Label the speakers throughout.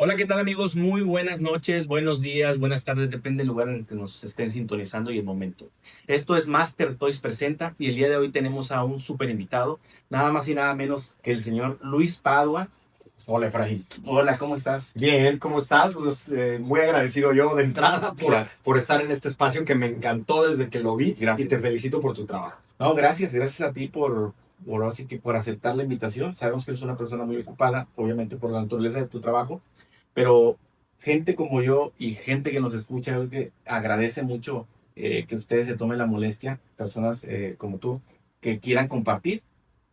Speaker 1: Hola, ¿qué tal amigos? Muy buenas noches, buenos días, buenas tardes, depende del lugar en el que nos estén sintonizando y el momento. Esto es Master Toys Presenta y el día de hoy tenemos a un súper invitado, nada más y nada menos que el señor Luis Padua.
Speaker 2: Hola, Efraín.
Speaker 1: Hola, ¿cómo estás?
Speaker 2: Bien, ¿cómo estás? Pues, muy agradecido yo de entrada
Speaker 1: Claro,
Speaker 2: por estar en este espacio que me encantó desde que lo vi y te
Speaker 1: gracias.
Speaker 2: felicito por tu trabajo.
Speaker 1: No, gracias a ti así que por aceptar la invitación. Sabemos que eres una persona muy ocupada, obviamente por la naturaleza de tu trabajo, pero gente como yo y gente que nos escucha, creo que agradece mucho que ustedes se tomen la molestia, personas como tú, que quieran compartir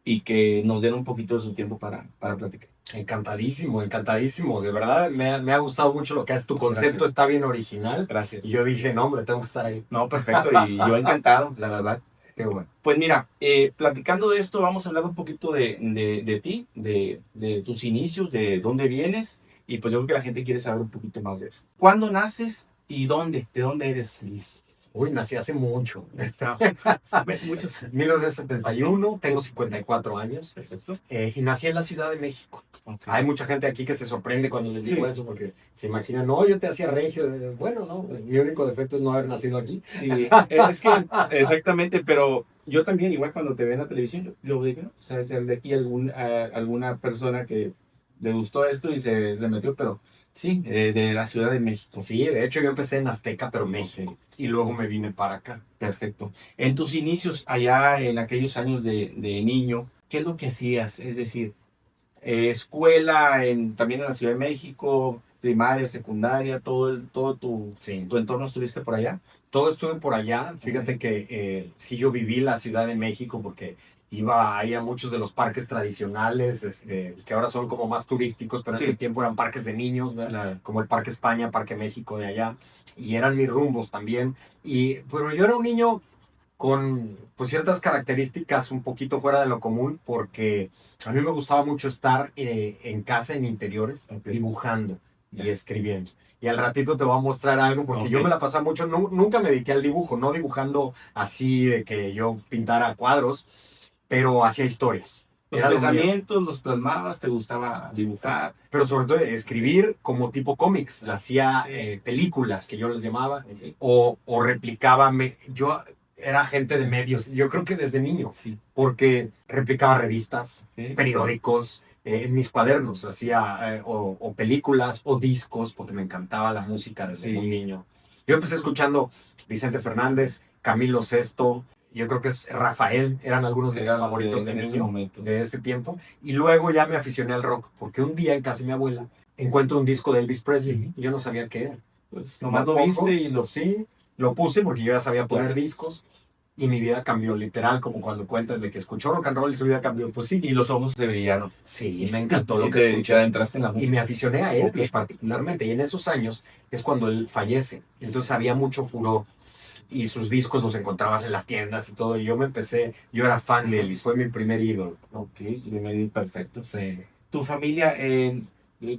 Speaker 1: y que nos den un poquito de su tiempo para platicar.
Speaker 2: Encantadísimo, encantadísimo. De verdad, me ha gustado mucho lo que haces. Tu concepto
Speaker 1: Gracias,
Speaker 2: está bien original. Y
Speaker 1: gracias.
Speaker 2: yo dije, no, hombre, tengo que estar ahí.
Speaker 1: No, perfecto, y yo encantado, la verdad.
Speaker 2: Qué bueno.
Speaker 1: Pues mira, platicando de esto, vamos a hablar un poquito de ti, de tus inicios, de dónde vienes, y pues yo creo que la gente quiere saber un poquito más de eso. ¿Cuándo naces y dónde? ¿De dónde eres, Luis?
Speaker 2: Uy, nací hace mucho.
Speaker 1: No, muchos.
Speaker 2: 1971, tengo 54 años
Speaker 1: Perfecto.
Speaker 2: y nací en la Ciudad de México.
Speaker 1: Ok.
Speaker 2: Hay mucha gente aquí que se sorprende cuando les digo
Speaker 1: Sí,
Speaker 2: eso porque se imaginan, no, yo te hacía regio. Bueno, no, mi único defecto es no haber nacido aquí.
Speaker 1: sí, es que exactamente, pero yo también, igual cuando te ven en la televisión, yo digo, "No, o sea, es el de aquí alguna persona que le gustó esto y se metió, pero sí, de la Ciudad de México.
Speaker 2: Sí, de hecho yo empecé en Azteca, pero México.
Speaker 1: Ok.
Speaker 2: Y luego me vine para acá.
Speaker 1: Perfecto. En tus inicios, allá en aquellos años de niño, ¿qué es lo que hacías? Es decir, escuela también en la Ciudad de México, primaria, secundaria, todo
Speaker 2: Sí.
Speaker 1: tu entorno estuviste por allá.
Speaker 2: Todo estuve por allá.
Speaker 1: Ok.
Speaker 2: Fíjate que sí yo viví la Ciudad de México porque iba ahí a muchos de los parques tradicionales, que ahora son como más turísticos, pero en ese
Speaker 1: Sí,
Speaker 2: tiempo eran parques de niños, ¿verdad?
Speaker 1: claro.
Speaker 2: Como el Parque España, Parque México de allá, y eran mis rumbos también. Pero yo era un niño con pues, ciertas características un poquito fuera de lo común, porque a mí me gustaba mucho estar en casa, en interiores,
Speaker 1: Ok.
Speaker 2: dibujando y
Speaker 1: Ya.
Speaker 2: escribiendo. Y al ratito te voy a mostrar algo, porque yo me
Speaker 1: Ok.
Speaker 2: la pasaba mucho, nunca me dediqué al dibujo, no dibujando así de que yo pintara cuadros, pero hacía historias.
Speaker 1: Los
Speaker 2: Era lo mío.
Speaker 1: pensamientos los plasmabas, te gustaba dibujar.
Speaker 2: Pero sobre todo escribir como tipo cómics, hacía
Speaker 1: Sí.
Speaker 2: películas que yo les llamaba,
Speaker 1: Ok.
Speaker 2: o replicaba, yo era agente de medios, yo creo que desde niño,
Speaker 1: Sí.
Speaker 2: porque replicaba revistas,
Speaker 1: Ok.
Speaker 2: periódicos, en mis cuadernos, hacía o películas o discos, porque me encantaba la música desde muy
Speaker 1: Sí.
Speaker 2: niño. Yo empecé escuchando Vicente Fernández, Camilo Sesto, yo creo que es Rafael, eran algunos de mis
Speaker 1: Eran los
Speaker 2: favoritos
Speaker 1: de
Speaker 2: de
Speaker 1: en ese
Speaker 2: niño
Speaker 1: momento.
Speaker 2: de ese tiempo. Y luego ya me aficioné al rock, porque un día en casa de mi abuela encuentro un disco de Elvis Presley
Speaker 1: Ujú.
Speaker 2: y yo no sabía qué era.
Speaker 1: Pues nomás
Speaker 2: Lo
Speaker 1: lo viste
Speaker 2: pongo,
Speaker 1: y lo...
Speaker 2: sí, lo puse porque yo ya sabía poner
Speaker 1: Claro.
Speaker 2: discos y mi vida cambió literal, como cuando cuentan de que escuchó rock and roll y su vida cambió. Pues sí,
Speaker 1: Y los ojos te brillaron.
Speaker 2: sí, me encantó lo
Speaker 1: Y
Speaker 2: que
Speaker 1: te
Speaker 2: escuché.
Speaker 1: adentraste en la
Speaker 2: Y me
Speaker 1: música.
Speaker 2: aficioné a
Speaker 1: Ok.
Speaker 2: Elvis particularmente. Y en esos años es cuando él fallece. Entonces había mucho furor y sus discos los encontrabas en las tiendas y todo. Y yo era fan de Elvis, fue mi primer ídolo.
Speaker 1: Ok, perfecto.
Speaker 2: Sí.
Speaker 1: ¿Tu familia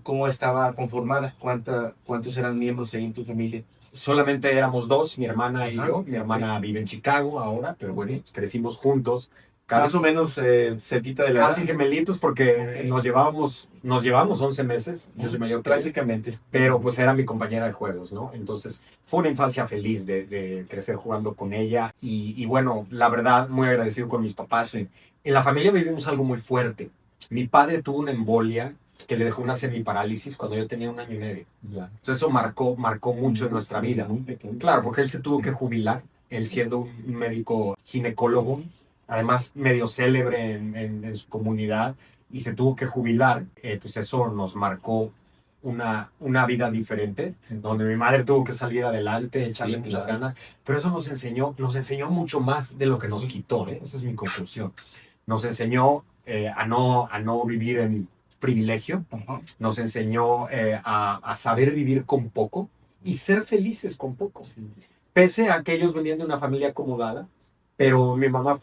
Speaker 1: cómo estaba conformada? ¿Cuántos eran miembros ahí en tu familia?
Speaker 2: Solamente éramos dos, mi hermana y
Speaker 1: Ajá,
Speaker 2: yo. Mi
Speaker 1: ok,
Speaker 2: hermana vive en Chicago ahora, pero
Speaker 1: ok.
Speaker 2: bueno, crecimos juntos,
Speaker 1: Más
Speaker 2: casi,
Speaker 1: o menos cerquita de la
Speaker 2: casi
Speaker 1: edad.
Speaker 2: gemelitos
Speaker 1: Ok.
Speaker 2: porque nos llevamos 11 meses, yo soy mayor que ella,
Speaker 1: Prácticamente.
Speaker 2: pero pues era mi compañera de juegos, ¿no? Entonces fue una infancia feliz de crecer jugando con ella y bueno, la verdad, muy agradecido con mis papás.
Speaker 1: Sí.
Speaker 2: En la familia vivimos algo muy fuerte. Mi padre tuvo una embolia que le dejó una semiparálisis cuando yo tenía 1 año y medio.
Speaker 1: Ya.
Speaker 2: Entonces eso marcó mucho en nuestra
Speaker 1: Desde
Speaker 2: vida.
Speaker 1: muy pequeño.
Speaker 2: Claro, porque él se tuvo
Speaker 1: Sí.
Speaker 2: que jubilar, él siendo un médico ginecólogo, además medio célebre en su comunidad, y se tuvo que jubilar. Pues eso nos marcó una vida diferente, donde mi madre tuvo que salir adelante, echarle
Speaker 1: Sí,
Speaker 2: muchas
Speaker 1: claro.
Speaker 2: ganas, pero eso nos enseñó mucho más de lo que nos quitó, ¿eh? Esa es mi conclusión. Nos enseñó a no vivir en privilegio,
Speaker 1: Ajá.
Speaker 2: nos enseñó a saber vivir con poco y ser felices con poco.
Speaker 1: Sí.
Speaker 2: Pese a que ellos venían de una familia acomodada, pero mi mamá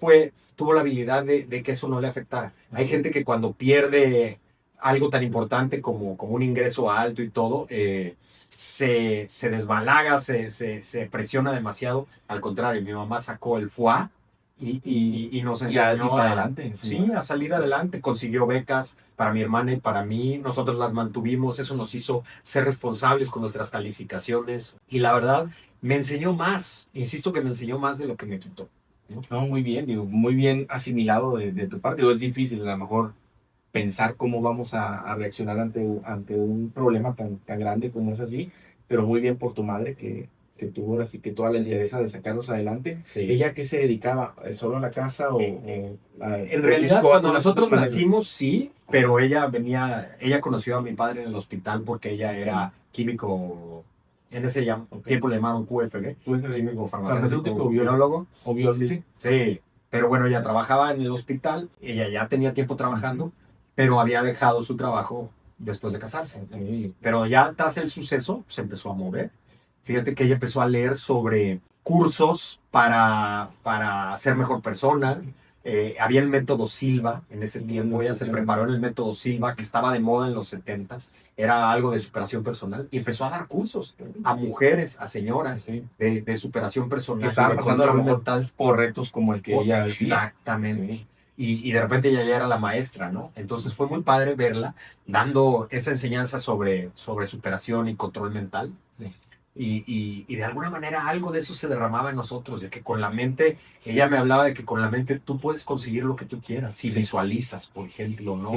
Speaker 2: tuvo la habilidad de que eso no le afectara. Hay gente que cuando pierde algo tan importante como un ingreso alto y todo, se desbalaga, se presiona demasiado. Al contrario, mi mamá sacó el foie y nos
Speaker 1: y
Speaker 2: enseñó
Speaker 1: para adelante.
Speaker 2: sí, a salir adelante. Consiguió becas para mi hermana y para mí. Nosotros las mantuvimos. Eso nos hizo ser responsables con nuestras calificaciones. Y la verdad, me enseñó más. Insisto que me enseñó más de lo que me quitó, ¿no?
Speaker 1: No, muy bien, digo, muy bien asimilado de tu parte. Digo, es difícil a lo mejor pensar cómo vamos a reaccionar ante un problema tan grande como es así, pero muy bien por tu madre que tuvo ahora sí que toda la
Speaker 2: Sí.
Speaker 1: entereza de sacarlos adelante.
Speaker 2: Sí.
Speaker 1: ¿Ella qué se dedicaba? ¿Solo a la casa
Speaker 2: En realidad,
Speaker 1: buscó
Speaker 2: cuando
Speaker 1: alguna
Speaker 2: nosotros
Speaker 1: manera?
Speaker 2: nacimos, sí, pero ella conoció a mi padre en el hospital porque ella era químico, en ese tiempo le llamaron QFB, químico
Speaker 1: Farmacéutico
Speaker 2: farmacéutico
Speaker 1: o biólogo.
Speaker 2: biólogo.
Speaker 1: O biólogo,
Speaker 2: Sí, sí, pero bueno, ella trabajaba en el hospital, ella ya tenía tiempo trabajando, pero había dejado su trabajo después de casarse. Pero ya tras el suceso se empezó a mover. Fíjate que ella empezó a leer sobre cursos para ser mejor persona. Había el método Silva en ese tiempo. Ella se preparó en el método Silva, que estaba de moda en los 70s. Era algo de superación personal. Y empezó a dar cursos a mujeres, a señoras de superación personal.
Speaker 1: Que estaban
Speaker 2: y de
Speaker 1: pasando a lo
Speaker 2: control
Speaker 1: mejor
Speaker 2: mental.
Speaker 1: por retos como el que ella vivía.
Speaker 2: Exactamente.
Speaker 1: Sí.
Speaker 2: Y de repente ella ya era la maestra, ¿no? Entonces fue muy padre verla dando esa enseñanza sobre superación y control mental.
Speaker 1: Sí.
Speaker 2: Y de alguna manera algo de eso se derramaba en nosotros, de que con la mente, ella me hablaba de que con la mente tú puedes conseguir lo que tú quieras, si
Speaker 1: Sí.
Speaker 2: visualizas, por ejemplo, ¿no?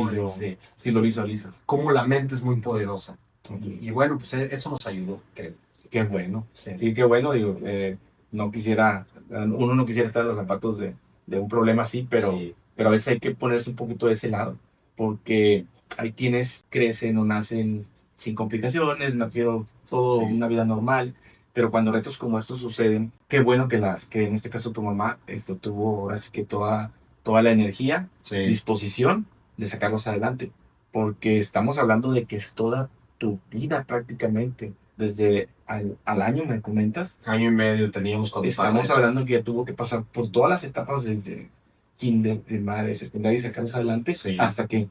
Speaker 1: Si lo visualizas.
Speaker 2: Cómo la mente es muy poderosa.
Speaker 1: Okay.
Speaker 2: Y bueno, pues eso nos ayudó, creo.
Speaker 1: Qué bueno.
Speaker 2: Sí.
Speaker 1: Sí, qué bueno. Digo, no quisiera, uno no quisiera estar en los zapatos de un problema así,
Speaker 2: Sí.
Speaker 1: pero a veces hay que ponerse un poquito de ese lado, porque hay quienes crecen o nacen sin complicaciones, no quiero todo
Speaker 2: Sí.
Speaker 1: una vida normal, pero cuando retos como estos suceden, qué bueno que en este caso tu mamá tuvo ahora sí que toda la energía,
Speaker 2: Sí.
Speaker 1: disposición de sacarlos adelante, porque estamos hablando de que es toda tu vida prácticamente, desde al año me comentas.
Speaker 2: Año y medio teníamos cuando pasa
Speaker 1: Estamos
Speaker 2: eso.
Speaker 1: hablando que ya tuvo que pasar por todas las etapas desde kinder, primaria, secundaria y sacarlos adelante
Speaker 2: Sí.
Speaker 1: hasta que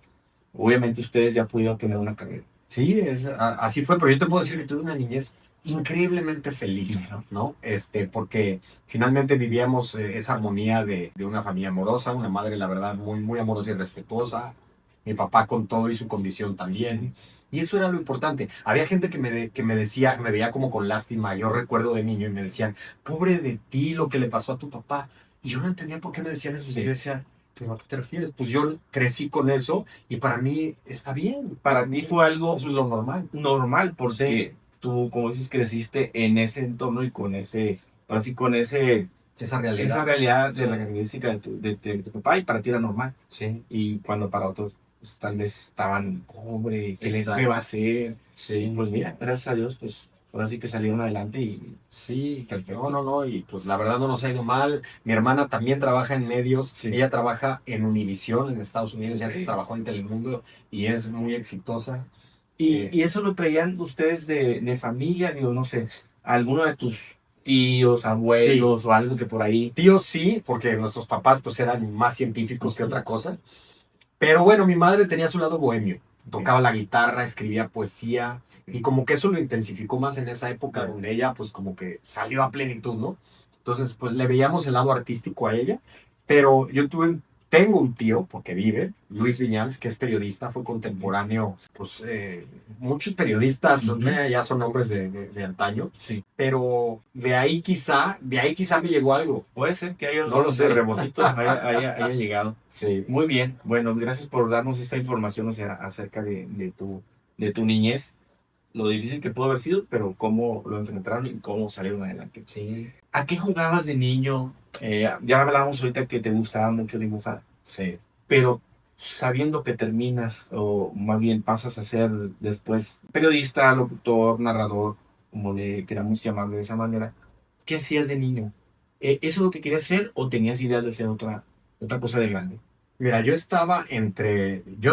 Speaker 1: obviamente ustedes ya pudieron tener una carrera.
Speaker 2: Sí, así fue, pero yo te puedo decir que tuve una niñez increíblemente feliz,
Speaker 1: Ajá.
Speaker 2: ¿no? Porque finalmente vivíamos esa armonía de una familia amorosa, una madre, la verdad, muy, muy amorosa y respetuosa, mi papá con todo y su condición también. Y eso era lo importante. Había gente que me decía, me veía como con lástima. Yo recuerdo de niño y me decían, pobre de ti, lo que le pasó a tu papá. Y yo no entendía por qué me decían eso.
Speaker 1: Sí.
Speaker 2: Y yo decía, ¿pero a qué te refieres? Pues yo crecí con eso y para mí está bien.
Speaker 1: Para ti fue algo
Speaker 2: Eso es lo normal.
Speaker 1: normal porque tú, como dices, creciste en ese entorno y con ahora sí, con
Speaker 2: Esa
Speaker 1: esa
Speaker 2: realidad.
Speaker 1: realidad de
Speaker 2: Sí.
Speaker 1: la característica de tu papá y para ti era normal.
Speaker 2: Sí.
Speaker 1: Y cuando para otros pues, tal vez estaban, pobre, ¿qué
Speaker 2: Exacto.
Speaker 1: va a hacer?
Speaker 2: Sí.
Speaker 1: Pues mira, gracias a Dios, pues ahora sí que salieron adelante y
Speaker 2: Sí,
Speaker 1: perfecto.
Speaker 2: no, y pues la verdad no nos ha ido mal. Mi hermana también trabaja en medios,
Speaker 1: Sí.
Speaker 2: ella trabaja en Univision en Estados Unidos, ya antes
Speaker 1: Sí.
Speaker 2: trabajó en Telemundo y es muy exitosa.
Speaker 1: Y eso lo traían ustedes de familia, digo, no sé, alguno de tus tíos, abuelos o algo que por ahí.
Speaker 2: Tíos sí, porque nuestros papás pues eran más científicos que otra cosa. Pero bueno, mi madre tenía su lado bohemio. Tocaba la guitarra, escribía poesía y como que eso lo intensificó más en esa época donde ella pues como que salió a plenitud, ¿no? Entonces pues le veíamos el lado artístico a ella, pero tengo un tío, porque vive, Luis Viñals, que es periodista, fue contemporáneo, pues muchos periodistas ya son hombres de antaño,
Speaker 1: Sí.
Speaker 2: pero de ahí quizá me llegó algo.
Speaker 1: Puede ser que haya
Speaker 2: No lo sé.
Speaker 1: rebotito haya llegado.
Speaker 2: Sí.
Speaker 1: Muy bien, bueno, gracias por darnos esta información, o sea, acerca de tu niñez, lo difícil que pudo haber sido, pero cómo lo enfrentaron y cómo salieron adelante.
Speaker 2: Sí.
Speaker 1: ¿A qué jugabas de niño? Ya hablábamos ahorita que te gustaba mucho dibujar,
Speaker 2: Sí.
Speaker 1: pero sabiendo que terminas, o más bien pasas a ser después periodista, locutor, narrador, como le queramos llamarlo de esa manera, ¿qué hacías de niño? ¿Eso es lo que querías hacer o tenías ideas de hacer otra cosa de grande?
Speaker 2: Mira, yo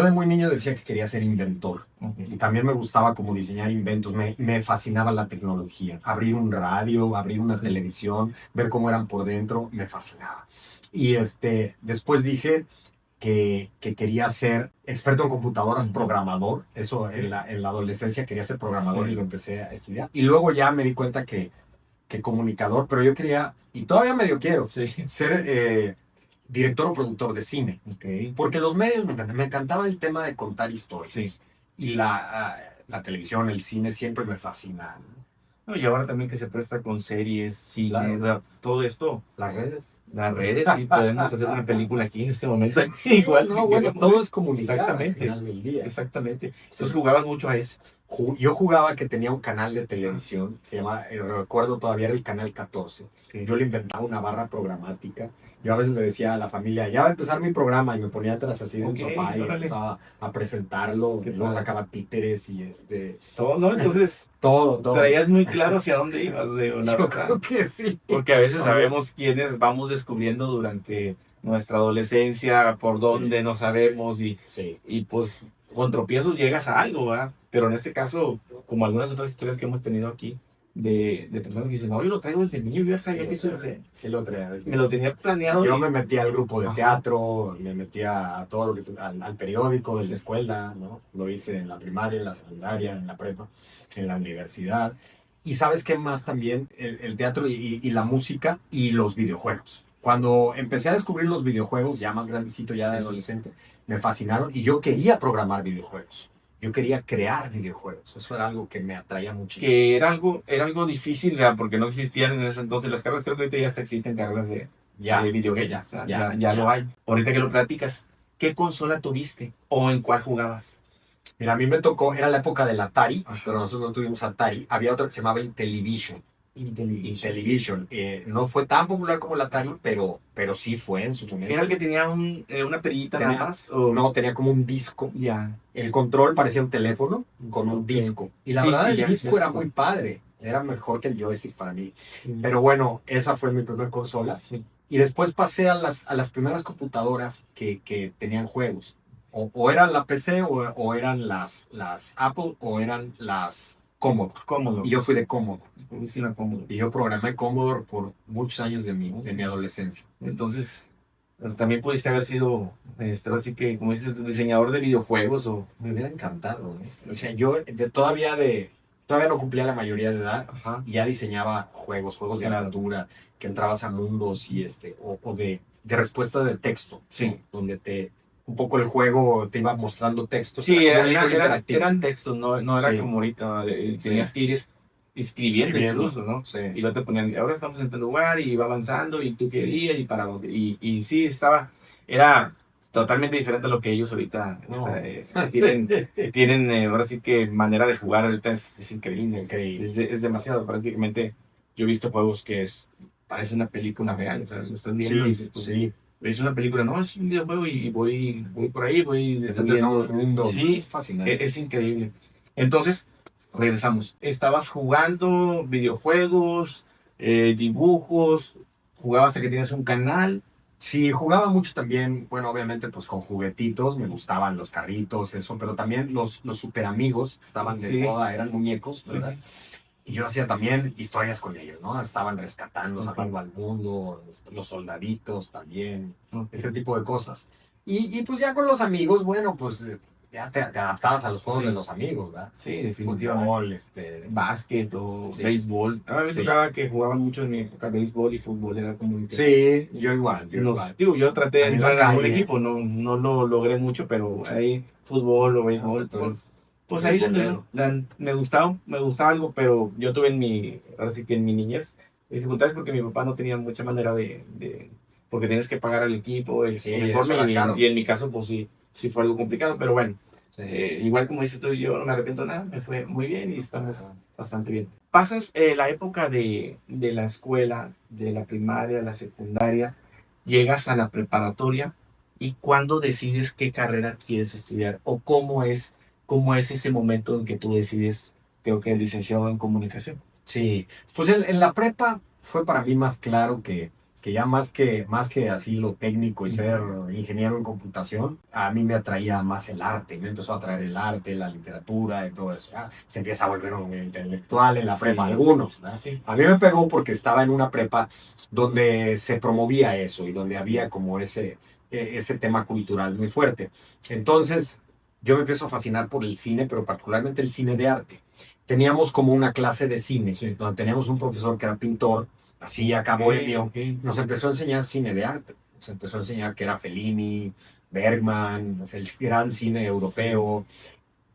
Speaker 2: de muy niño decía que quería ser inventor.
Speaker 1: Okay.
Speaker 2: Y también me gustaba como diseñar inventos, me fascinaba la tecnología. Abrir un radio, abrir una televisión, ver cómo eran por dentro, me fascinaba. Y después dije que quería ser experto en computadoras, programador. Eso en la adolescencia quería ser programador y lo empecé a estudiar. Y luego ya me di cuenta que comunicador, pero yo quería, y todavía medio quiero, ser director o productor de cine.
Speaker 1: Ok.
Speaker 2: Porque los medios me encantaba el tema de contar historias.
Speaker 1: Sí.
Speaker 2: Y la televisión, el cine siempre me fascina.
Speaker 1: No, y ahora también que se presta con series, cine,
Speaker 2: Claro.
Speaker 1: o sea, todo esto,
Speaker 2: Las redes.
Speaker 1: las redes, sí, podemos hacer una película aquí en este momento.
Speaker 2: Sí,
Speaker 1: Igual,
Speaker 2: no,
Speaker 1: si
Speaker 2: bueno,
Speaker 1: queremos.
Speaker 2: todo es comunicar al
Speaker 1: Exactamente,
Speaker 2: final del día.
Speaker 1: exactamente. Entonces
Speaker 2: Sí.
Speaker 1: jugabas mucho a eso.
Speaker 2: Yo jugaba que tenía un canal de televisión, se llama, recuerdo todavía era el canal 14.
Speaker 1: Ok.
Speaker 2: Yo le inventaba una barra programática. Yo a veces le decía a la familia, ya va a empezar mi programa, y me ponía atrás así de un
Speaker 1: Ok,
Speaker 2: sofá y
Speaker 1: órale.
Speaker 2: empezaba a presentarlo,
Speaker 1: Qué
Speaker 2: y luego
Speaker 1: padre.
Speaker 2: sacaba títeres y
Speaker 1: Todo, ¿no? Entonces
Speaker 2: todo.
Speaker 1: traías muy claro hacia dónde ibas, la
Speaker 2: Yo
Speaker 1: verdad.
Speaker 2: creo que sí.
Speaker 1: Porque a veces
Speaker 2: O sea,
Speaker 1: sabemos quiénes vamos descubriendo durante nuestra adolescencia, por dónde
Speaker 2: sí,
Speaker 1: no sabemos
Speaker 2: sí.
Speaker 1: y pues con tropiezos llegas a algo, ¿verdad? Pero en este caso, como algunas otras historias que hemos tenido aquí, de personas que dicen, no, yo lo traigo desde niño, yo ya sabía que eso iba a ser.
Speaker 2: Sí lo traía.
Speaker 1: Me lo tenía planeado
Speaker 2: Yo
Speaker 1: y...
Speaker 2: me metía al grupo de
Speaker 1: Ajá.
Speaker 2: teatro, me metía a todo lo que al periódico de la
Speaker 1: Sí.
Speaker 2: escuela, ¿no? Lo hice en la primaria, en la secundaria, en la prepa, en la universidad. Y sabes qué más también, el teatro y la música y los videojuegos. Cuando empecé a descubrir los videojuegos, ya más grandecito, ya de
Speaker 1: Sí, sí.
Speaker 2: adolescente, me fascinaron y yo quería programar videojuegos. Yo quería crear videojuegos. Eso era algo que me atraía muchísimo.
Speaker 1: Que era algo difícil, ¿verdad? Porque no existían en ese entonces las carreras. Creo que ahorita ya hasta existen carreras de
Speaker 2: Ya,
Speaker 1: videogames. O sea, ya lo hay. Ahorita que lo platicas, ¿qué consola tuviste? ¿O en cuál jugabas?
Speaker 2: Mira, a mí me tocó, era la época del Atari,
Speaker 1: Ajá.
Speaker 2: pero nosotros no tuvimos Atari. Había otro que se llamaba Intellivision. Intellivision. No fue tan popular como el Atari, pero sí fue en su momento.
Speaker 1: ¿Era el que tenía una perillita
Speaker 2: Tenía-
Speaker 1: nada más? ¿O?
Speaker 2: No, tenía como un disco.
Speaker 1: Ya.
Speaker 2: El control parecía un teléfono con un
Speaker 1: Ok.
Speaker 2: disco. Y la
Speaker 1: Sí,
Speaker 2: verdad,
Speaker 1: sí,
Speaker 2: el
Speaker 1: ya
Speaker 2: disco
Speaker 1: sé
Speaker 2: era
Speaker 1: cuál.
Speaker 2: muy padre. Era mejor que el joystick para mí.
Speaker 1: Sí.
Speaker 2: Pero bueno, esa fue mi primera consola.
Speaker 1: Sí.
Speaker 2: Y después pasé a las primeras computadoras que tenían juegos. O eran la PC o eran las Apple o eran las Commodore.
Speaker 1: Cómodo.
Speaker 2: Y yo fui de Commodore.
Speaker 1: Sí, era cómodo.
Speaker 2: Y yo programé Commodore por muchos años de mi adolescencia.
Speaker 1: Entonces, pues, también pudiste haber sido, así que, como dices, diseñador de videojuegos o...
Speaker 2: Me hubiera encantado.
Speaker 1: Sí.
Speaker 2: O sea, yo todavía no cumplía la mayoría de edad
Speaker 1: Ajá.
Speaker 2: y ya diseñaba juegos de
Speaker 1: Claro.
Speaker 2: aventura, que entrabas a mundos y o de respuesta de texto.
Speaker 1: Sí.
Speaker 2: ¿no? Donde un poco el juego te iba mostrando textos.
Speaker 1: Sí,
Speaker 2: Era como un libro interactivo.
Speaker 1: eran textos, no era
Speaker 2: Sí.
Speaker 1: como ahorita, tenías
Speaker 2: Sí.
Speaker 1: que ir escribiendo incluso, ¿no?
Speaker 2: Sí.
Speaker 1: Y luego te ponían, ahora estamos en tal lugar y va avanzando y tú
Speaker 2: Sí.
Speaker 1: querías y para dónde. Y sí, era totalmente diferente a lo que ellos ahorita
Speaker 2: No.
Speaker 1: tienen ahora sí que manera de jugar ahorita es increíble,
Speaker 2: Increíble.
Speaker 1: es demasiado, prácticamente yo he visto juegos que parece una película real, o sea, lo estás viendo y dices, pues,
Speaker 2: Sí.
Speaker 1: es una película, no, es un videojuego y voy por ahí, voy
Speaker 2: Te metes a
Speaker 1: descubriendo.
Speaker 2: un mundo
Speaker 1: Sí,
Speaker 2: fascinante.
Speaker 1: es increíble. Entonces, regresamos. Estabas jugando videojuegos, dibujos, jugabas a que tienes un canal.
Speaker 2: Sí, jugaba mucho también, bueno, obviamente pues con juguetitos, me gustaban los carritos, eso, pero también los super amigos que estaban de
Speaker 1: Sí.
Speaker 2: moda, eran muñecos,
Speaker 1: Sí,
Speaker 2: ¿verdad?
Speaker 1: sí.
Speaker 2: Y yo hacía también historias con ellos, ¿no? Estaban rescatando,
Speaker 1: Ok.
Speaker 2: salvando al mundo, los soldaditos también,
Speaker 1: Ok.
Speaker 2: ese tipo de cosas. Y pues ya con los amigos, bueno, pues ya te adaptabas a los juegos
Speaker 1: Sí.
Speaker 2: de los amigos, ¿verdad?
Speaker 1: Sí, definitivamente.
Speaker 2: Fútbol,
Speaker 1: Básquet o
Speaker 2: Sí.
Speaker 1: béisbol. A mí me
Speaker 2: Sí.
Speaker 1: tocaba que jugaban mucho en mi época béisbol y fútbol, era como que
Speaker 2: Sí, yo igual.
Speaker 1: digo, yo traté de
Speaker 2: Ahí en la
Speaker 1: entrar a un
Speaker 2: calle.
Speaker 1: equipo, no lo logré mucho, pero ahí fútbol o béisbol, pues ahí me gustaba algo, pero yo tuve ahora sí que en mi niñez dificultades porque mi papá no tenía mucha manera porque tienes que pagar al equipo, el
Speaker 2: Sí,
Speaker 1: uniforme,
Speaker 2: eso era caro.
Speaker 1: y en mi caso, pues sí fue algo complicado, pero bueno,
Speaker 2: Sí.
Speaker 1: igual como dices tú, yo no me arrepiento nada, me fue muy bien y estamos
Speaker 2: Ajá.
Speaker 1: bastante bien. Pasas la época de la escuela, de la primaria, la secundaria, llegas a la preparatoria y cuándo decides qué carrera quieres estudiar o cómo es ese momento en que tú decides, creo que el licenciado en comunicación.
Speaker 2: Sí, pues en la prepa fue para mí más claro que ya más que así lo técnico y ser ingeniero en computación, a mí me atraía más el arte, me empezó a atraer el arte, la literatura y todo eso. Ya se empieza a volver un intelectual en la prepa,
Speaker 1: Sí.
Speaker 2: algunos, ¿verdad?
Speaker 1: Sí.
Speaker 2: A mí me pegó porque estaba en una prepa donde se promovía eso y donde había como ese tema cultural muy fuerte. Entonces, yo me empiezo a fascinar por el cine, pero particularmente el cine de arte. Teníamos como una clase de cine,
Speaker 1: Sí.
Speaker 2: donde teníamos un profesor que era pintor, así acá bohemio,
Speaker 1: Ok.
Speaker 2: nos empezó a enseñar cine de arte. Nos empezó a enseñar que era Fellini, Bergman, o sea, el gran cine europeo.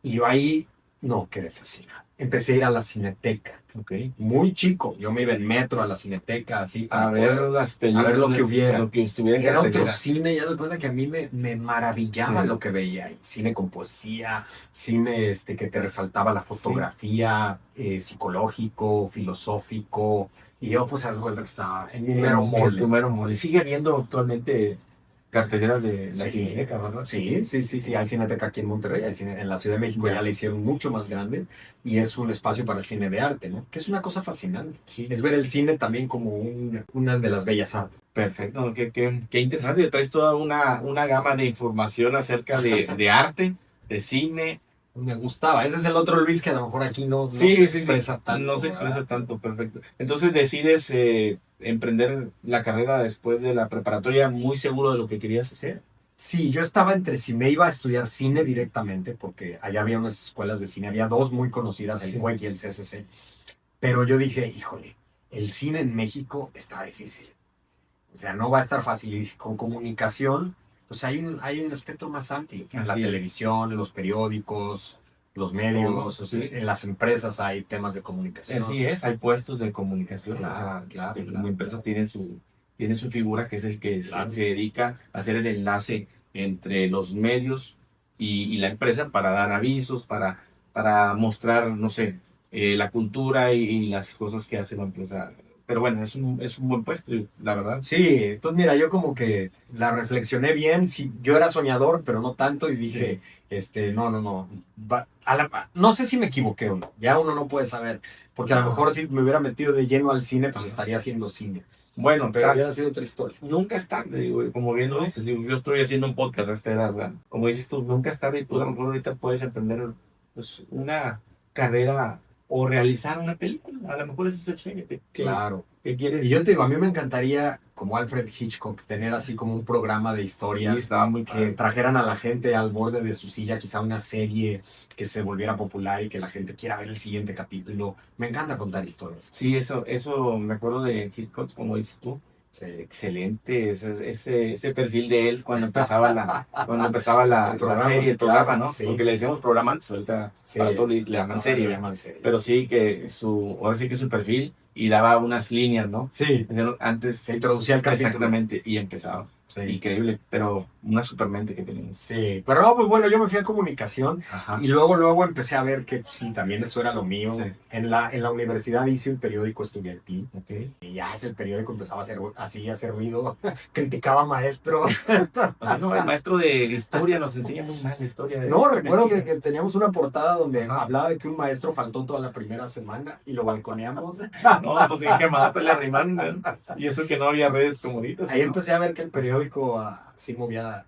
Speaker 2: Y yo ahí no quedé fascinado. Empecé a ir a la Cineteca.
Speaker 1: Ok.
Speaker 2: Muy chico. Yo me iba en metro a la Cineteca, así,
Speaker 1: A
Speaker 2: para
Speaker 1: ver
Speaker 2: poder,
Speaker 1: las
Speaker 2: a ver lo que
Speaker 1: películas,
Speaker 2: hubiera.
Speaker 1: lo que estuviera en
Speaker 2: Era otro
Speaker 1: cartelera.
Speaker 2: cine, ya se cuenta que a mí me maravillaba
Speaker 1: Sí.
Speaker 2: lo que veía ahí. Cine con poesía, cine que te resaltaba la
Speaker 1: Sí.
Speaker 2: fotografía, psicológico, filosófico. Y yo, pues, haz de cuenta que estaba en mi
Speaker 1: En
Speaker 2: mero
Speaker 1: tu
Speaker 2: mole.
Speaker 1: mero mole. Sigue habiendo actualmente carteleras de la
Speaker 2: Sí,
Speaker 1: Cineteca, ¿verdad?
Speaker 2: sí. Hay Cineteca aquí en Monterrey, en la Ciudad de México
Speaker 1: Ya.
Speaker 2: ya la hicieron mucho más grande y es un espacio para el cine de arte, ¿no? Que es una cosa fascinante.
Speaker 1: Sí.
Speaker 2: Es ver el cine también como una de las bellas artes.
Speaker 1: Perfecto, qué interesante. Traes toda una gama de información acerca de arte, de cine.
Speaker 2: Me gustaba. Ese es el otro Luis que a lo mejor aquí no
Speaker 1: Sí,
Speaker 2: se
Speaker 1: sí, sí.
Speaker 2: expresa tanto,
Speaker 1: No se
Speaker 2: ¿verdad?
Speaker 1: expresa tanto, perfecto. Entonces decides emprender la carrera después de la preparatoria, muy seguro de lo que querías hacer.
Speaker 2: Sí, yo estaba entre si me iba a estudiar cine directamente, porque allá había unas escuelas de cine, había dos muy conocidas, el
Speaker 1: Sí.
Speaker 2: CUEC y el CCC, pero yo dije, híjole, el cine en México está difícil. O sea, no va a estar fácil. Y con comunicación, pues hay un espectro más amplio. La
Speaker 1: Así es.
Speaker 2: televisión, los periódicos, los medios, o sea,
Speaker 1: Sí.
Speaker 2: en las empresas hay temas de comunicación.
Speaker 1: Así es, hay puestos de comunicación.
Speaker 2: Claro,
Speaker 1: O sea,
Speaker 2: claro,
Speaker 1: que
Speaker 2: claro.
Speaker 1: una empresa tiene su figura, que es el que
Speaker 2: Claro.
Speaker 1: se dedica a hacer el enlace entre los medios y la empresa para dar avisos, para mostrar, no sé, la cultura y las cosas que hace la empresa. Pero bueno, es un buen puesto, la verdad.
Speaker 2: Sí, entonces mira, yo como que la reflexioné bien, sí, yo era soñador, pero no tanto, y dije, no, no sé si me equivoqué o no, ya uno no puede saber, porque a lo
Speaker 1: No.
Speaker 2: mejor si me hubiera metido de lleno al cine, pues estaría haciendo cine,
Speaker 1: Bueno,
Speaker 2: pero hubiera sido otra historia.
Speaker 1: nunca es tarde, digo, como bien lo dices, digo, yo estoy haciendo un podcast a esta edad, ¿verdad? Como dices tú, nunca es tarde y tú a lo mejor ahorita puedes emprender pues, una carrera o realizar una película, a lo mejor ese es el sueño
Speaker 2: Claro.
Speaker 1: que quieres.
Speaker 2: Y yo te digo, a mí me encantaría, como Alfred Hitchcock, tener así como un programa de
Speaker 1: Sí,
Speaker 2: historias
Speaker 1: estaba muy
Speaker 2: que
Speaker 1: padre.
Speaker 2: trajeran a la gente al borde de su silla, quizá una serie que se volviera popular y que la gente quiera ver el siguiente capítulo. Me encanta contar historias.
Speaker 1: Sí, eso me acuerdo de Hitchcock, como dices tú.
Speaker 2: Sí.
Speaker 1: Excelente, ese perfil de él cuando empezaba
Speaker 2: El
Speaker 1: la
Speaker 2: programa,
Speaker 1: serie, el
Speaker 2: claro,
Speaker 1: programa, ¿no?
Speaker 2: sí.
Speaker 1: Porque le decíamos programa antes, ahorita
Speaker 2: Sí.
Speaker 1: para todo le llaman
Speaker 2: Ahora
Speaker 1: serie,
Speaker 2: le
Speaker 1: ¿verdad?
Speaker 2: llaman series.
Speaker 1: Pero sí que ahora sí que su perfil y daba unas líneas, ¿no?
Speaker 2: Sí,
Speaker 1: Antes,
Speaker 2: se introducía el capítulo.
Speaker 1: exactamente, y empezaba.
Speaker 2: Sí.
Speaker 1: Increíble, pero una supermente que teníamos.
Speaker 2: Sí, pero no, pues bueno, yo me fui a comunicación
Speaker 1: Ajá.
Speaker 2: y luego empecé a ver que sí, también eso era lo mío.
Speaker 1: Sí.
Speaker 2: En la universidad hice un periódico estudiantil
Speaker 1: Ok.
Speaker 2: y ya ese periódico empezaba a hacer ruido, criticaba a maestros.
Speaker 1: O sea, no, el maestro de historia nos enseña muy mal la historia.
Speaker 2: No, recuerdo que teníamos una portada donde
Speaker 1: Ajá.
Speaker 2: hablaba de que un maestro faltó toda la primera semana y lo balconeamos.
Speaker 1: No, pues en qué mata le arrimaron, ¿no? Y eso que no había redes como ahorita.
Speaker 2: Ahí
Speaker 1: ¿no?
Speaker 2: empecé a ver que el periódico sí movía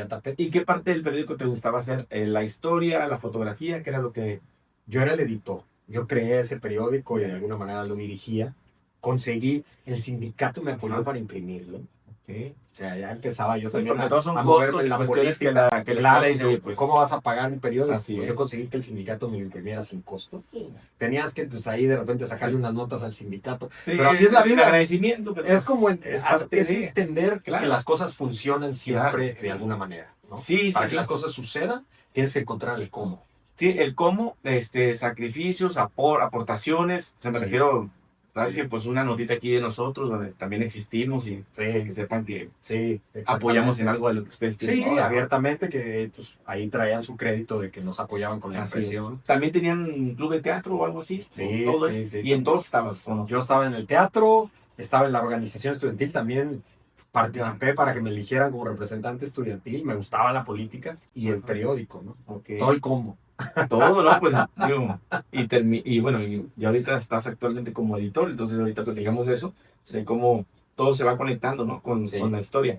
Speaker 2: tapetes.
Speaker 1: ¿Y qué parte del periódico te gustaba hacer? ¿La historia, la fotografía? ¿Qué era lo que...?
Speaker 2: Yo era el editor. Yo creé ese periódico y de alguna manera lo dirigía. Conseguí, el sindicato me apoyó para imprimirlo.
Speaker 1: Okay.
Speaker 2: O sea, ya empezaba yo
Speaker 1: Sí,
Speaker 2: también
Speaker 1: porque todos son
Speaker 2: a moverme
Speaker 1: costos
Speaker 2: en
Speaker 1: y
Speaker 2: la
Speaker 1: cuestiones
Speaker 2: política.
Speaker 1: que la
Speaker 2: Claro,
Speaker 1: escuela dice, oye, pues...
Speaker 2: ¿cómo vas a pagar un periódico?
Speaker 1: Así
Speaker 2: Pues
Speaker 1: es.
Speaker 2: yo conseguí que el sindicato me lo imprimiera sin costo.
Speaker 1: Sí.
Speaker 2: Tenías que pues ahí de repente sacarle
Speaker 1: Sí.
Speaker 2: unas notas al sindicato.
Speaker 1: Sí,
Speaker 2: Pero así es la vida.
Speaker 1: agradecimiento. Pero
Speaker 2: Es como
Speaker 1: parte
Speaker 2: es
Speaker 1: de...
Speaker 2: entender
Speaker 1: Claro.
Speaker 2: que las cosas funcionan siempre
Speaker 1: Claro.
Speaker 2: de alguna manera, ¿no?
Speaker 1: Sí,
Speaker 2: Para
Speaker 1: sí,
Speaker 2: que las cosas sucedan, tienes que encontrar el cómo.
Speaker 1: Sí, el cómo, sacrificios, aportaciones, me
Speaker 2: Sí.
Speaker 1: refiero, sabes
Speaker 2: Sí.
Speaker 1: que pues una notita aquí de nosotros, donde también existimos y pues, que sepan que
Speaker 2: Sí,
Speaker 1: apoyamos en
Speaker 2: exactamente.
Speaker 1: algo de lo que ustedes tienen.
Speaker 2: Sí,
Speaker 1: ¿no?
Speaker 2: abiertamente, que pues, ahí traían su crédito de que nos apoyaban con la
Speaker 1: Así es.
Speaker 2: impresión.
Speaker 1: ¿También tenían un club de teatro o algo así?
Speaker 2: Sí,
Speaker 1: Todo
Speaker 2: sí,
Speaker 1: eso.
Speaker 2: sí.
Speaker 1: Y en todos estabas, ¿o no?
Speaker 2: Yo estaba en el teatro, estaba en la organización estudiantil, también participé para que me eligieran como representante estudiantil, me gustaba la política y el
Speaker 1: Ajá.
Speaker 2: periódico, ¿no?
Speaker 1: Okay.
Speaker 2: Todo el combo.
Speaker 1: Todo, ¿no? Pues digo, y bueno, y ahorita estás actualmente como editor, entonces ahorita platicamos de eso, de cómo todo se va conectando, ¿no?
Speaker 2: Sí.
Speaker 1: Con la historia.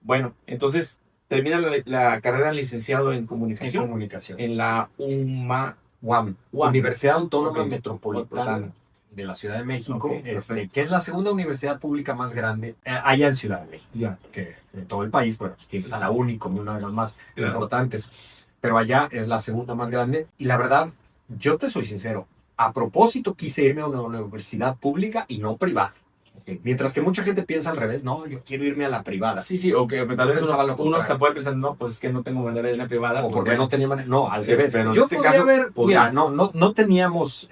Speaker 1: Bueno, entonces termina la carrera de licenciado en
Speaker 2: En
Speaker 1: comunicación
Speaker 2: comunicación.
Speaker 1: en la
Speaker 2: UAM,
Speaker 1: UAM.
Speaker 2: Universidad Autónoma
Speaker 1: Ok.
Speaker 2: Metropolitana de la Ciudad de México,
Speaker 1: Ok, perfecto.
Speaker 2: que es la segunda universidad pública más grande allá en Ciudad de México.
Speaker 1: Ya.
Speaker 2: Que en todo el país, bueno, pues tienes
Speaker 1: Sí,
Speaker 2: a
Speaker 1: sí.
Speaker 2: la UNI como una de las más
Speaker 1: Claro.
Speaker 2: importantes, pero allá es la segunda más grande. Y la verdad, yo te soy sincero, a propósito quise irme a una universidad pública y no privada.
Speaker 1: Ok.
Speaker 2: Mientras que mucha gente piensa al revés, no, yo quiero irme a la privada.
Speaker 1: Sí, sí, o que tal vez
Speaker 2: pensaba lo
Speaker 1: uno
Speaker 2: contrario.
Speaker 1: hasta puede pensar, no, pues es que no tengo manera de ir a la privada.
Speaker 2: O
Speaker 1: Pues
Speaker 2: porque
Speaker 1: bueno,
Speaker 2: no tenía manera. No, al
Speaker 1: sí,
Speaker 2: revés.
Speaker 1: pero en
Speaker 2: Yo
Speaker 1: este
Speaker 2: podía
Speaker 1: caso,
Speaker 2: haber, mira,
Speaker 1: podías.
Speaker 2: no teníamos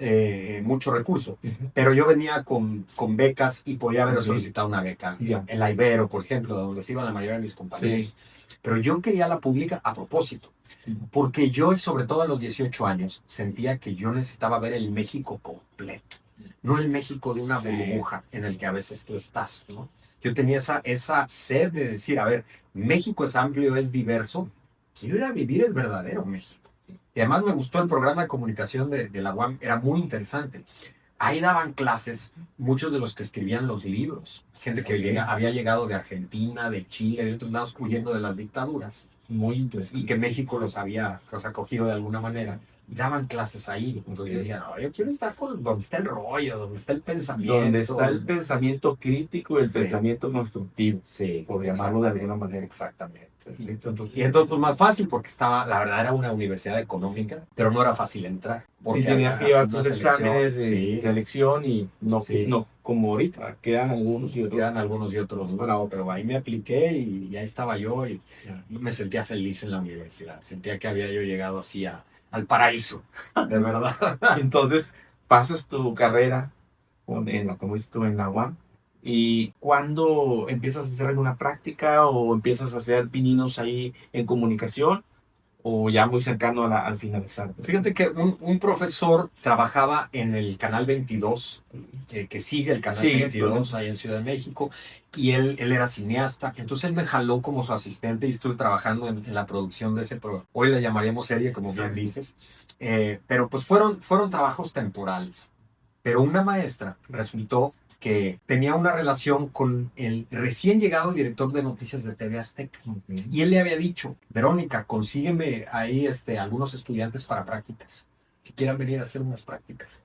Speaker 2: mucho recurso,
Speaker 1: Ujú.
Speaker 2: pero yo venía con becas y podía haber
Speaker 1: Ok.
Speaker 2: solicitado una beca
Speaker 1: Ya.
Speaker 2: en la Ibero, por ejemplo, de donde se iban la mayoría de mis compañeros.
Speaker 1: Sí.
Speaker 2: Pero yo quería la pública a propósito,
Speaker 1: Ujú.
Speaker 2: porque yo, y sobre todo a los 18 años, sentía que yo necesitaba ver el México completo, no el México de una
Speaker 1: Sí.
Speaker 2: burbuja en el que a veces tú estás, ¿no? Yo tenía esa sed de decir, a ver, México es amplio, es diverso, quiero ir a vivir el verdadero México. Y además me gustó el programa de comunicación de la UAM, era muy interesante. Ahí daban clases muchos de los que escribían los libros, gente que
Speaker 1: Ok.
Speaker 2: había llegado de Argentina, de Chile, de otros lados, huyendo de las dictaduras,
Speaker 1: Muy
Speaker 2: y
Speaker 1: interesante.
Speaker 2: que México los había acogido de alguna manera. Y daban clases ahí. Entonces yo decía, no, yo quiero estar con donde está el rollo, donde está el pensamiento.
Speaker 1: Donde está el pensamiento crítico y el
Speaker 2: Sí.
Speaker 1: pensamiento constructivo,
Speaker 2: Sí,
Speaker 1: por llamarlo de alguna
Speaker 2: exactamente,
Speaker 1: manera.
Speaker 2: exactamente.
Speaker 1: Perfecto, entonces,
Speaker 2: Y entonces pues, más fácil porque estaba, la verdad era una universidad económica, pero no era fácil entrar.
Speaker 1: sí
Speaker 2: Porque
Speaker 1: tenías que
Speaker 2: había
Speaker 1: llevar
Speaker 2: una
Speaker 1: tus
Speaker 2: selección.
Speaker 1: exámenes de
Speaker 2: Sí,
Speaker 1: selección y no,
Speaker 2: sí.
Speaker 1: no como ahorita, quedan algunos y otros
Speaker 2: Quedan algunos y otros, ¿no?
Speaker 1: para otro.
Speaker 2: Pero ahí me apliqué y ahí estaba yo y
Speaker 1: Ya.
Speaker 2: me sentía feliz en la universidad. Sentía que había yo llegado así al paraíso, de verdad.
Speaker 1: Entonces, pasas tu carrera como dices tú, en la UAM, y ¿cuándo empiezas a hacer alguna práctica o empiezas a hacer pininos ahí en comunicación o ya muy cercano al finalizar?
Speaker 2: Fíjate que un profesor trabajaba en el Canal 22, que sigue el Canal
Speaker 1: Sí,
Speaker 2: 22
Speaker 1: actualmente.
Speaker 2: ahí en Ciudad de México, y él era cineasta, entonces él me jaló como su asistente y estuve trabajando en la producción de ese programa. Hoy le llamaríamos serie, como bien
Speaker 1: Exacto.
Speaker 2: dices. Pero pues fueron trabajos temporales. Pero una maestra resultó que tenía una relación con el recién llegado director de noticias de TV Azteca.
Speaker 1: Ok.
Speaker 2: Y él le había dicho, Verónica, consígueme ahí algunos estudiantes para prácticas, que quieran venir a hacer unas prácticas.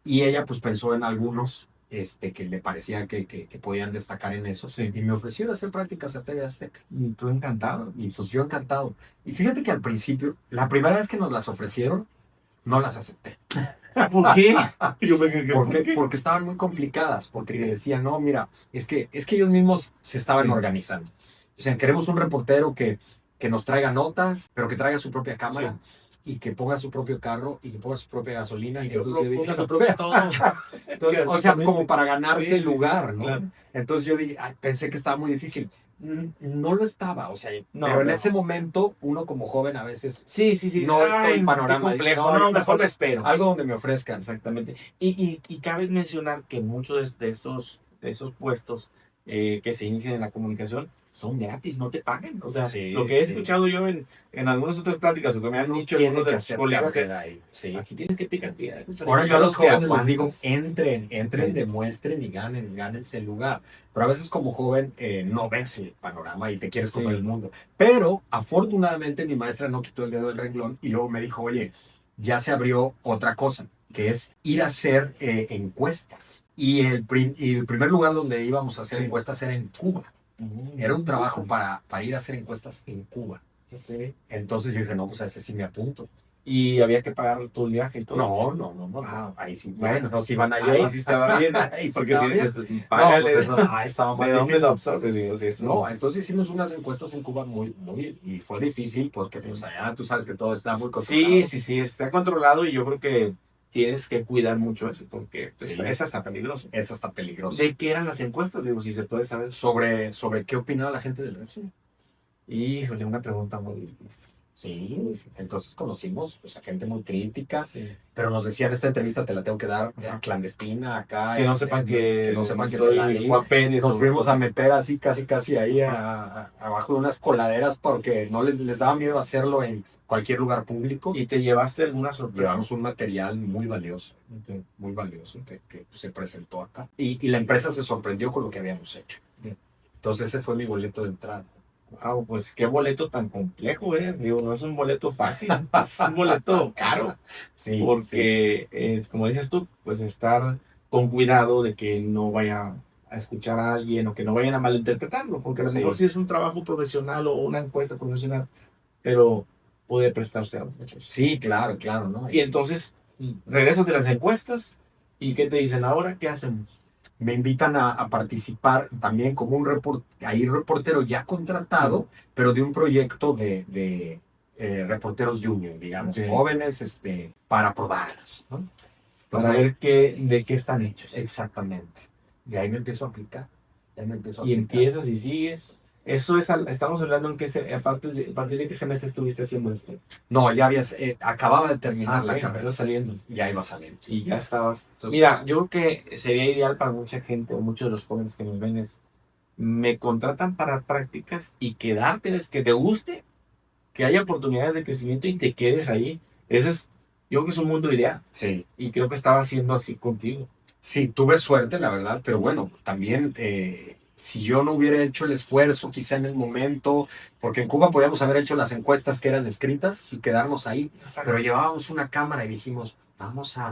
Speaker 2: Y ella pues pensó en algunos que le parecía que podían destacar en eso.
Speaker 1: Sí.
Speaker 2: Y me ofreció hacer prácticas a TV Azteca.
Speaker 1: Y tú encantado.
Speaker 2: Y pues yo encantado. Y fíjate que al principio, la primera vez que nos las ofrecieron, no las acepté.
Speaker 1: ¿Por qué? Yo me quedé,
Speaker 2: ¿Por
Speaker 1: ¿por
Speaker 2: qué?
Speaker 1: qué?
Speaker 2: Porque estaban muy complicadas, porque
Speaker 1: Ok.
Speaker 2: te decían, no, mira, es que ellos mismos se estaban
Speaker 1: Sí.
Speaker 2: organizando. O sea, queremos un reportero que nos traiga notas, pero que traiga su propia cámara
Speaker 1: Sí.
Speaker 2: y que ponga su propio carro y que ponga su propia gasolina.
Speaker 1: Y
Speaker 2: Y
Speaker 1: que
Speaker 2: entonces yo dije,
Speaker 1: ponga su
Speaker 2: no.
Speaker 1: propio todo.
Speaker 2: Entonces, o sea, como para ganarse
Speaker 1: Sí,
Speaker 2: el
Speaker 1: sí, sí,
Speaker 2: lugar, ¿no?
Speaker 1: claro.
Speaker 2: Entonces yo dije, ay, pensé que estaba muy difícil. No lo estaba, o sea,
Speaker 1: No,
Speaker 2: pero en
Speaker 1: pero
Speaker 2: ese momento, uno como joven a veces
Speaker 1: sí, sí, sí.
Speaker 2: no es todo
Speaker 1: Ay,
Speaker 2: el
Speaker 1: qué
Speaker 2: panorama. Dice,
Speaker 1: complejo.
Speaker 2: no, yo
Speaker 1: No, mejor me espero.
Speaker 2: algo donde me ofrezcan.
Speaker 1: Exactamente. Y cabe mencionar que muchos de esos puestos que se inician en la comunicación son gratis, no te pagan. O sea, lo
Speaker 2: Sí,
Speaker 1: que he
Speaker 2: sí.
Speaker 1: escuchado yo en algunas otras pláticas o que me han
Speaker 2: Uno
Speaker 1: dicho
Speaker 2: tiene
Speaker 1: algunos de
Speaker 2: que
Speaker 1: tus
Speaker 2: hacer
Speaker 1: colegas es,
Speaker 2: carrera ahí, sí.
Speaker 1: aquí tienes que picar piedra.
Speaker 2: Ahora yo a los
Speaker 1: Te
Speaker 2: jóvenes les digo,
Speaker 1: aguantas.
Speaker 2: entren,
Speaker 1: Sí.
Speaker 2: demuestren y gánense el lugar. Pero a veces como joven no ves el panorama y te quieres comer el
Speaker 1: Sí.
Speaker 2: mundo. Pero afortunadamente mi maestra no quitó el dedo del renglón y luego me dijo, oye, ya se abrió otra cosa, que es ir a hacer encuestas. Y el primer lugar donde íbamos a hacer
Speaker 1: Sí.
Speaker 2: encuestas era en Cuba. Era un trabajo para ir a hacer encuestas en Cuba.
Speaker 1: Ok.
Speaker 2: Entonces yo dije, no, pues a ese sí me apunto.
Speaker 1: Y había que pagar tu viaje y todo.
Speaker 2: No.
Speaker 1: Ah,
Speaker 2: Ahí sí,
Speaker 1: bueno,
Speaker 2: nos iban a
Speaker 1: ahí
Speaker 2: llevar.
Speaker 1: sí estaba bien.
Speaker 2: Ahí sí
Speaker 1: Porque si
Speaker 2: estaba bien.
Speaker 1: dices,
Speaker 2: No,
Speaker 1: págale,
Speaker 2: pues eso, estaba
Speaker 1: ¿de
Speaker 2: más
Speaker 1: dónde lo
Speaker 2: difícil.
Speaker 1: absorbes? Digo, sí, eso
Speaker 2: No,
Speaker 1: es.
Speaker 2: entonces hicimos unas encuestas en Cuba y fue difícil porque pues allá tú sabes que todo está muy
Speaker 1: Sí,
Speaker 2: controlado.
Speaker 1: sí, sí, está controlado y yo creo que tienes que cuidar mucho eso porque
Speaker 2: Sí,
Speaker 1: es hasta peligroso.
Speaker 2: es hasta peligroso.
Speaker 1: ¿De qué eran las encuestas? Digo, si se puede saber.
Speaker 2: Sobre qué opinaba la gente del régimen.
Speaker 1: Híjole, una pregunta muy difícil.
Speaker 2: Sí, entonces conocimos pues, a gente muy crítica,
Speaker 1: Sí.
Speaker 2: pero nos decían, esta entrevista te la tengo que dar
Speaker 1: Ajá.
Speaker 2: clandestina acá.
Speaker 1: Que no sepan
Speaker 2: que no sepan que te la
Speaker 1: soy
Speaker 2: di.
Speaker 1: Juan Pérez
Speaker 2: Nos
Speaker 1: o
Speaker 2: fuimos a
Speaker 1: cosas.
Speaker 2: meter así, casi ahí abajo de unas coladeras porque no les daba miedo hacerlo en cualquier lugar público.
Speaker 1: ¿Y te llevaste alguna sorpresa?
Speaker 2: Llevamos un material
Speaker 1: Ok.
Speaker 2: muy valioso que se presentó acá. Y la empresa se sorprendió con lo que habíamos hecho.
Speaker 1: Bien.
Speaker 2: Entonces ese fue mi boleto de entrada.
Speaker 1: Wow, pues qué boleto tan complejo, ¿eh? Digo, no es un boleto fácil, es un boleto caro.
Speaker 2: Sí, sí,
Speaker 1: Porque, como dices tú, pues estar con cuidado de que no vaya a escuchar a alguien o que no vayan a malinterpretarlo, porque a lo mejor
Speaker 2: sí.
Speaker 1: sí es un trabajo profesional o una encuesta profesional, pero puede prestarse a muchas cosas.
Speaker 2: Sí, claro, ¿no?
Speaker 1: Y entonces regresas de las encuestas y ¿qué te dicen ahora? ¿Qué hacemos?
Speaker 2: me invitan a participar también como un ahí reportero ya contratado, pero de un proyecto de reporteros junior, digamos,
Speaker 1: Ok.
Speaker 2: jóvenes, para probarlos, ¿no? Entonces,
Speaker 1: Para ver de qué están hechos.
Speaker 2: exactamente. Y ahí me empiezo a aplicar. Ahí me empiezo a
Speaker 1: Y
Speaker 2: aplicar.
Speaker 1: empiezas y sigues. Eso es, estamos hablando en que, a partir de qué semestre estuviste haciendo esto.
Speaker 2: No, ya había, acababa de terminar la
Speaker 1: Ok,
Speaker 2: carrera.
Speaker 1: iba saliendo.
Speaker 2: Ya iba saliendo.
Speaker 1: Y ya estabas.
Speaker 2: Entonces,
Speaker 1: Mira, yo creo que sería ideal para mucha gente o muchos de los jóvenes que nos ven es, me contratan para prácticas y quedarte, es que te guste, que haya oportunidades de crecimiento y te quedes ahí. Ese es, yo creo que es un mundo ideal.
Speaker 2: sí.
Speaker 1: Y creo que estaba haciendo así contigo.
Speaker 2: Sí, tuve suerte, la verdad, pero bueno, también si yo no hubiera hecho el esfuerzo quizá en el momento, porque en Cuba podíamos haber hecho las encuestas que eran escritas y quedarnos ahí, pero llevábamos una cámara y dijimos,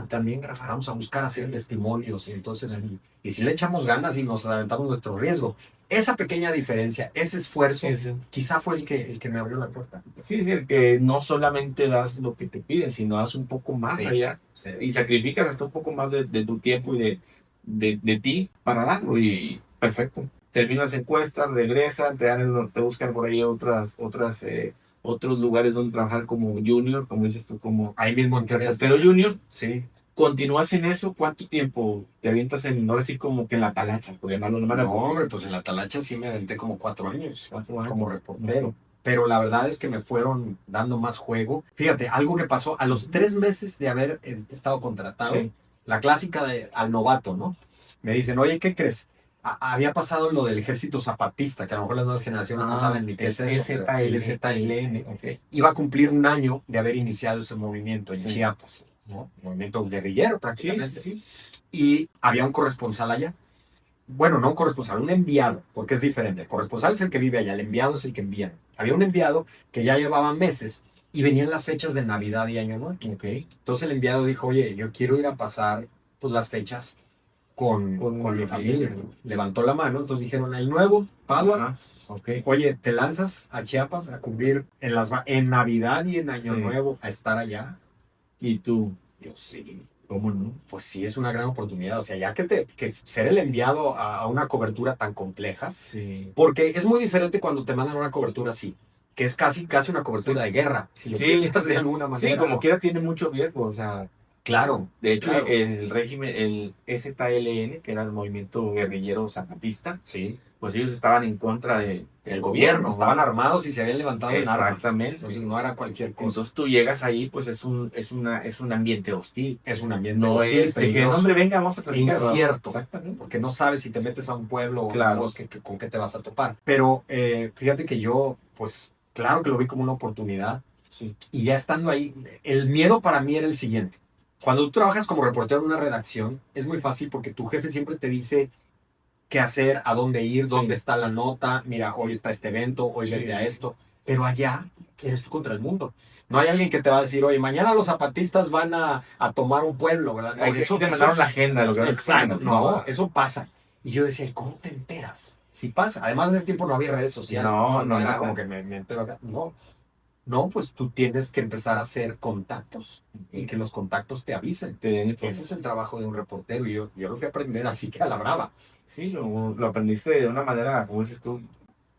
Speaker 1: También grabar.
Speaker 2: vamos a buscar hacer
Speaker 1: Sí.
Speaker 2: testimonios, y entonces,
Speaker 1: Sí.
Speaker 2: y si le echamos ganas y nos aventamos nuestro riesgo, esa pequeña diferencia, ese esfuerzo,
Speaker 1: Sí, sí.
Speaker 2: quizá fue el que me abrió la puerta.
Speaker 1: Sí, sí, que no solamente das lo que te piden, sino das un poco más
Speaker 2: Sí,
Speaker 1: allá
Speaker 2: sí.
Speaker 1: y sacrificas hasta un poco más de tu tiempo y de ti para darlo y perfecto. Terminas encuestas, regresan, te buscan por ahí otros lugares donde trabajar como junior, como dices tú, como
Speaker 2: Ahí mismo en Teoría
Speaker 1: reportero
Speaker 2: Azteca.
Speaker 1: junior.
Speaker 2: Sí.
Speaker 1: ¿Continúas en eso? ¿Cuánto tiempo te avientas en, no decir como que en la talacha? Porque no, no me
Speaker 2: No, hombre, pues en la talacha sí me aventé como 4 años
Speaker 1: 4 años.
Speaker 2: como reportero. Pero la verdad es que me fueron dando más juego. Fíjate, algo que pasó a los 3 meses de haber estado contratado,
Speaker 1: Sí.
Speaker 2: la clásica al novato, ¿no? Me dicen, oye, ¿qué crees? Había pasado lo del ejército zapatista, que a lo mejor las nuevas generaciones no saben ni qué es eso, pero el EZLN
Speaker 1: Ok.
Speaker 2: iba a cumplir un año de haber iniciado ese movimiento en
Speaker 1: Sí.
Speaker 2: Chiapas, ¿no? Movimiento guerrillero
Speaker 1: Sí,
Speaker 2: prácticamente.
Speaker 1: sí, sí.
Speaker 2: Y había un corresponsal allá. Bueno, no un corresponsal, un enviado, porque es diferente. El corresponsal es el que vive allá, el enviado es el que envía. Había un enviado que ya llevaba meses y venían las fechas de Navidad y Año Nuevo.
Speaker 1: Ok.
Speaker 2: Entonces el enviado dijo, oye, yo quiero ir a pasar pues, las fechas con mi familia. Levantó la mano, entonces dijeron, el nuevo, Padua,
Speaker 1: Ajá. Ok.
Speaker 2: oye, ¿te lanzas a Chiapas a cumplir en Navidad y en Año
Speaker 1: Sí.
Speaker 2: Nuevo a estar allá?
Speaker 1: ¿Y tú?
Speaker 2: Yo sí.
Speaker 1: ¿Cómo no?
Speaker 2: Pues sí, es una gran oportunidad. O sea, ya que ser el enviado a una cobertura tan compleja,
Speaker 1: Sí.
Speaker 2: porque es muy diferente cuando te mandan una cobertura así, que es casi, casi una cobertura de guerra, si lo
Speaker 1: Sí,
Speaker 2: piensas de alguna manera.
Speaker 1: sí, como
Speaker 2: ¿no?
Speaker 1: quiera tiene mucho riesgo, o sea,
Speaker 2: Claro,
Speaker 1: de hecho
Speaker 2: claro.
Speaker 1: el régimen, el EZLN, que era el movimiento guerrillero zapatista,
Speaker 2: Sí.
Speaker 1: pues ellos estaban en contra del
Speaker 2: El gobierno, estaban
Speaker 1: ¿no?
Speaker 2: armados y se habían levantado en armas.
Speaker 1: Exactamente.
Speaker 2: Entonces no era cualquier cosa.
Speaker 1: Entonces tú llegas ahí, pues es un ambiente hostil.
Speaker 2: Es un ambiente
Speaker 1: No
Speaker 2: hostil y
Speaker 1: es de que, no,
Speaker 2: peligroso.
Speaker 1: hombre, venga, vamos a platicar, ¿no?
Speaker 2: Incierto.
Speaker 1: Exactamente.
Speaker 2: Porque no sabes si te metes a un pueblo o
Speaker 1: Claro.
Speaker 2: un bosque con qué te vas a topar. Pero fíjate que yo, pues, claro que lo vi como una oportunidad.
Speaker 1: Sí.
Speaker 2: Y ya estando ahí, el miedo para mí era el siguiente. Cuando tú trabajas como reportero en una redacción, es muy fácil porque tu jefe siempre te dice qué hacer, a dónde ir, dónde
Speaker 1: Sí.
Speaker 2: está la nota, mira, hoy está este evento, hoy
Speaker 1: Sí,
Speaker 2: vete a
Speaker 1: sí.
Speaker 2: esto. Pero allá eres tú contra el mundo. No hay alguien que te va a decir, oye, mañana los zapatistas van a tomar un pueblo, ¿verdad? No,
Speaker 1: Aquí te mandaron la agenda, lo que
Speaker 2: exacto, no,
Speaker 1: no,
Speaker 2: eso pasa. Y yo decía, ¿cómo te enteras? Si pasa. Además, en ese tiempo no había redes sociales.
Speaker 1: no,
Speaker 2: Era
Speaker 1: nada.
Speaker 2: como que me entero acá. No, no, pues tú tienes que empezar a hacer contactos y que los contactos te avisen.
Speaker 1: Te den
Speaker 2: Ese
Speaker 1: información.
Speaker 2: es el trabajo de un reportero y yo lo fui a aprender así que a la brava.
Speaker 1: Sí, lo aprendiste de una manera, como dices tú,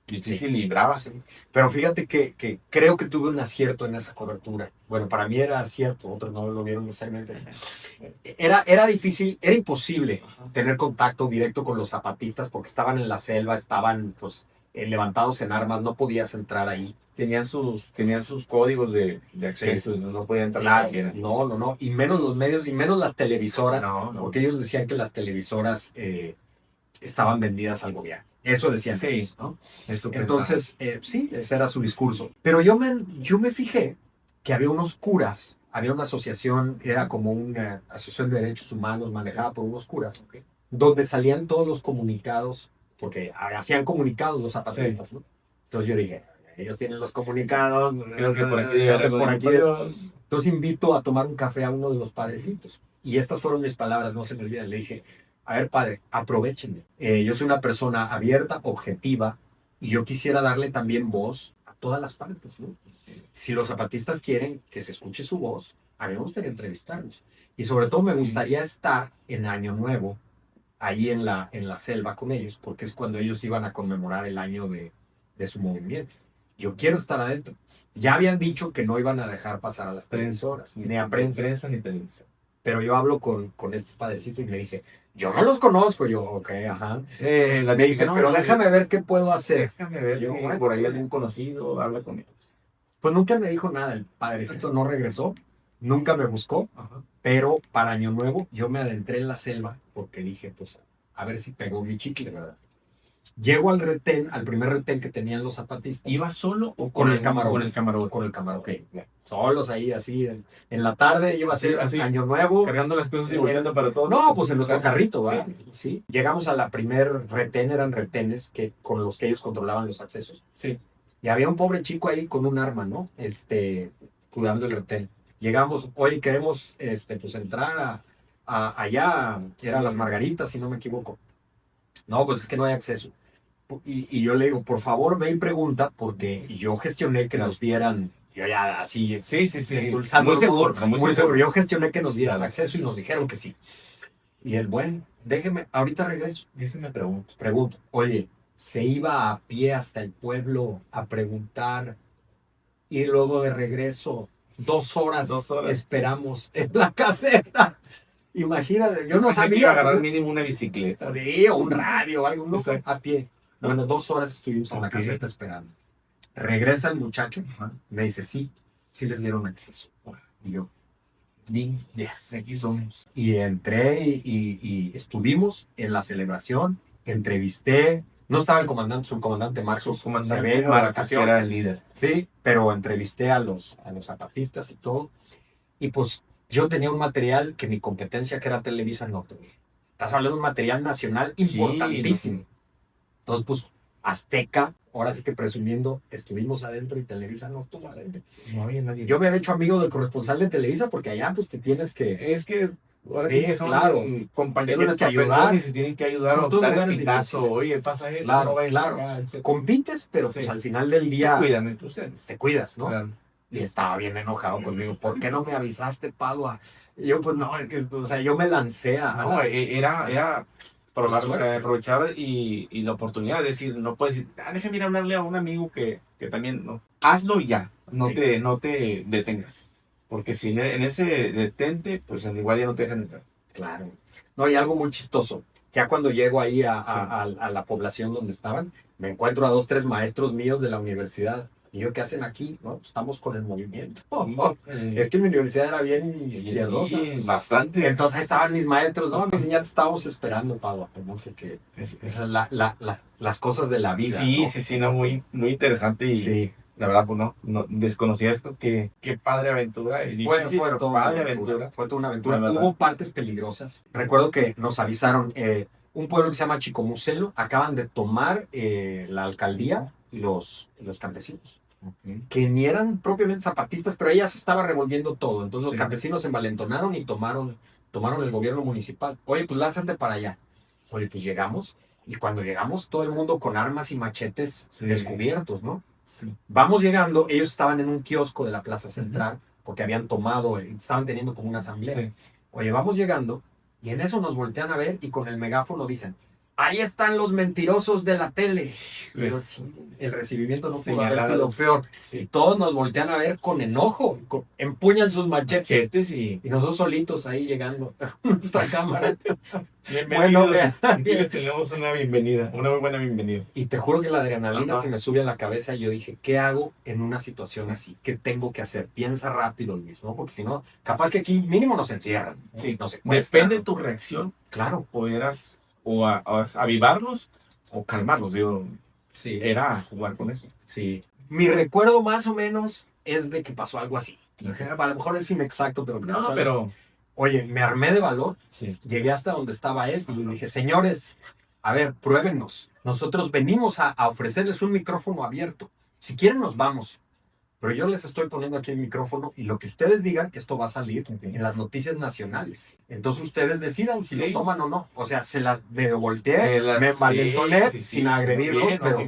Speaker 1: difícil
Speaker 2: Sí,
Speaker 1: y brava.
Speaker 2: sí. Pero fíjate que creo que tuve un acierto en esa cobertura. Bueno, para mí era acierto, otros no lo vieron necesariamente así. Era difícil, era imposible tener contacto directo con los zapatistas porque estaban en la selva, estaban pues levantados en armas, no podías entrar ahí.
Speaker 1: Tenían sus códigos de acceso,
Speaker 2: Sí.
Speaker 1: no podían entrar
Speaker 2: Claro,
Speaker 1: cualquiera.
Speaker 2: no, y menos los medios, y menos las televisoras,
Speaker 1: No.
Speaker 2: porque ellos decían que las televisoras estaban vendidas al gobierno. Eso decían
Speaker 1: Sí,
Speaker 2: ellos, ¿no?
Speaker 1: eso
Speaker 2: Entonces, sí, ese era su discurso. Pero yo me fijé que había unos curas, había una asociación, era como una asociación de derechos humanos manejada por unos curas, donde salían todos los comunicados, porque hacían comunicados los zapatistas, ¿no? Entonces yo dije, ellos tienen los comunicados,
Speaker 1: creo que por aquí
Speaker 2: creo que es por aquí.
Speaker 1: pero
Speaker 2: Entonces invito a tomar un café a uno de los padrecitos. Y estas fueron mis palabras, no se me olviden. Le dije, a ver, padre, aprovechenme. Yo soy una persona abierta, objetiva, y yo quisiera darle también voz a todas las partes, ¿no? Si los zapatistas quieren que se escuche su voz, a mí me gustaría entrevistarlos. Y sobre todo me gustaría estar en Año Nuevo ahí en la selva con ellos, porque es cuando ellos iban a conmemorar el año de su movimiento. Yo quiero estar adentro. Ya habían dicho que no iban a dejar pasar a las televisoras, ni a prensa.
Speaker 1: Ni televisión.
Speaker 2: Pero yo hablo con este padrecito y me dice, yo no los conozco. Yo, ok, ajá.
Speaker 1: Me
Speaker 2: Me dice, pero déjame ver qué puedo hacer.
Speaker 1: Déjame ver
Speaker 2: Yo,
Speaker 1: si
Speaker 2: bueno,
Speaker 1: por ahí algún conocido habla con ellos.
Speaker 2: Pues nunca me dijo nada, el padrecito no regresó, nunca me buscó,
Speaker 1: Ajá.
Speaker 2: pero para Año Nuevo yo me adentré en la selva porque dije, pues, a ver si pegó mi chicle, ¿verdad? Llego al retén, al primer retén que tenían los zapatistas.
Speaker 1: ¿Iba solo o
Speaker 2: con el camarógrafo?
Speaker 1: Con el camarógrafo.
Speaker 2: Con el camarógrafo.
Speaker 1: Ok, ya.
Speaker 2: Solos ahí, así, en la tarde iba a ser
Speaker 1: Así,
Speaker 2: Año Nuevo.
Speaker 1: Cargando las cosas y volviendo para todos.
Speaker 2: No, pues en nuestro
Speaker 1: Casi.
Speaker 2: carrito, ¿verdad? Sí. Llegamos a la primer retén, eran retenes con los que ellos controlaban los accesos.
Speaker 1: Sí.
Speaker 2: Y había un pobre chico ahí con un arma, ¿no? Cuidando el retén. Llegamos, oye, queremos, pues entrar allá, que eran las Margaritas, si no me equivoco. No, pues es que no hay acceso. Y yo le digo, por favor, ve y pregunta, porque yo gestioné que nos dieran, yo ya así,
Speaker 1: Sí.
Speaker 2: endulzando
Speaker 1: Muy seguro,
Speaker 2: muy seguro. Yo gestioné que nos dieran acceso y nos dijeron que sí. Y él, bueno, déjeme, ahorita regreso.
Speaker 1: Déjeme pregunto.
Speaker 2: Pregunto, oye, se iba a pie hasta el pueblo a preguntar y luego de regreso 2 horas, esperamos en la caseta. Imagínate, yo no sabía.
Speaker 1: Que iba a agarrar mínimo una bicicleta.
Speaker 2: Sí, o un radio o algo, ¿no?
Speaker 1: Exacto.
Speaker 2: A pie. Bueno, 2 horas estuvimos en la caseta esperando. Regresa el muchacho, me dice, sí les dieron acceso. Y yo,
Speaker 1: yes, aquí somos.
Speaker 2: Y entré y estuvimos en la celebración, entrevisté. No estaba el comandante, su comandante Marcos.
Speaker 1: Marcos era el líder.
Speaker 2: Sí, pero entrevisté a los zapatistas y todo. Y pues yo tenía un material que mi competencia, que era Televisa, no tenía. Estás hablando de un material nacional importantísimo.
Speaker 1: Sí.
Speaker 2: Entonces, pues, Azteca, ahora sí que presumiendo, estuvimos adentro y Televisa no estuvo adentro.
Speaker 1: No había nadie.
Speaker 2: Yo me había hecho amigo del corresponsal de Televisa porque allá, pues, te tienes que...
Speaker 1: Es que...
Speaker 2: Sí,
Speaker 1: son
Speaker 2: claro.
Speaker 1: Compañeros
Speaker 2: que ayudar
Speaker 1: y se tienen que ayudar a dar el pitazo. Oye, pasa esto.
Speaker 2: Claro,
Speaker 1: no
Speaker 2: claro. Compites, pero pues al final del día...
Speaker 1: Se cuidan entre ustedes.
Speaker 2: Te cuidas, ¿no?
Speaker 1: Claro.
Speaker 2: Y estaba bien enojado conmigo. ¿Por qué no me avisaste, Padua? Y yo, pues no, es que, o sea, yo me lancé a...
Speaker 1: No, era aprovechar y la oportunidad. Es decir, no puedes decir, déjame ir a hablarle a un amigo que también, no. Hazlo y ya. No te detengas. Porque si en ese detente, pues al igual ya no te dejan entrar.
Speaker 2: Claro. No, y algo muy chistoso. Ya cuando llego ahí a la población donde estaban, me encuentro a 2, 3 maestros míos de la universidad. ¿Y yo qué hacen aquí? No, estamos con el movimiento. Es que mi universidad era bien izquierdosa.
Speaker 1: Sí, bastante.
Speaker 2: Entonces ahí estaban mis maestros. No, me ya te estábamos esperando, Pablo. No sé qué. Esas las cosas de la vida.
Speaker 1: Sí,
Speaker 2: ¿no?
Speaker 1: sí, no, muy interesante. Y
Speaker 2: sí.
Speaker 1: La verdad, pues no desconocía esto. Qué padre aventura.
Speaker 2: Fue toda una aventura. Hubo partes peligrosas. Recuerdo que nos avisaron, un pueblo que se llama Chicomucelo, acaban de tomar la alcaldía los campesinos. Que ni eran propiamente zapatistas, pero ella se estaba revolviendo todo. Entonces los campesinos se envalentonaron y tomaron el gobierno municipal. Oye, pues lánzate para allá. Oye, pues llegamos. Y cuando llegamos, todo el mundo con armas y machetes descubiertos, ¿no? Sí. Vamos llegando, ellos estaban en un kiosco de la Plaza Central, porque habían tomado, estaban teniendo como una asamblea. Sí. Oye, vamos llegando, y en eso nos voltean a ver, y con el megáfono dicen, ahí están los mentirosos de la tele. Pues, el recibimiento no pudo haber sido peor. Sí. Y todos nos voltean a ver con enojo, empuñan sus machetes y nosotros solitos ahí llegando a nuestra cámara.
Speaker 1: Bueno, aquí les tenemos una bienvenida, una muy buena bienvenida.
Speaker 2: Y te juro que la adrenalina se me sube a la cabeza y yo dije, ¿qué hago en una situación así? ¿Qué tengo que hacer? Piensa rápido, Luis, ¿no? Porque si no, capaz que aquí mínimo nos encierran.
Speaker 1: Sí, no sé. Depende de tu reacción.
Speaker 2: Claro.
Speaker 1: Pudieras o avivarlos o calmarlos, digo. Sí. Era jugar con eso.
Speaker 2: Sí. Mi recuerdo más o menos es de que pasó algo así. A lo mejor es inexacto, pero que pasó algo así. Oye, me armé de valor, llegué hasta donde estaba él y le dije, señores, a ver, pruébennos. Nosotros venimos a ofrecerles un micrófono abierto. Si quieren nos vamos. Pero yo les estoy poniendo aquí el micrófono y lo que ustedes digan, esto va a salir en las noticias nacionales. Entonces ustedes decidan si lo toman o no. O sea, se las medio volteé, me valentoné sin agredirlos, pero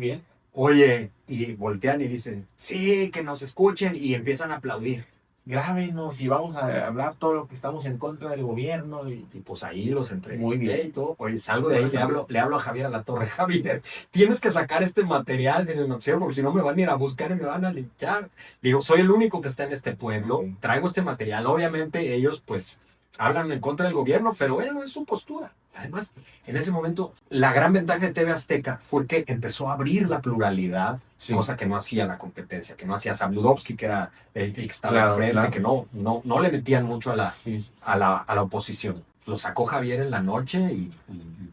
Speaker 2: oye, y voltean y dicen, sí, que nos escuchen y empiezan a aplaudir.
Speaker 1: grábenos y vamos a hablar todo lo que estamos en contra del gobierno.
Speaker 2: Y pues ahí los
Speaker 1: Muy
Speaker 2: entrevisté
Speaker 1: bien.
Speaker 2: y todo. Oye, salgo de ahí, le hablo a Javier Alatorre. Javier, tienes que sacar este material del noticiero porque si no me van a ir a buscar y me van a linchar. Digo, soy el único que está en este pueblo, traigo este material. Obviamente ellos pues hablan en contra del gobierno, pero bueno, es su postura. Además, en ese momento, la gran ventaja de TV Azteca fue que empezó a abrir la pluralidad,
Speaker 1: Sí,
Speaker 2: cosa que no hacía la competencia, que no hacía Sabludovsky, que era el que estaba
Speaker 1: claro,
Speaker 2: enfrente,
Speaker 1: claro.
Speaker 2: que no le metían mucho a la,
Speaker 1: Sí, sí,
Speaker 2: a la, a la oposición. Lo sacó Javier en la noche y,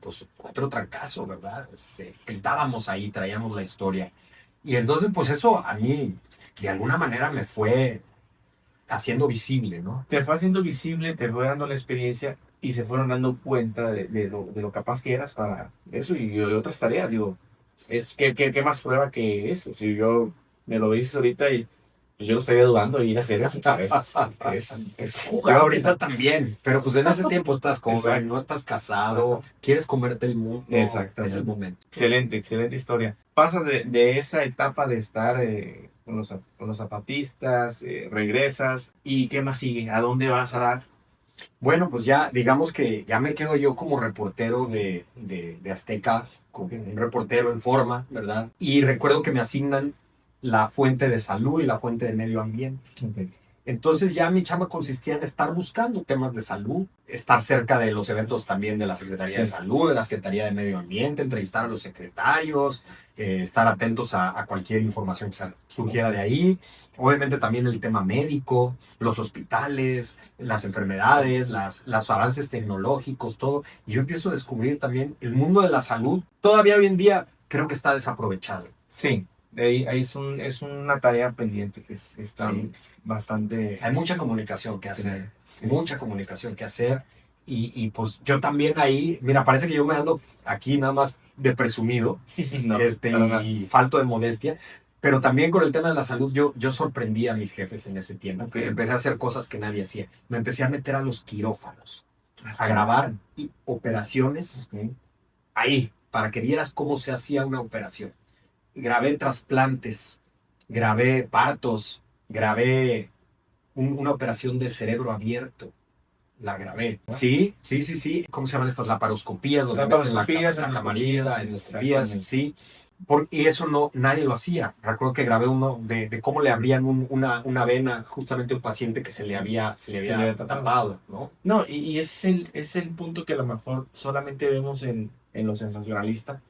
Speaker 2: pues otro trancazo, ¿verdad? Estábamos ahí, traíamos la historia. Y entonces, pues eso a mí, de alguna manera, me fue haciendo visible, ¿no?
Speaker 1: te fue haciendo visible, te fue dando la experiencia y se fueron dando cuenta de lo capaz que eras para eso y de otras tareas. Digo, ¿qué más prueba que eso? Si yo me lo dices ahorita y pues yo lo estaría dudando de ir a hacer eso, ¿sabes? Es
Speaker 2: Yo
Speaker 1: jugar.
Speaker 2: ahorita también, pero pues en ese tiempo estás joven,
Speaker 1: Exacto.
Speaker 2: no estás casado, quieres comerte el mundo, es el
Speaker 1: Exactamente.
Speaker 2: momento.
Speaker 1: Excelente, excelente historia. Pasas de esa etapa de estar con los zapatistas, regresas y ¿qué más sigue? ¿A dónde vas a dar?
Speaker 2: Bueno, pues ya, digamos que ya me quedo yo como reportero de Azteca, como un reportero en forma, ¿verdad? Y recuerdo que me asignan la fuente de salud y la fuente de medio ambiente.
Speaker 1: Ok.
Speaker 2: Entonces ya mi chamba consistía en estar buscando temas de salud, estar cerca de los eventos también de la Secretaría de
Speaker 1: Sí.
Speaker 2: Salud, de la Secretaría de Medio Ambiente, entrevistar a los secretarios, estar atentos a cualquier información que surgiera de ahí. Obviamente también el tema médico, los hospitales, las enfermedades, los avances tecnológicos, todo. Y yo empiezo a descubrir también el mundo de la salud. Todavía hoy en día creo que está desaprovechado.
Speaker 1: Sí, ahí es una tarea pendiente que está
Speaker 2: Sí.
Speaker 1: bastante...
Speaker 2: Hay mucha comunicación que hacer,
Speaker 1: Sí.
Speaker 2: mucha comunicación que hacer. Y pues yo también ahí, mira, parece que yo me ando aquí nada más de presumido,
Speaker 1: No, para nada.
Speaker 2: y falto de modestia, pero también con el tema de la salud yo sorprendí a mis jefes en ese tiempo,
Speaker 1: Ok.
Speaker 2: porque empecé a hacer cosas que nadie hacía. Me empecé a meter a los quirófanos, a
Speaker 1: Ok.
Speaker 2: grabar operaciones
Speaker 1: Ok.
Speaker 2: ahí, para que vieras cómo se hacía una operación. Grabé trasplantes, grabé partos, grabé una operación de cerebro abierto. La grabé. Sí, sí, sí, sí. ¿Cómo se llaman estas laparoscopías? Donde meten
Speaker 1: Laparoscopías,
Speaker 2: la camarita, endoscopías,
Speaker 1: exactamente.
Speaker 2: sí. Y eso no, nadie lo hacía. Recuerdo que grabé uno de cómo le abrían una vena justamente a un paciente que se le
Speaker 1: Se le
Speaker 2: había
Speaker 1: había tapado.
Speaker 2: tapado, ¿no?
Speaker 1: No, y es el punto que a lo mejor solamente vemos en lo sensacionalista.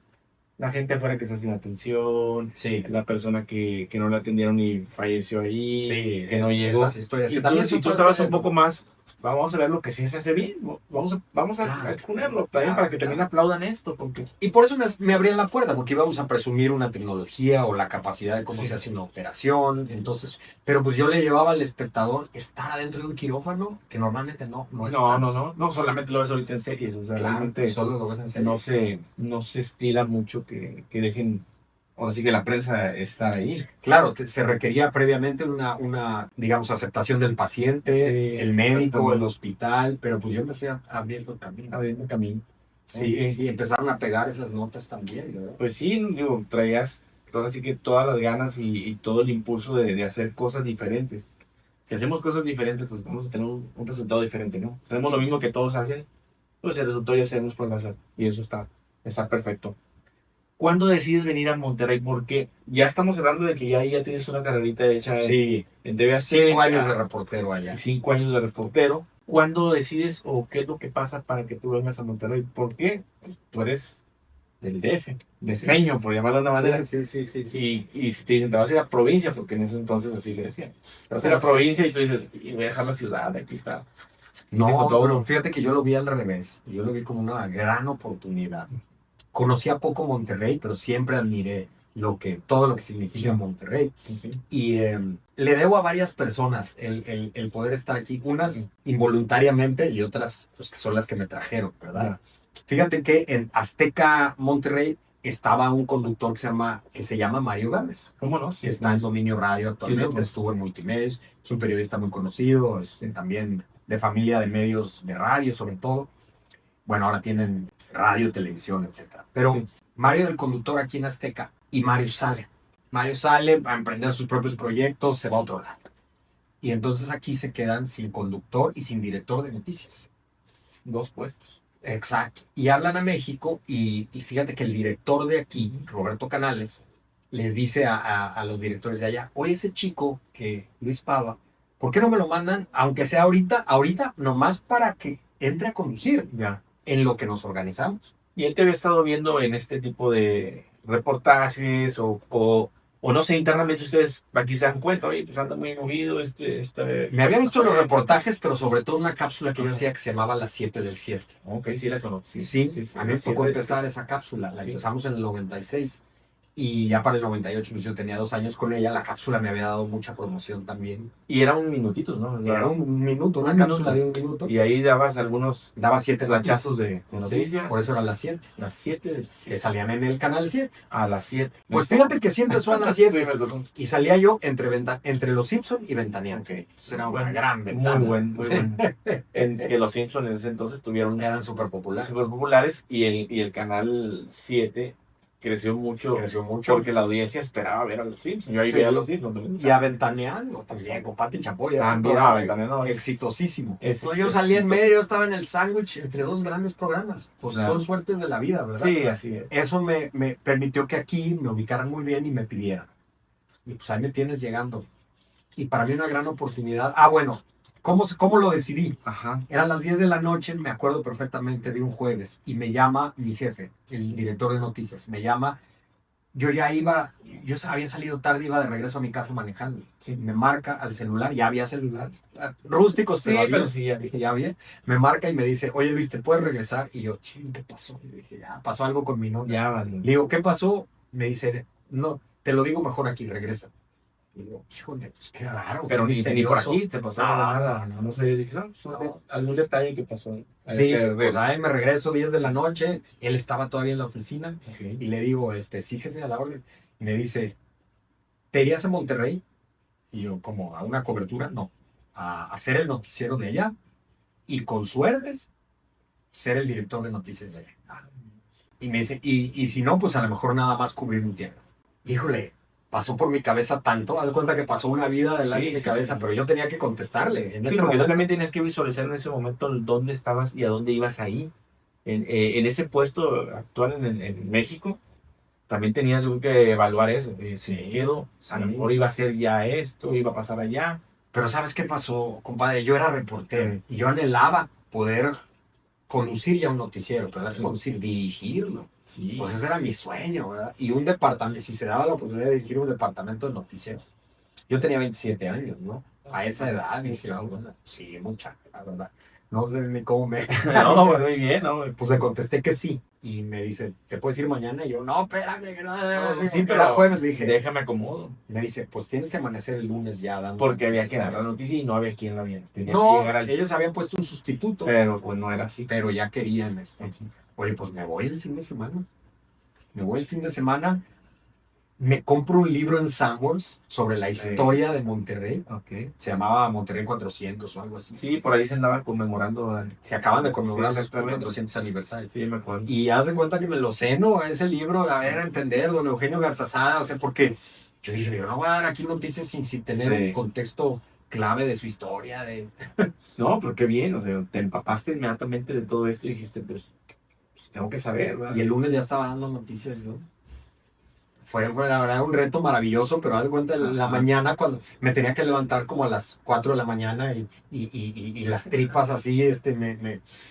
Speaker 1: La gente afuera que está sin atención,
Speaker 2: Sí,
Speaker 1: la persona que no la atendieron y falleció ahí,
Speaker 2: sí,
Speaker 1: que no llegó.
Speaker 2: esas historias que
Speaker 1: Y
Speaker 2: también son
Speaker 1: tú
Speaker 2: parte
Speaker 1: estabas un
Speaker 2: de...
Speaker 1: poco más, vamos a ver lo que sí se hace bien, vamos a
Speaker 2: Claro,
Speaker 1: exponerlo también para
Speaker 2: claro,
Speaker 1: que también
Speaker 2: claro.
Speaker 1: aplaudan esto, porque
Speaker 2: Y por eso me abrían la puerta, porque íbamos a presumir una tecnología o la capacidad de cómo
Speaker 1: sí.
Speaker 2: se hace una operación. Entonces, pero pues yo le llevaba al espectador estar adentro de un quirófano, que normalmente no estás.
Speaker 1: No solamente lo ves ahorita en series, o sea,
Speaker 2: Claro,
Speaker 1: realmente
Speaker 2: solo lo ves en serie.
Speaker 1: no se estila mucho que dejen, ahora sí que la prensa está ahí.
Speaker 2: Claro, se requería previamente digamos, aceptación del paciente,
Speaker 1: Sí,
Speaker 2: el médico, el
Speaker 1: exactamente.
Speaker 2: hospital, pero pues yo me fui abriendo camino.
Speaker 1: Abriendo camino. Ok.
Speaker 2: Sí, sí, empezaron a pegar esas notas también, ¿verdad?
Speaker 1: Pues sí, digo, traías ahora sí que todas las ganas y todo el impulso de hacer cosas diferentes. Si hacemos cosas diferentes, pues vamos a tener un resultado diferente, ¿no? Si hacemos lo mismo que todos hacen, pues el resultado ya sabemos por hacer. Y eso está perfecto. ¿Cuándo decides venir a Monterrey? Porque ya estamos hablando de que ya ahí ya tienes una carrerita hecha
Speaker 2: Sí,
Speaker 1: en TV
Speaker 2: 5 años de
Speaker 1: Azteca
Speaker 2: reportero
Speaker 1: y
Speaker 2: allá.
Speaker 1: 5 años de reportero. ¿Cuándo decides o qué es lo que pasa para que tú vengas a Monterrey? ¿Por qué? Pues tú eres del DF, de
Speaker 2: Sí.
Speaker 1: Feño, por llamarlo de una manera.
Speaker 2: Sí, sí, sí, sí.
Speaker 1: Y si te dicen, te vas a ir a provincia, porque en ese entonces así le decían. Te vas a ir a provincia y tú dices, y voy a dejar la ciudad, aquí está. Y tengo
Speaker 2: No, pero
Speaker 1: todo.
Speaker 2: fíjate que yo lo vi al revés. Yo lo vi como una gran oportunidad. Conocía poco Monterrey, pero siempre admiré todo lo que significa
Speaker 1: Sí.
Speaker 2: Monterrey.
Speaker 1: Ok.
Speaker 2: Y le debo a varias personas el poder estar aquí, unas involuntariamente y otras pues, que son las que me trajeron, ¿verdad?
Speaker 1: Ya.
Speaker 2: Fíjate que en Azteca Monterrey estaba un conductor que se llama Mario Gámez,
Speaker 1: ¿Cómo no?
Speaker 2: que
Speaker 1: Sí,
Speaker 2: está en Dominio Radio
Speaker 1: sí,
Speaker 2: actualmente, estuvo en Multimedios, es un periodista muy conocido, también de familia de medios de radio sobre todo. Bueno, ahora tienen radio, televisión, etcétera. Pero
Speaker 1: sí.
Speaker 2: Mario era el conductor aquí en Azteca y Mario sale. Mario sale a emprender sus propios proyectos, se va a otro lado. Y entonces aquí se quedan sin conductor y sin director de noticias.
Speaker 1: 2 puestos.
Speaker 2: Exacto. Y hablan a México y fíjate que el director de aquí, Roberto Canales, les dice a los directores de allá, oye, ese chico que Luis Pava, ¿por qué no me lo mandan, aunque sea ahorita, nomás para que entre a conducir
Speaker 1: Ya.
Speaker 2: en lo que nos organizamos?
Speaker 1: Y él te había estado viendo en este tipo de reportajes o no sé, internamente ustedes aquí se dan cuenta, oye, pues anda muy movido
Speaker 2: Me había visto en los
Speaker 1: personaje.
Speaker 2: reportajes, pero sobre todo una cápsula que yo
Speaker 1: Ajá.
Speaker 2: hacía que se llamaba Las 7 del 7.
Speaker 1: Ok, sí la conocí.
Speaker 2: Sí, a mí me
Speaker 1: la
Speaker 2: tocó
Speaker 1: siete-
Speaker 2: empezar esa cápsula, la
Speaker 1: sí.
Speaker 2: empezamos en el 96 y ya para el 98, pues yo tenía 2 años con ella, la cápsula me había dado mucha promoción también.
Speaker 1: Y eran minutitos, ¿no?
Speaker 2: Era un minuto, una
Speaker 1: Un
Speaker 2: cápsula
Speaker 1: minuto.
Speaker 2: de un minuto.
Speaker 1: Y ahí dabas algunos
Speaker 2: Daba 7
Speaker 1: flachazos
Speaker 2: noticias.
Speaker 1: de noticias.
Speaker 2: Sí, por eso eran las 7,
Speaker 1: Las 7
Speaker 2: que salían en el canal 7.
Speaker 1: a las 7.
Speaker 2: Pues fíjate que siempre son las
Speaker 1: Sí,
Speaker 2: 7.
Speaker 1: me tocó.
Speaker 2: Y salía yo entre Los Simpson y Ventaneando.
Speaker 1: Ok.
Speaker 2: Entonces era una
Speaker 1: Bueno,
Speaker 2: gran ventana.
Speaker 1: Muy buen, muy buen. En que los Simpsons en ese entonces tuvieron
Speaker 2: Eran súper populares.
Speaker 1: súper populares y el canal 7 creció mucho
Speaker 2: Creció mucho.
Speaker 1: porque la audiencia esperaba ver a los Simpsons. Yo ahí
Speaker 2: Sí.
Speaker 1: veía a los Simpsons.
Speaker 2: Y a Ventaneando también, con Pati Chapoy. Era un
Speaker 1: También,
Speaker 2: programa
Speaker 1: Ventaneando es-
Speaker 2: exitosísimo.
Speaker 1: es
Speaker 2: Entonces yo salía en
Speaker 1: exitoso.
Speaker 2: medio, estaba en el sándwich entre dos grandes programas. Pues
Speaker 1: Claro.
Speaker 2: son suertes de la vida, ¿verdad?
Speaker 1: Sí, así es.
Speaker 2: Eso me permitió que aquí me ubicaran muy bien y me pidieran. Y pues ahí me tienes llegando. Y para mí una gran oportunidad. Ah, bueno, ¿cómo lo decidí?
Speaker 1: Ajá.
Speaker 2: Eran las 10 de la noche, me acuerdo perfectamente de un jueves, y me llama mi jefe, el director de noticias, me llama, yo había salido tarde, iba de regreso a mi casa manejando,
Speaker 1: Sí.
Speaker 2: me marca al celular, ya había celular, rústicos,
Speaker 1: Sí,
Speaker 2: pero había,
Speaker 1: pero sí, ya
Speaker 2: dije, ya había, me marca y me dice, oye Luis, ¿te puedes regresar? Y yo, ching, ¿qué pasó? Y dije, ya, pasó algo con mi novia.
Speaker 1: ya vale.
Speaker 2: Le digo, ¿qué pasó? Me dice, no, te lo digo mejor aquí, regresa. Y digo, híjole, pues qué raro,
Speaker 1: Pero
Speaker 2: qué
Speaker 1: ni por
Speaker 2: misterioso.
Speaker 1: aquí te pasó nada. No sé, dije, no,
Speaker 2: No.
Speaker 1: algún detalle que pasó.
Speaker 2: Sí,
Speaker 1: Te-
Speaker 2: pues ahí me regreso 10 de la noche, él estaba todavía en la oficina
Speaker 1: Ok.
Speaker 2: y le digo, sí, jefe, a la orden. Y me dice, ¿te irías a Monterrey? Y yo, como a una cobertura, no, a hacer el noticiero de allá y con suertes ser el director de noticias de allá. Y me dice, y si no, pues a lo mejor nada más cubrir un tiempo. Híjole, pasó por mi cabeza tanto, haz de cuenta que pasó una vida delante
Speaker 1: Sí,
Speaker 2: de mi
Speaker 1: sí,
Speaker 2: cabeza,
Speaker 1: sí.
Speaker 2: pero yo tenía que contestarle. En
Speaker 1: Sí,
Speaker 2: ese
Speaker 1: porque
Speaker 2: momento.
Speaker 1: tú también tenías que visualizar en ese momento dónde estabas y a dónde ibas ahí. En ese puesto actual en México, también tenías yo creo que evaluar eso. Si me
Speaker 2: Sí,
Speaker 1: quedo, a lo
Speaker 2: sí.
Speaker 1: mejor iba a ser ya esto, iba a pasar allá.
Speaker 2: Pero ¿sabes qué pasó, compadre? Yo era reportero y yo anhelaba poder conducir ya un noticiero, ¿verdad?
Speaker 1: Sí.
Speaker 2: Conducir, dirigirlo.
Speaker 1: Sí.
Speaker 2: Pues ese era mi sueño, ¿verdad? Y un departamento, si se daba la oportunidad de dirigir un departamento de noticieros. Yo tenía 27 años, ¿no? A esa edad, dices,
Speaker 1: Mucha.
Speaker 2: bueno, sí, mucha, la verdad. No sé ni cómo me...
Speaker 1: No, pues, muy bien, ¿no?
Speaker 2: Pues le contesté que sí. Y me dice, ¿te puedes ir mañana? Y yo, no, espérame, que no.
Speaker 1: Sí,
Speaker 2: Era
Speaker 1: pero
Speaker 2: jueves, le dije.
Speaker 1: déjame acomodo.
Speaker 2: Me dice, pues tienes que amanecer el lunes ya dando.
Speaker 1: Porque había que
Speaker 2: noticias,
Speaker 1: dar la
Speaker 2: ¿sabes?
Speaker 1: noticia y no había quien la viera. Tenía que
Speaker 2: No,
Speaker 1: llegar al...
Speaker 2: ellos habían puesto un sustituto,
Speaker 1: Pero pues no era así.
Speaker 2: pero ya querían. Oye, pues me voy el fin de semana. Me voy el fin de semana. Me compro un libro en Sanborns sobre la
Speaker 1: Sí.
Speaker 2: historia de Monterrey.
Speaker 1: Ok.
Speaker 2: Se llamaba Monterrey 400 o algo así.
Speaker 1: Sí, por ahí se andaba conmemorando.
Speaker 2: Se acaban de conmemorar
Speaker 1: Sí,
Speaker 2: los
Speaker 1: exactamente.
Speaker 2: 400 aniversarios.
Speaker 1: Sí, me acuerdo.
Speaker 2: Y haz de cuenta que me lo ceno a ese libro, a ver, a entender, don Eugenio Garzazada, o sea, porque yo dije, yo no voy a dar aquí noticias sin tener
Speaker 1: Sí.
Speaker 2: un contexto clave de su historia, de...
Speaker 1: No, pero qué bien, o sea, te empapaste inmediatamente de todo esto y dijiste, pues tengo que saber, ¿verdad?
Speaker 2: Y el lunes ya estaba dando noticias, ¿no? Fue la verdad un reto maravilloso, pero haz de cuenta la
Speaker 1: Ajá.
Speaker 2: mañana cuando me tenía que levantar como a las 4 de la mañana y las tripas así,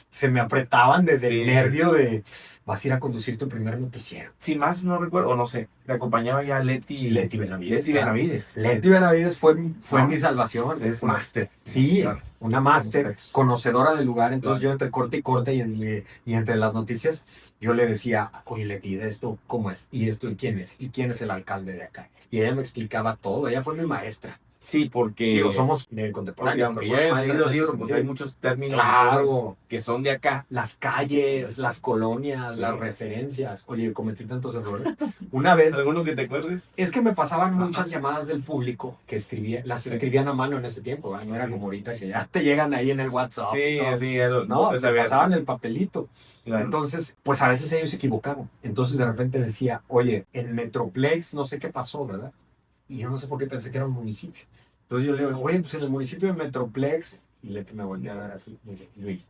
Speaker 2: se me apretaban desde
Speaker 1: Sí.
Speaker 2: el nervio de vas a ir a conducir tu primer noticiero.
Speaker 1: Si más no recuerdo, o no sé, te acompañaba ya Leti
Speaker 2: Benavides.
Speaker 1: Leti
Speaker 2: claro.
Speaker 1: Benavides.
Speaker 2: Leti Benavides fue
Speaker 1: No,
Speaker 2: mi salvación.
Speaker 1: Es máster.
Speaker 2: Sí,
Speaker 1: Claro.
Speaker 2: una máster,
Speaker 1: Aspectos.
Speaker 2: conocedora del lugar. Entonces
Speaker 1: Claro.
Speaker 2: yo entre corte y corte y entre las noticias, yo le decía, oye Leti, ¿de esto cómo es? ¿Y esto y quién es? ¿Y quién es el alcalde de acá? Y ella me explicaba todo. Ella fue mi maestra.
Speaker 1: Sí, porque...
Speaker 2: Digo, somos
Speaker 1: porque
Speaker 2: contemporáneos.
Speaker 1: aunque
Speaker 2: pero
Speaker 1: ya
Speaker 2: fue
Speaker 1: he
Speaker 2: maestra
Speaker 1: leído
Speaker 2: en ese
Speaker 1: libros, pues
Speaker 2: sentido.
Speaker 1: hay muchos términos
Speaker 2: Claro.
Speaker 1: que son de acá.
Speaker 2: Las calles, las colonias,
Speaker 1: Sí.
Speaker 2: las referencias. Oye, cometí tantos errores. Una vez...
Speaker 1: ¿Alguno que te acuerdes?
Speaker 2: Es que me pasaban
Speaker 1: Ajá.
Speaker 2: muchas llamadas del público que las
Speaker 1: Sí.
Speaker 2: escribían a mano en ese tiempo, ¿verdad? No era
Speaker 1: Sí.
Speaker 2: como ahorita que ya te llegan ahí en el WhatsApp.
Speaker 1: Sí,
Speaker 2: todo.
Speaker 1: sí,
Speaker 2: No,
Speaker 1: pues,
Speaker 2: se pasaban el papelito.
Speaker 1: Claro.
Speaker 2: Entonces, pues a veces ellos se equivocaban. Entonces de repente decía, oye, en Metroplex no sé qué pasó, ¿verdad? Y yo no sé por qué pensé que era un municipio. Entonces yo le digo, oye, pues en el municipio de Metroplex, y Leti me voltea a ver así, me dice, Luis,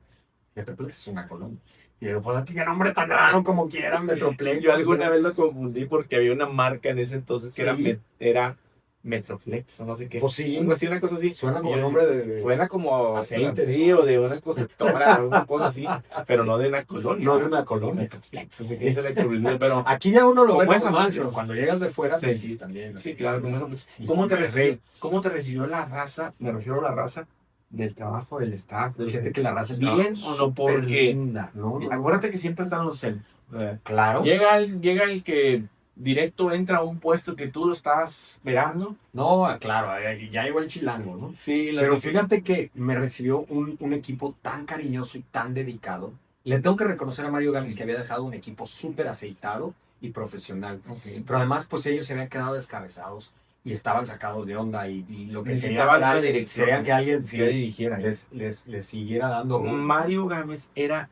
Speaker 2: Metroplex es una colonia. Y yo, pues, qué nombre tan raro como quieran, Metroplex.
Speaker 1: Yo alguna vez lo confundí porque había una marca en ese entonces que
Speaker 2: Sí.
Speaker 1: era Metroflex o no sé qué.
Speaker 2: Pues sí.
Speaker 1: Algo así, una cosa así.
Speaker 2: Suena como
Speaker 1: Y yo
Speaker 2: nombre
Speaker 1: decía,
Speaker 2: de
Speaker 1: suena como
Speaker 2: aceite.
Speaker 1: sí, o de una constructora o una cosa así, pero no de una colonia.
Speaker 2: No de una colonia.
Speaker 1: Metroflex, así que dice la colonia, pero
Speaker 2: Aquí ya uno lo ve
Speaker 1: como esa
Speaker 2: normal,
Speaker 1: marca.
Speaker 2: pero cuando llegas de fuera,
Speaker 1: Sí.
Speaker 2: pues sí, también.
Speaker 1: Sí,
Speaker 2: así,
Speaker 1: claro,
Speaker 2: sí.
Speaker 1: como esa marca.
Speaker 2: Y
Speaker 1: ¿Cómo te
Speaker 2: fue
Speaker 1: recibió,
Speaker 2: rey.
Speaker 1: cómo te recibió la raza? Me refiero a la raza del trabajo del staff.
Speaker 2: Fíjate que la raza
Speaker 1: bien o no, porque
Speaker 2: linda, ¿no?
Speaker 1: acuérdate que siempre están los celos. O sea,
Speaker 2: Claro.
Speaker 1: llega el que directo entra a un puesto que tú lo estabas esperando.
Speaker 2: No, claro, ya llegó el chilango, ¿no?
Speaker 1: Sí,
Speaker 2: Pero fíjate que me recibió un equipo tan cariñoso y tan dedicado. Le tengo que reconocer a Mario Gámez
Speaker 1: Sí.
Speaker 2: que había dejado un equipo súper aceitado y profesional.
Speaker 1: Okay.
Speaker 2: Pero además, pues ellos se habían quedado descabezados y estaban sacados de onda y lo que
Speaker 1: necesitaban
Speaker 2: querían
Speaker 1: una dirección.
Speaker 2: querían que alguien
Speaker 1: que dirigiera.
Speaker 2: les siguiera dando
Speaker 1: Mario Gámez era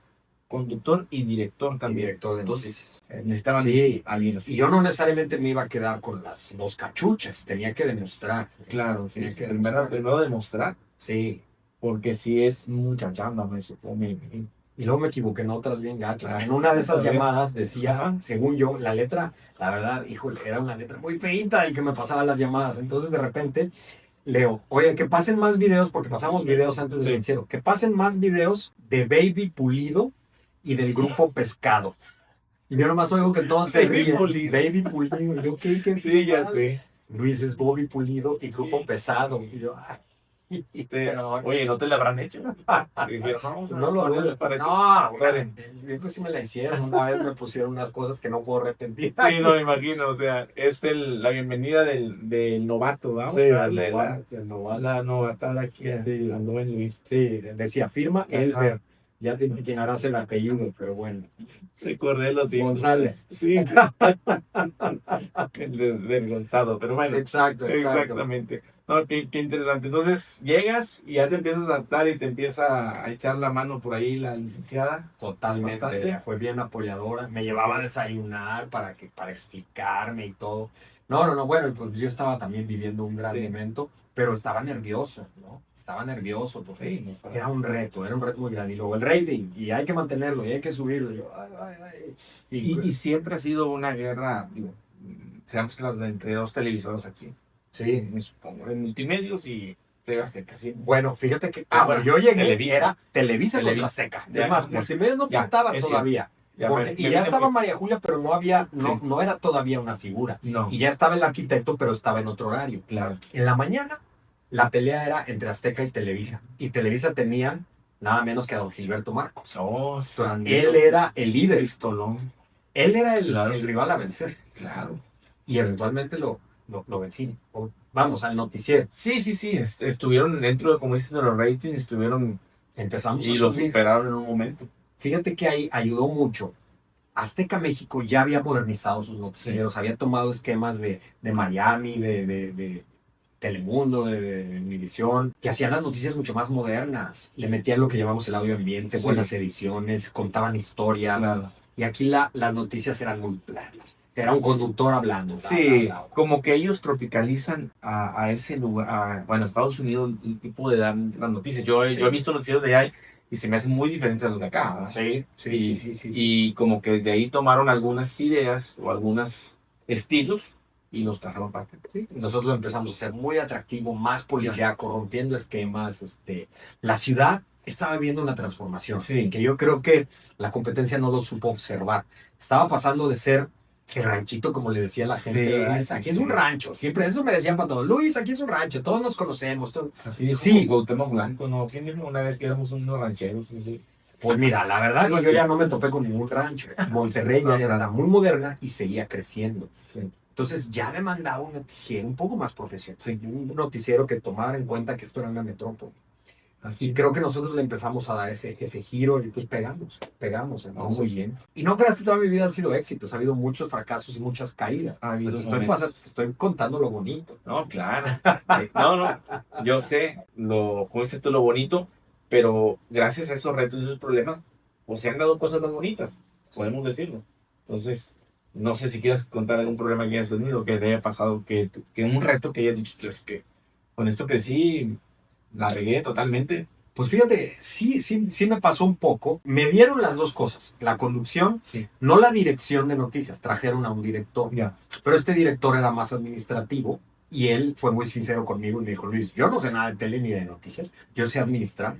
Speaker 1: conductor y director
Speaker 2: y
Speaker 1: también.
Speaker 2: director de
Speaker 1: Entonces,
Speaker 2: noticias.
Speaker 1: necesitaban
Speaker 2: Sí,
Speaker 1: alguien así.
Speaker 2: y yo no necesariamente me iba a quedar con las dos cachuchas, tenía que demostrar.
Speaker 1: Claro, sí.
Speaker 2: Tenía que
Speaker 1: Primero demostrar,
Speaker 2: Sí.
Speaker 1: porque sí es mucha chamba, me supone.
Speaker 2: Y luego me equivoqué en otras bien gacho.
Speaker 1: Ah,
Speaker 2: En una de esas
Speaker 1: a ver.
Speaker 2: llamadas decía,
Speaker 1: Ajá.
Speaker 2: según yo, la letra, la verdad, híjole, era una letra muy feita y que me pasaba las llamadas. Entonces de repente leo, oye, que pasen más videos, porque pasamos videos antes del
Speaker 1: Sí.
Speaker 2: noticiero, que pasen más videos de Baby Pulido y del grupo Pescado. Y yo nomás oigo que todos se
Speaker 1: Baby
Speaker 2: ríen.
Speaker 1: Pulido.
Speaker 2: Baby Pulido. Y yo, ¿qué?
Speaker 1: Sí, ya sé.
Speaker 2: Luis es Bobby Pulido y grupo
Speaker 1: Sí.
Speaker 2: Pesado. Y yo, ay, perdón.
Speaker 1: Oye, ¿no te la habrán hecho? Y dijeron, vamos a
Speaker 2: No lo
Speaker 1: ponerle
Speaker 2: dudo.
Speaker 1: para que
Speaker 2: No,
Speaker 1: Karen.
Speaker 2: yo creo que sí me la hicieron. Una vez me pusieron unas cosas que no puedo arrepentir.
Speaker 1: Sí, no me imagino, o sea, es la bienvenida del novato, vamos
Speaker 2: Sí,
Speaker 1: a darle
Speaker 2: el novato.
Speaker 1: la novatada aquí
Speaker 2: Sí.
Speaker 1: al buen Luis.
Speaker 2: Sí, decía firma
Speaker 1: Ajá.
Speaker 2: Elber. Ya te imaginarás el apellido, pero bueno.
Speaker 1: Recordé los
Speaker 2: González.
Speaker 1: Sí, el desvergonzado, pero bueno.
Speaker 2: Exacto.
Speaker 1: Exactamente. No, qué interesante. Entonces llegas y ya te empiezas a adaptar y te empieza a echar la mano por ahí la licenciada.
Speaker 2: Totalmente.
Speaker 1: Bastante.
Speaker 2: Fue bien apoyadora. Me llevaba a desayunar para explicarme y todo. No. Bueno, pues yo estaba también viviendo un gran
Speaker 1: Sí.
Speaker 2: momento, pero estaba nervioso, ¿no? Estaba nervioso porque
Speaker 1: Sí, no es para-
Speaker 2: era un reto muy grande. Y luego el rating, y hay que mantenerlo, y hay que subirlo. Y yo, ay.
Speaker 1: Y siempre ha sido una guerra, digo, seamos claros, entre dos televisoras aquí.
Speaker 2: Sí.
Speaker 1: Me supongo, en multimedios y TV Azteca, sí.
Speaker 2: Bueno, fíjate que
Speaker 1: bueno,
Speaker 2: cuando yo llegué
Speaker 1: Televisa.
Speaker 2: era Televisa contra
Speaker 1: Televisa.
Speaker 2: Azteca.
Speaker 1: Ya,
Speaker 2: Es más,
Speaker 1: ya.
Speaker 2: Multimedios no
Speaker 1: Ya,
Speaker 2: pintaba
Speaker 1: es
Speaker 2: todavía.
Speaker 1: Ya,
Speaker 2: Porque, y ya estaba María Julia, pero no había, no era todavía una figura.
Speaker 1: No.
Speaker 2: Y ya estaba el arquitecto, pero estaba en otro horario.
Speaker 1: Claro.
Speaker 2: En la mañana, la pelea era entre Azteca y Televisa. Y Televisa tenía nada menos que a don Gilberto Marcos.
Speaker 1: Oh,
Speaker 2: Entonces, él era el líder.
Speaker 1: Pistolón.
Speaker 2: Él era
Speaker 1: Claro.
Speaker 2: el rival a vencer.
Speaker 1: Claro.
Speaker 2: Y eventualmente lo vencí. Vamos, al noticiero.
Speaker 1: Sí. Estuvieron dentro de, como dices, de los ratings, estuvieron
Speaker 2: Empezamos
Speaker 1: y
Speaker 2: a
Speaker 1: lo
Speaker 2: subir.
Speaker 1: superaron en un momento.
Speaker 2: Fíjate que ahí ayudó mucho. Azteca México ya había modernizado sus noticieros, había tomado esquemas de Miami, de Telemundo, de Univisión, que hacían las noticias mucho más modernas. Le metían lo que llamamos el audio ambiente,
Speaker 1: Sí.
Speaker 2: buenas ediciones, contaban historias.
Speaker 1: Claro.
Speaker 2: Y aquí las noticias eran muy planas. Era un conductor hablando.
Speaker 1: Sí,
Speaker 2: bla.
Speaker 1: como que ellos tropicalizan a ese lugar, bueno, Estados Unidos, el tipo de dar las noticias. Yo he visto noticieros de allá y se me hacen muy diferentes a los de acá, ¿verdad?
Speaker 2: Sí.
Speaker 1: Y como que de ahí tomaron algunas ideas o algunos estilos y los trajeron para acá.
Speaker 2: Sí, nosotros lo empezamos a hacer muy atractivo, más policíaco, rompiendo esquemas. La ciudad estaba viviendo una transformación,
Speaker 1: Sí.
Speaker 2: que yo creo que la competencia no lo supo observar. Estaba pasando de ser el ranchito, como le decía la gente.
Speaker 1: Sí,
Speaker 2: ¿verdad?
Speaker 1: sí,
Speaker 2: Aquí
Speaker 1: sí.
Speaker 2: es un rancho, siempre eso me decían para todos. Luis, aquí es un rancho, todos nos conocemos.
Speaker 1: Así dijo
Speaker 2: Sí.
Speaker 1: Cuauhtémoc Blanco, ¿no? ¿Quién dijo una vez que éramos unos rancheros? Sí.
Speaker 2: Pues mira, la verdad
Speaker 1: Algo
Speaker 2: que yo
Speaker 1: así.
Speaker 2: ya no me topé con ningún rancho. Monterrey ya era muy moderna y seguía creciendo.
Speaker 1: Sí.
Speaker 2: Entonces ya demandaba un noticiero un poco más profesional.
Speaker 1: Sí.
Speaker 2: Un noticiero que tomara en cuenta que esto era una metrópoli.
Speaker 1: Así.
Speaker 2: Y creo que nosotros le empezamos a dar ese giro y pues pegamos.
Speaker 1: No, muy bien.
Speaker 2: Y no creas que toda mi vida han sido éxitos, ha habido muchos fracasos y muchas caídas.
Speaker 1: Ha habido
Speaker 2: Pero te
Speaker 1: momentos.
Speaker 2: estoy contando lo bonito.
Speaker 1: No, claro. No. Yo sé cómo dices tú, lo bonito, pero gracias a esos retos y esos problemas, pues se han dado cosas más bonitas, podemos decirlo. Entonces, no sé si quieres contar algún problema que hayas tenido, que te haya pasado, que un reto que hayas dicho, es que con esto crecí, la regué totalmente.
Speaker 2: Pues fíjate, sí me pasó un poco. Me dieron las dos cosas, la conducción,
Speaker 1: Sí,
Speaker 2: no la dirección de noticias, trajeron a un director,
Speaker 1: ya.
Speaker 2: pero este director era más administrativo y él fue muy sincero conmigo y me dijo, Luis, yo no sé nada de tele ni de noticias, yo sé administrar,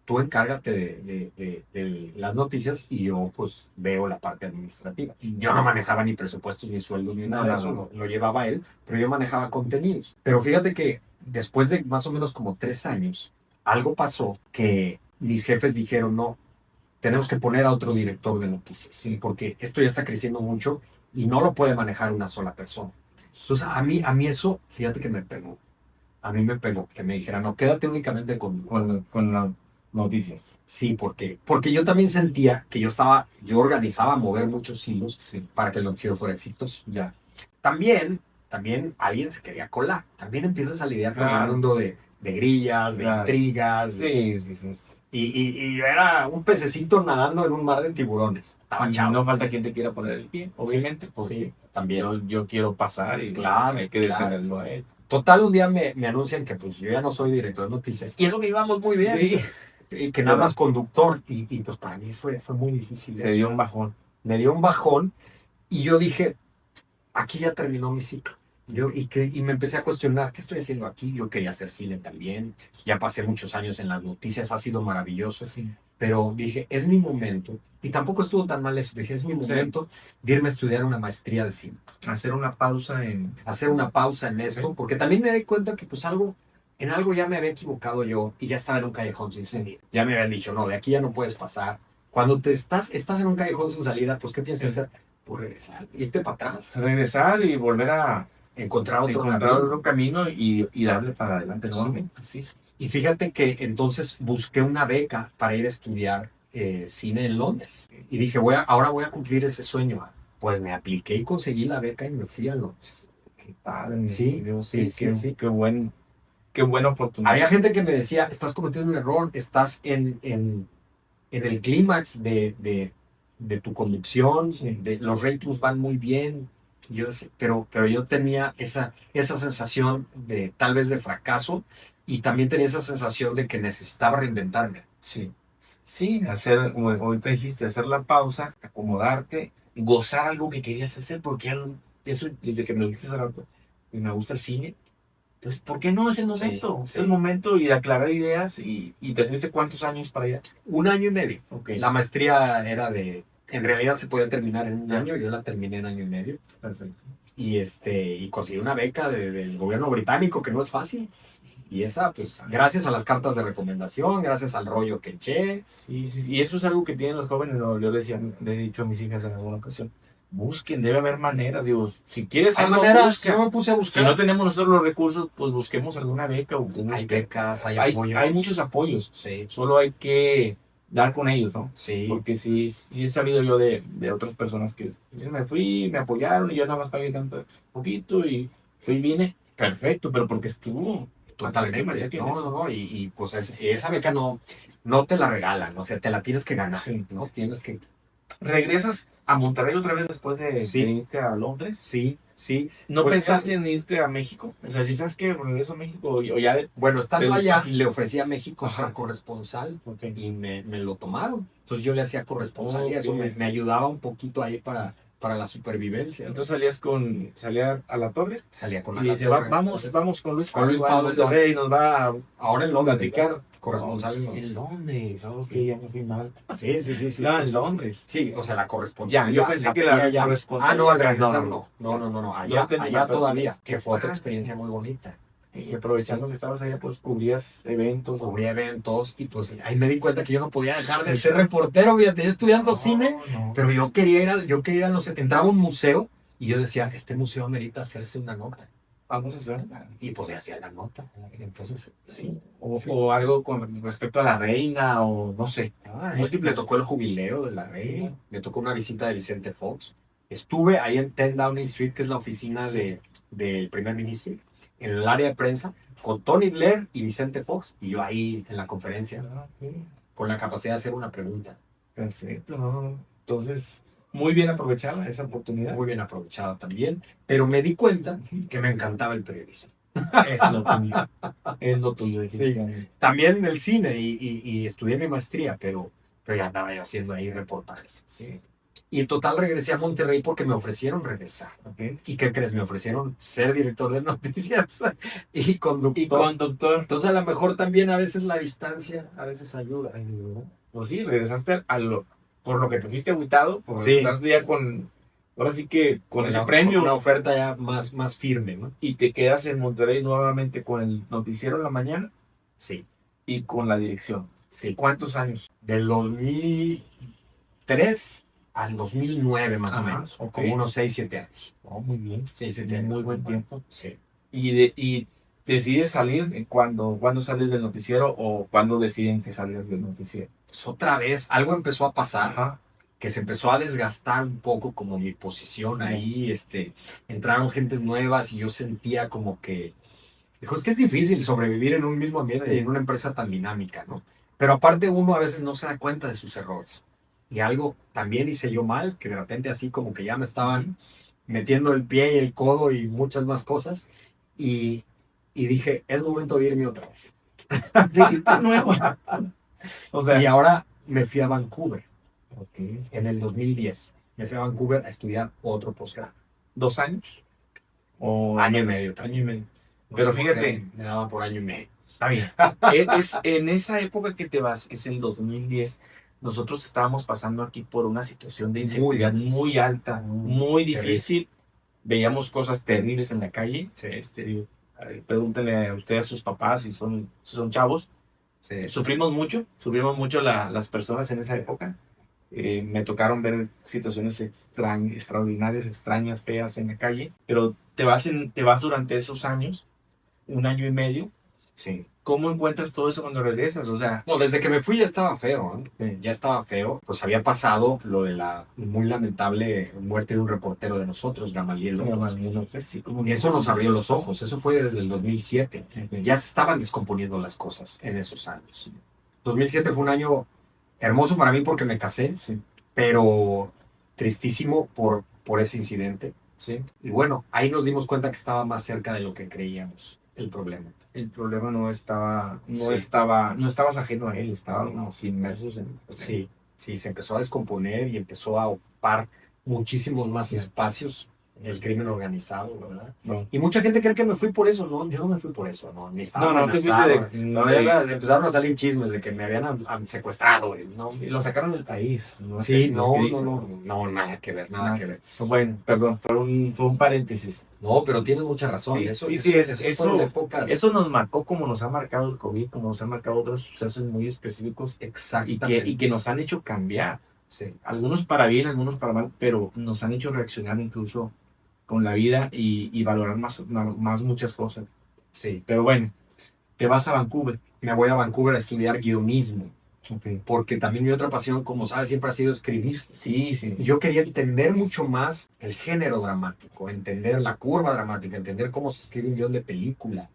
Speaker 2: tú encárgate de las noticias y yo pues veo la parte administrativa. Yo no manejaba ni presupuestos, ni sueldos, ni nada de eso, lo llevaba él, pero yo manejaba contenidos. Pero fíjate que después de más o menos como 3 años, algo pasó que mis jefes dijeron, no, tenemos que poner a otro director de noticias,
Speaker 1: Sí.
Speaker 2: porque esto ya está creciendo mucho y no lo puede manejar una sola persona. Entonces a mí eso, fíjate que me pegó. A mí me pegó que me dijera, no, quédate únicamente con...
Speaker 1: Con las noticias.
Speaker 2: Sí, porque yo también sentía que yo organizaba mover muchos hilos
Speaker 1: Sí,
Speaker 2: para que el noticiero fuera exitoso.
Speaker 1: ya.
Speaker 2: También alguien se quería colar. También empiezas a lidiar con el
Speaker 1: Claro,
Speaker 2: mundo de grillas, de
Speaker 1: claro.
Speaker 2: intrigas.
Speaker 1: Sí, sí, sí.
Speaker 2: Y yo era un pececito nadando en un mar de tiburones. Estaba
Speaker 1: Y
Speaker 2: chavo.
Speaker 1: no falta quien te quiera poner el pie, obviamente, porque
Speaker 2: Sí, también.
Speaker 1: yo quiero pasar y
Speaker 2: Claro,
Speaker 1: hay que
Speaker 2: claro.
Speaker 1: detenerlo a él.
Speaker 2: Total, un día me anuncian que pues yo ya no soy director de noticias. Y eso que íbamos muy bien.
Speaker 1: Sí,
Speaker 2: Y que nada más conductor. Y pues para mí fue muy difícil
Speaker 1: se
Speaker 2: eso.
Speaker 1: dio un bajón.
Speaker 2: Me dio un bajón y yo dije, aquí ya terminó mi ciclo. Y me empecé a cuestionar, ¿qué estoy haciendo aquí? Yo quería hacer cine también. Ya pasé muchos años en las noticias, ha sido maravilloso.
Speaker 1: Sí.
Speaker 2: Pero dije, es mi momento. Y tampoco estuvo tan mal eso. Dije, es mi momento de irme a estudiar una maestría de cine.
Speaker 1: Hacer una pausa en...
Speaker 2: Hacer una pausa en esto, porque también me di cuenta que pues en algo ya me había equivocado yo y ya estaba en un callejón sin salida. Ya me habían dicho, no, de aquí ya no puedes pasar. Cuando estás en un callejón sin salida, pues ¿qué tienes que hacer? Pues regresar, irte para atrás,
Speaker 1: Regresar y volver a
Speaker 2: encontrar otro
Speaker 1: encontrar
Speaker 2: camino.
Speaker 1: otro camino y darle para adelante nuevamente. Sí.
Speaker 2: Y fíjate que entonces busqué una beca para ir a estudiar cine en Londres. Y dije, ahora voy a cumplir ese sueño. Pues me apliqué y conseguí la beca y me fui a Londres.
Speaker 1: Qué padre,
Speaker 2: Sí,
Speaker 1: Dios,
Speaker 2: sí, sí.
Speaker 1: qué buena oportunidad.
Speaker 2: Había gente que me decía, estás cometiendo un error, estás en el clímax de tu conducción, los ratings van muy bien. Y yo decía, pero yo tenía esa sensación de tal vez de fracaso y también tenía esa sensación de que necesitaba reinventarme.
Speaker 1: Sí. Sí, hacer, como ahorita dijiste, hacer la pausa, acomodarte, gozar algo que querías hacer, porque eso, desde que me lo dijiste hace rato, y me gusta el cine, pues, ¿por qué no es el momento?
Speaker 2: Sí,
Speaker 1: Es
Speaker 2: sí.
Speaker 1: el momento y de aclarar ideas y te fuiste ¿cuántos años para allá?
Speaker 2: 1 año y medio.
Speaker 1: Okay.
Speaker 2: La maestría en realidad se podía terminar en un
Speaker 1: Ya.
Speaker 2: año, yo la terminé en 1 año y medio.
Speaker 1: Perfecto.
Speaker 2: Y conseguí una beca del gobierno británico, que no es fácil. Y esa, pues, gracias a las cartas de recomendación, gracias al rollo que eché.
Speaker 1: Sí, sí, sí. Y eso es algo que tienen los jóvenes, ¿no? Yo le he dicho a mis hijas en alguna ocasión. Busquen, debe haber maneras. Digo, si quieres
Speaker 2: Hay
Speaker 1: algo,
Speaker 2: maneras,
Speaker 1: busca.
Speaker 2: yo me puse a
Speaker 1: Si
Speaker 2: buscar.
Speaker 1: no tenemos nosotros los recursos, pues busquemos alguna beca o
Speaker 2: Hay becas, hay
Speaker 1: hay,
Speaker 2: apoyos.
Speaker 1: hay muchos apoyos.
Speaker 2: Sí,
Speaker 1: Solo hay que dar con ellos, ¿no?
Speaker 2: sí.
Speaker 1: Porque sí he sabido yo de otras personas que me fui, me apoyaron y yo nada más pagué tanto poquito y fui y vine. Perfecto, pero porque estuvo
Speaker 2: Totalmente.
Speaker 1: machaque en eso.
Speaker 2: No. Y pues esa beca no te la regalan, o sea, te la tienes que ganar.
Speaker 1: Sí.
Speaker 2: ¿No? Tienes que.
Speaker 1: ¿Regresas a Monterrey otra vez después de
Speaker 2: Sí.
Speaker 1: irte a Londres?
Speaker 2: Sí.
Speaker 1: ¿No
Speaker 2: Pues,
Speaker 1: pensaste en irte a México? O sea, si sabes que regreso a México o ya de...
Speaker 2: Bueno, estando
Speaker 1: ¿Te
Speaker 2: allá,
Speaker 1: gusta?
Speaker 2: le ofrecí a México
Speaker 1: Ajá.
Speaker 2: ser corresponsal
Speaker 1: Ok.
Speaker 2: y me lo tomaron. Entonces yo le hacía corresponsal y eso
Speaker 1: Ok.
Speaker 2: me ayudaba un poquito ahí para la supervivencia.
Speaker 1: Entonces salía a la torre
Speaker 2: Salía con
Speaker 1: y dice, vamos con Luis
Speaker 2: Con Luis Pablo
Speaker 1: en Monterrey, nos va a
Speaker 2: ahora en Londres,
Speaker 1: platicar.
Speaker 2: corresponsal en
Speaker 1: En
Speaker 2: Londres.
Speaker 1: Londres, ok,
Speaker 2: Sí.
Speaker 1: ya me fui mal.
Speaker 2: Sí.
Speaker 1: En Londres.
Speaker 2: Sí, o sea, la
Speaker 1: Ya,
Speaker 2: corresponsalía.
Speaker 1: yo pensé que la corresponsal.
Speaker 2: No, al regresar no. Allá
Speaker 1: entendí,
Speaker 2: todavía, que fue otra
Speaker 1: padre.
Speaker 2: experiencia muy bonita.
Speaker 1: Y aprovechando que estabas allá, pues cubrías eventos.
Speaker 2: Cubría eventos y pues ahí me di cuenta que yo no podía dejar de ser reportero, fíjate, yo estudiando cine,
Speaker 1: No.
Speaker 2: pero yo quería ir a los... Entraba a un museo y yo decía, este museo merita hacerse una nota.
Speaker 1: Vamos a hacerla.
Speaker 2: Y pues hacía la nota. Entonces,
Speaker 1: Sí. O algo con respecto a la reina, o no sé.
Speaker 2: Me tocó el jubileo de la reina,
Speaker 1: Sí.
Speaker 2: me tocó una visita de Vicente Fox. Estuve ahí en 10 Downing Street, que es la oficina del primer ministro, en el área de prensa, con Tony Blair y Vicente Fox, y yo ahí en la conferencia, con la capacidad de hacer una pregunta.
Speaker 1: Perfecto, no. Entonces, muy bien aprovechada esa oportunidad.
Speaker 2: Muy bien aprovechada también, pero me di cuenta que me encantaba el periodismo.
Speaker 1: Es lo tuyo. Es lo tuyo,
Speaker 2: Sí.
Speaker 1: definitivamente.
Speaker 2: También el cine y estudié mi maestría, pero ya andaba yo haciendo ahí reportajes.
Speaker 1: Sí.
Speaker 2: Y en total regresé a Monterrey porque me ofrecieron regresar.
Speaker 1: Ok.
Speaker 2: ¿Y qué crees? Me ofrecieron ser director de noticias y
Speaker 1: Y
Speaker 2: conductor.
Speaker 1: conductor.
Speaker 2: Entonces a lo mejor también a veces la distancia, a veces ayuda.
Speaker 1: Pues sí, regresaste por lo que te fuiste agüitado, por
Speaker 2: Sí,
Speaker 1: regresaste ya ahora sí que con ese
Speaker 2: con una
Speaker 1: premio
Speaker 2: oferta ya más firme, ¿no?
Speaker 1: y te quedas en Monterrey nuevamente con el noticiero en la mañana
Speaker 2: Sí,
Speaker 1: y con la dirección.
Speaker 2: sí.
Speaker 1: ¿Cuántos años?
Speaker 2: Del 2003 al 2009 más o
Speaker 1: Ajá,
Speaker 2: menos,
Speaker 1: ok.
Speaker 2: como unos 6 7 años.
Speaker 1: Oh, muy bien.
Speaker 2: 6 7 años.
Speaker 1: Muy buen tiempo.
Speaker 2: Sí.
Speaker 1: Y decides salir cuando sales del noticiero o cuando deciden que salgas del noticiero.
Speaker 2: Pues otra vez, algo empezó a pasar.
Speaker 1: Ajá.
Speaker 2: Que se empezó a desgastar un poco como mi posición ahí, entraron gentes nuevas y yo sentía como que, dijo, es que es difícil sobrevivir en un mismo ambiente y en una empresa tan dinámica, ¿no? Pero aparte uno a veces no se da cuenta de sus errores. Y algo también hice yo mal, que de repente así como que ya me estaban metiendo el pie y el codo y muchas más cosas, y, y dije, es momento de irme otra vez.
Speaker 1: De irte nuevo. O sea,
Speaker 2: Y ahora me fui a Vancouver.
Speaker 1: ok.
Speaker 2: En el 2010 me fui a Vancouver a estudiar otro posgrado.
Speaker 1: 2 años o
Speaker 2: Año y medio.
Speaker 1: año y medio.
Speaker 2: No
Speaker 1: Pero
Speaker 2: sé por qué
Speaker 1: fíjate,
Speaker 2: me daban por año y medio.
Speaker 1: está bien. Es en esa época que te vas, que es el 2010, nosotros estábamos pasando aquí por una situación de inseguridad
Speaker 2: difícil.
Speaker 1: muy alta, muy
Speaker 2: Terrible.
Speaker 1: difícil. Veíamos cosas terribles en la calle.
Speaker 2: Sí.
Speaker 1: Digo, pregúntenle a ustedes, a sus papás, si son chavos.
Speaker 2: Sí.
Speaker 1: Sufrimos mucho las personas en esa época. Me tocaron ver situaciones extraordinarias, extrañas, feas en la calle, pero te vas durante esos años, 1 año y medio.
Speaker 2: Sí.
Speaker 1: ¿Cómo encuentras todo eso cuando regresas? O sea,
Speaker 2: No, desde que me fui ya estaba feo, ¿eh?
Speaker 1: sí.
Speaker 2: Ya estaba feo. Pues había pasado lo de la muy lamentable muerte de un reportero de nosotros, Gamaliel López.
Speaker 1: Gamaliel López, sí, como
Speaker 2: Y eso nos abrió los ojos. Eso fue desde el 2007.
Speaker 1: Ok.
Speaker 2: Ya se estaban descomponiendo las cosas en esos años. 2007 fue un año hermoso para mí porque me casé,
Speaker 1: Sí,
Speaker 2: pero tristísimo por ese incidente.
Speaker 1: sí.
Speaker 2: Y bueno, ahí nos dimos cuenta que estaba más cerca de lo que creíamos el problema.
Speaker 1: El problema no
Speaker 2: Sí.
Speaker 1: estabas ajeno a él, estábamos inmersos en el problema.
Speaker 2: Sí, sí, se empezó a descomponer y empezó a ocupar muchísimos más
Speaker 1: Sí.
Speaker 2: espacios el crimen organizado, ¿verdad?
Speaker 1: No.
Speaker 2: Y mucha gente cree que me fui por eso, no, yo no me fui por eso, no, ni estaba
Speaker 1: No, no te fuiste
Speaker 2: amenazado.
Speaker 1: de-
Speaker 2: No, ya empezaron a salir chismes de que me habían secuestrado, no.
Speaker 1: Sí, lo sacaron del país. No sé
Speaker 2: Sí,
Speaker 1: lo que
Speaker 2: no,
Speaker 1: dicen.
Speaker 2: no, nada que ver, nada que ver.
Speaker 1: Bueno, perdón, fue un paréntesis.
Speaker 2: No, pero tienes mucha razón.
Speaker 1: Sí,
Speaker 2: Eso,
Speaker 1: sí,
Speaker 2: eso,
Speaker 1: sí,
Speaker 2: eso fueron épocas.
Speaker 1: eso nos marcó como nos ha marcado el COVID, como nos han marcado otros sucesos muy específicos
Speaker 2: Exactamente.
Speaker 1: y que nos han hecho cambiar.
Speaker 2: Sí.
Speaker 1: Algunos para bien, algunos para mal, pero nos han hecho reaccionar incluso con la vida y valorar más muchas cosas.
Speaker 2: Sí.
Speaker 1: Pero bueno, te vas a Vancouver.
Speaker 2: Me voy a Vancouver a estudiar guionismo,
Speaker 1: Okay.
Speaker 2: porque también mi otra pasión, como sabes, siempre ha sido escribir.
Speaker 1: Sí, sí.
Speaker 2: Yo quería entender mucho más el género dramático, entender la curva dramática, entender cómo se escribe un guión de película,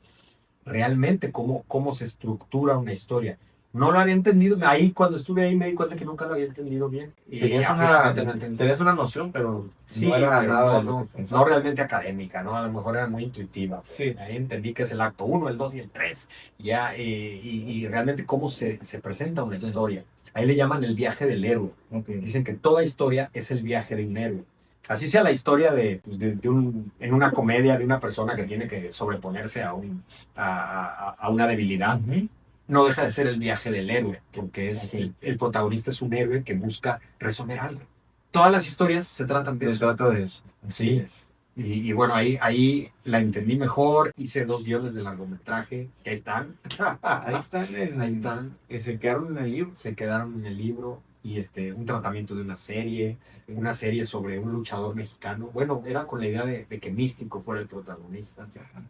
Speaker 2: realmente cómo se estructura una historia. No lo había entendido, ahí cuando estuve ahí me di cuenta que nunca lo había entendido bien. Y finalmente lo entendí.
Speaker 1: Tenías una noción, pero
Speaker 2: Sí,
Speaker 1: no era
Speaker 2: pero
Speaker 1: nada de
Speaker 2: no,
Speaker 1: lo que pensaba.
Speaker 2: no realmente académica, ¿no? A lo mejor era muy intuitiva.
Speaker 1: Sí.
Speaker 2: Ahí entendí que es el acto 1, el 2 y el 3. Ya, y realmente cómo se presenta una historia. Ahí le llaman el viaje del héroe.
Speaker 1: Okay.
Speaker 2: Dicen que toda historia es el viaje de un héroe. Así sea la historia en una comedia de una persona que tiene que sobreponerse a una debilidad,
Speaker 1: Ujú.
Speaker 2: no deja de ser el viaje del héroe, porque
Speaker 1: Ok.
Speaker 2: el protagonista es un héroe que busca resolver algo. Todas las historias se tratan de
Speaker 1: Se
Speaker 2: eso.
Speaker 1: trata de eso. Así
Speaker 2: Sí.
Speaker 1: es.
Speaker 2: Y bueno, ahí la entendí mejor. Hice 2 guiones de largometraje, que ahí están.
Speaker 1: Ahí están,
Speaker 2: Ahí están.
Speaker 1: que se quedaron en el libro.
Speaker 2: Se quedaron en el libro. Y un tratamiento de una serie sobre un luchador mexicano. Bueno, era con la idea de que Místico fuera el protagonista.
Speaker 1: Ajá.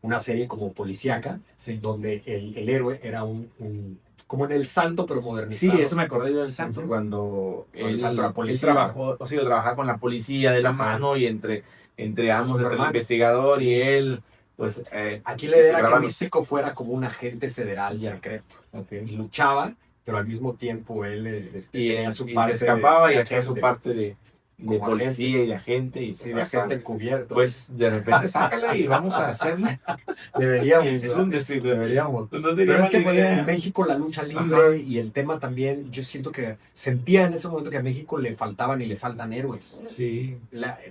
Speaker 2: Una serie como policíaca,
Speaker 1: Sí.
Speaker 2: donde el héroe era como en El Santo, pero modernizado.
Speaker 1: Sí, eso me acordé yo del Santo,
Speaker 2: Ujú.
Speaker 1: cuando
Speaker 2: El Santo era policía.
Speaker 1: trabajó, o sea, trabajaba con la policía de la
Speaker 2: Ajá.
Speaker 1: mano y entre ambos, entre el
Speaker 2: Superman.
Speaker 1: investigador y él, pues...
Speaker 2: Aquí la idea era que
Speaker 1: grabaron-
Speaker 2: Místico fuera como un agente federal
Speaker 1: Ya.
Speaker 2: secreto.
Speaker 1: Ok.
Speaker 2: Y luchaba, pero al mismo tiempo él
Speaker 1: Y,
Speaker 2: tenía su
Speaker 1: y
Speaker 2: parte
Speaker 1: se escapaba
Speaker 2: de
Speaker 1: y hacía su
Speaker 2: agente.
Speaker 1: parte de de
Speaker 2: Como
Speaker 1: policía y de agente. Y
Speaker 2: Sí, de agente encubierto.
Speaker 1: pues de repente sácala y vamos a hacerla.
Speaker 2: Deberíamos,
Speaker 1: Es
Speaker 2: ¿verdad?
Speaker 1: un decir,
Speaker 2: Deberíamos.
Speaker 1: no sería
Speaker 2: Pero es que
Speaker 1: mala
Speaker 2: pues,
Speaker 1: idea.
Speaker 2: en México la lucha libre
Speaker 1: Ajá.
Speaker 2: y el tema también, yo siento que sentía en ese momento que a México le faltaban y le faltan héroes.
Speaker 1: Sí.